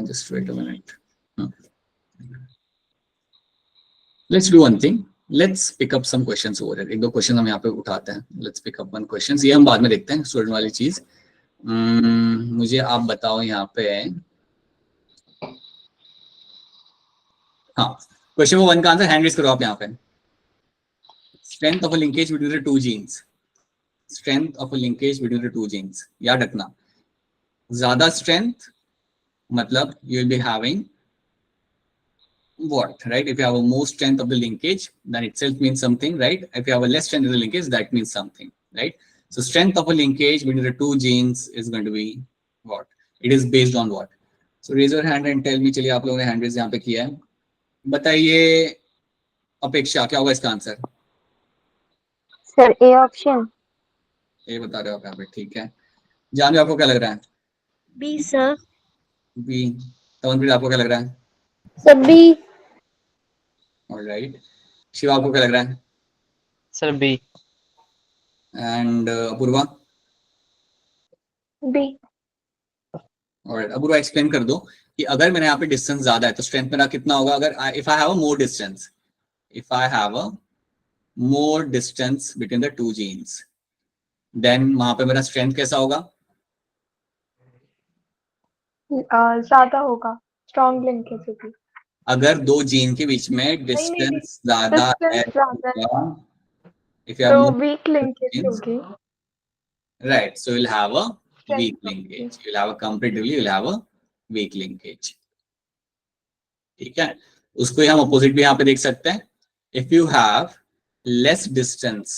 Just wait a minute. Let's do one thing. Let's pick up some questions over here. एक दो क्वेश्चन हम यहाँ पे उठाते हैं. Let's pick up one questions. ये हम बाद में देखते हैं स्टूडेंट वाली चीज। मुझे आप बताओ यहाँ पे, हाँ, क्वेश्चन नंबर 1 का आंसर हैंड रेज करो आप यहाँ पे। Strength of a linkage between the two genes, strength of a linkage between the two genes, याद रखना। ज्यादा स्ट्रेंथ मतलब you will be having what, right? If you have a more strength of the linkage, then itself means something, right? If you have a less strength of the linkage, that means something, right? So strength of a linkage between the two genes is going to be what? It is based on what? So raise your hand and tell me. चलिए आप लोगों ने hand raise यहाँ पे किया है, बताइए अपेक्षा क्या होगा इसका आंसर? Sir A option. ये बता रहे हो आप यहाँ पे, ठीक है। जानवी आपको क्या लग रहा है? B sir. बी। तमनप्रीत आपको क्या लग रहा है? Sir B. ऑलराइट। शिवा आपको क्या लग रहा है? Sir B. And Apoorva? B. Alright, Apoorva explain कर दो कि अगर मैंने यहाँ पे डिस्टेंस ज्यादा है तो स्ट्रेंथ मेरा कितना होगा? अगर if I have a more distance, if I have a more distance between the two genes, then वहां पे मेरा स्ट्रेंथ कैसा होगा? ज्यादा होगा, स्ट्रॉन्ग लिंकेज होगी। अगर दो जीन के बीच में डिस्टेंस ज्यादा है if you have तो more वीक लिंकेज genes, होगी। right, so you'll have a weak linkage, you'll have a comparatively you'll have a weak linkage, ठीक है। उसको हम opposite भी यहाँ पे देख सकते हैं। if you have less distance,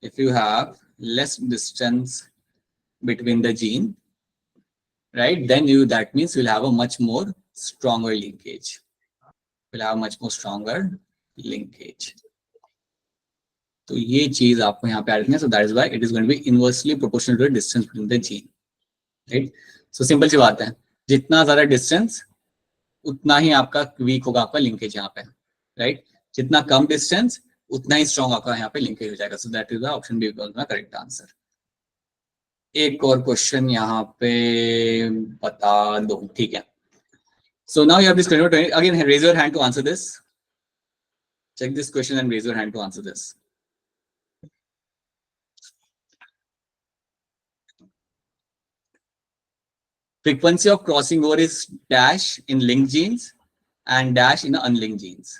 if you have less distance between the gene, right, then that means you'll have a much more stronger linkage, you'll have a much more stronger linkage। तो ये चीज आपको यहाँ पे add करना है। So that is why it is going to be inversely proportional to the distance between the gene, right. So simple सी बात है, जितना ज्यादा डिस्टेंस उतना ही आपका वीक होगा आपका लिंकेज यहाँ पे, राइट। जितना कम डिस्टेंस उतना ही स्ट्रॉन्ग आपका यहाँ पे लिंकेज हो जाएगा। So that is the option B because my correct answer. एक और क्वेश्चन यहाँ पे बता दो, ठीक है। So now you have this question again, raise your hand to answer this, check this question and raise your hand to answer this। Frequency of crossing over is dash in linked genes and dash in unlinked genes।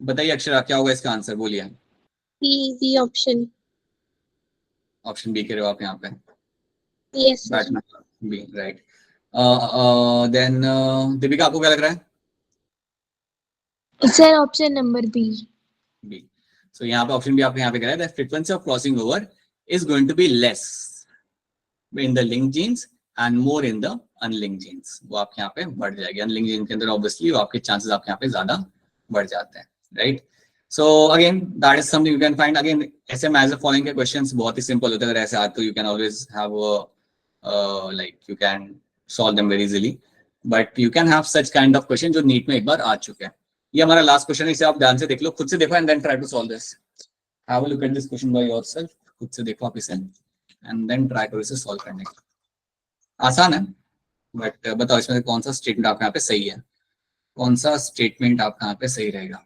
बताइए अक्षरा क्या होगा इसका answer, बोलिए। B option. Option B कह रहे हो आप यहाँ पे? Yes B, right. Then Deepika आपको क्या लग रहा है? Sir option number B. B. So यहाँ पे ऑप्शन बी आपको यहाँ पे कह रहा है that frequency of crossing over is going to be less in the linked genes and more in the unlinked genes। वो आपके यहाँ पे बढ़ जाएगी। unlinked gene के अंदर ऑब्वियसली आपके चांसेस आपके यहाँ पे ज्यादा बढ़ जाते हैं, right. So again that is something you can find. Again ऐसे मैच द फॉलोइंग के क्वेश्चंस बहुत ही सिंपल होते हैं, अगर ऐसे आते तो you can always have like you can solve them very easily, but you can have such kind of question जो नीट में एक बार आ चुके हैं। ये हमारा लास्ट क्वेश्चन है, इसे आप ध्यान से देख लो, खुद से देखो and then try to solve this. Have a look at this question by yourself, खुद से देखो आप इसे एंड देन ट्राई करो इसे सॉल्व करने का। आसान है, बट बताओ इसमें कौन सा स्टेटमेंट आपके यहाँ पे सही है, कौन सा स्टेटमेंट आपके यहाँ पे सही रहेगा।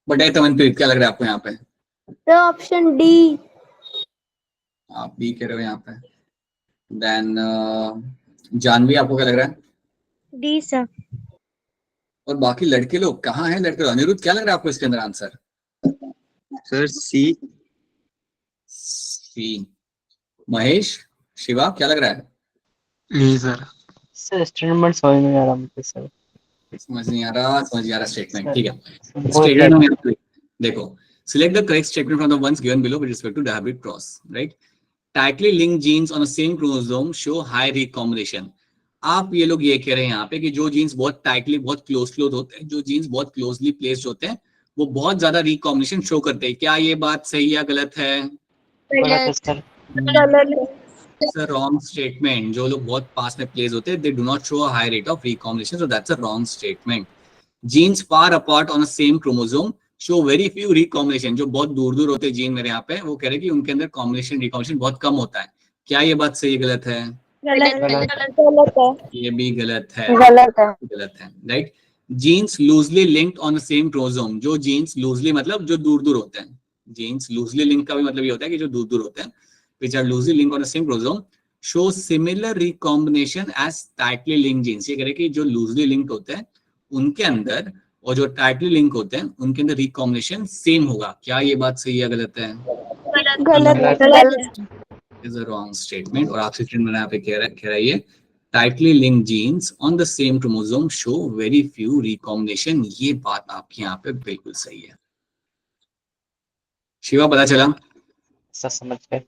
बताइए तमनप्रीत क्या लग रहा है आपको यहाँ पे? तो ऑप्शन डी। आप बी कह रहे हो यहाँ पे। देन जानवी आपको क्या लग रहा है? D sir. और बाकी लड़के लोग कहाँ हैं? लड़के लोग, अनिरुद्ध क्या लग रहा है आपको इसके अंदर आंसर? सर सी। सी। महेश, शिवा क्या लग रहा है? ए सर। सर स्टेटमेंट समझ नहीं आ रहा मुझे सर। समझ नहीं आ रहा स्टेटमेंट, ठीक है। वो स्टेटमेंट देखो, select the correct statement from the ones given below with respect to dihybrid cross, right? Tightly linked genes on the same chromosome show high recombination। आप ये लोग ये कह रहे हैं यहाँ पे कि जो जीन्स बहुत टाइटली बहुत क्लोज होते हैं, जो जीन्स बहुत क्लोजली प्लेस्ड होते हैं, वो बहुत ज्यादा रिकॉम्बिनेशन शो करते हैं। क्या ये बात सही या गलत है? Sir wrong statement. जो लोग बहुत पास में प्लेस होते हैं, they do not show a high rate of recombination, so that's a wrong statement. Genes far apart on the same chromosome show very few recombination. जो बहुत दूर दूर होते हैं जीन मेरे यहाँ पे, वो कह रहे हैं कि उनके अंदर कॉम्बिनेशन रिकॉम्बिनेशन बहुत कम होता है। क्या ये बात सही गलत है? गलत है। ये भी गलत है। गलत है, right. Genes loosely linked on the same chromosome. जो जीन्स लूजली मतलब जो दूर दूर होते हैं, जीन्स लूजली लिंक का भी मतलब ये होता है कि जो दूर दूर होते हैं, which are loosely linked on the same chromosome show similar recombination as tightly linked genes. ये कह रहे कि जो लूजली लिंक्ड होते हैं उनके अंदर और जो टाइटली लिंक होते हैं उनके अंदर रिकॉम्बिनेशन सेम होगा। क्या ये बात सही है गलत है? गलत। Is a wrong statement. और आपसे स्टेटमेंट यहाँ पे कह रहा है ये tightly linked genes on the same chromosome show very few recombination। ये बात आपकी यहाँ पे बिल्कुल सही है। शिवा पता चला? सर समझ गए।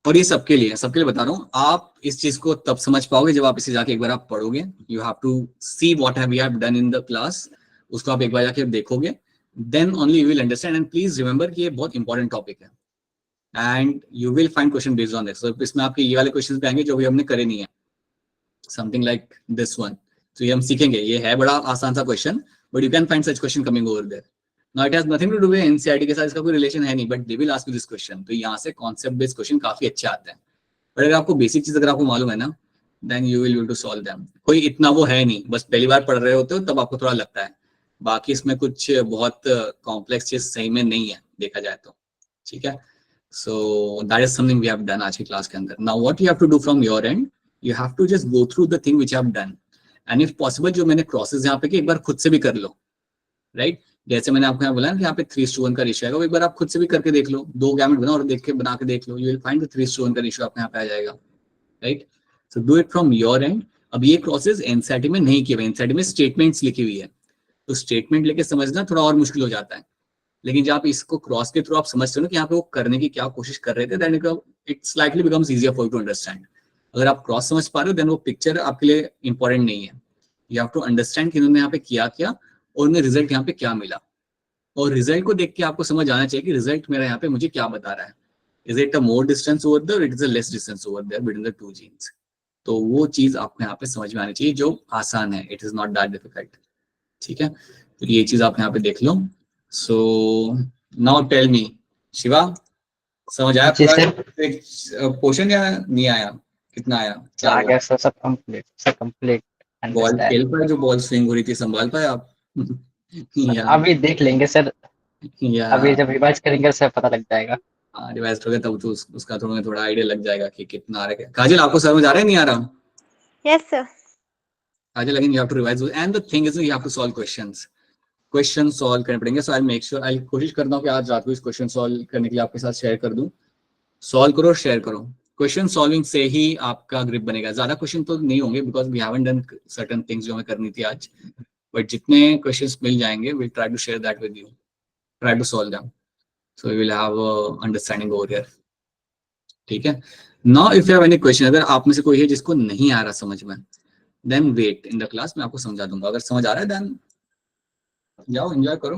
और ये सबके लिए बता रहा हूँ। आप इस चीज को तब समझ पाओगे जब आप इसे जाके एक बार आप पढ़ोगे। You have to see what have we have done in the class. उसको आप एक बार जाके देखोगे, then only you will understand. And please remember कि ये बहुत इंपॉर्टेंट टॉपिक है and you will find question based on this. तो इसमें आपके ये वाले क्वेश्चन पे आएंगे जो भी हमने करे नहीं है, समथिंग लाइक दिस वन। तो ये हम सीखेंगे। ये है बड़ा आसान सा question, but you can find such question coming over there. Now it has nothing to do with NCERT के साथ, इसका कोई रिलेशन है नहीं, but they will ask you this question. तो यहाँ से कॉन्सेप्ट बेस्ड क्वेश्चन काफी अच्छे आते हैं। बट अगर आपको बेसिक चीज अगर आपको मालूम है ना, then you will to solve them. कोई इतना वो है नहीं, बस पहली बार पढ़ रहे होते हो तब आपको थोड़ा लगता है। बाकी इसमें कुछ बहुत कॉम्प्लेक्स चीज सही में नहीं है देखा जाए तो, ठीक है। So that is something we have done आज की क्लास के अंदर। Now what you have to do from your end, you have to just go through the thing which you have done, and if possible जो मैंने crosses यहाँ पे कि एक बार खुद से भी कर लो, राइट। जैसे मैंने आपको यहाँ बोला ना कि यहाँ पे 3:1 का रेशियो आएगा, वो एक बार आप खुद से भी करके देख लो। 2 गैमेट बनाओ और बना के देख लो, you will find the 3:1 का रेशियो आपको यहाँ पे आ जाएगा, right. So do it from your end। अब ये क्रॉसेस एनसीईआरटी में नहीं किए हुए, एनसीईआरटी में स्टेटमेंट्स लिखी हुई है, तो स्टेटमेंट लेके समझना थोड़ा और मुश्किल हो जाता है। लेकिन जब आप इसको क्रॉस के थ्रू आप समझते हो ना कि यहाँ पे वो करने की क्या कोशिश कर रहे थे, then it slightly becomes easier for you to understand. अगर आप क्रॉस समझ पा रहे हो देन वो पिक्चर आपके लिए इंपॉर्टेंट नहीं है। यू हैव टू अंडरस्टैंड कि इन्होंने यहाँ पे किया क्या और उन्हें रिजल्ट यहाँ पे क्या मिला, और रिजल्ट को देख के आपको समझ आना चाहिए कि रिजल्ट मेरा यहाँ पे मुझे क्या बता रहा है। Is it a more distance over there, it is a less distance over there between the two genes. तो वो चीज आपको यहाँ पे समझ में आनी चाहिए जो आसान है। It is not that difficult, ठीक है। तो ये चीज आप यहाँ पे देख लो। So now tell me Shiva, समझ आया पूरा पोर्शन या नहीं आया? कितना आया? आ गया सर, सब कंप्लीट। बॉल खेल पाए? जो बॉल स्विंग हो रही थी संभाल पाए आप? अभी देख लेंगे सर, अभी जब रिवाइज करेंगे सर पता लग जाएगा। हाँ रिवाइज करोगे तब तो उसका थोड़ा आइडिया लग जाएगा कि कितना आ रहा है। काजल आपको समझ आ रहा है नहीं आ रहा? Yes sir. Kajal again you have to revise and the thing is you have to solve question solve करने पड़ेंगे। सो आई मेक श्योर, आई कोशिश करता हूँ कि आज रात को इस क्वेश्चन सॉल्व करने के लिए आपके साथ शेयर कर दूं। सॉल्व करो, शेयर करो। क्वेश्चन सॉल्विंग से ही आपका ग्रिप बनेगा। ज्यादा क्वेश्चन तो नहीं होंगे because we haven't done certain things जो हमें करनी थी आज, बट जितने क्वेश्चंस मिल जाएंगे we try to share that with you, try to solve them, so we will have understanding over here, ठीक है। Now if you have any question, अगर आप में से कोई है जिसको नहीं आ रहा समझ में, then wait in the class, मैं आपको समझा दूंगा। अगर समझ आ रहा है देन जाओ एंजॉय करो।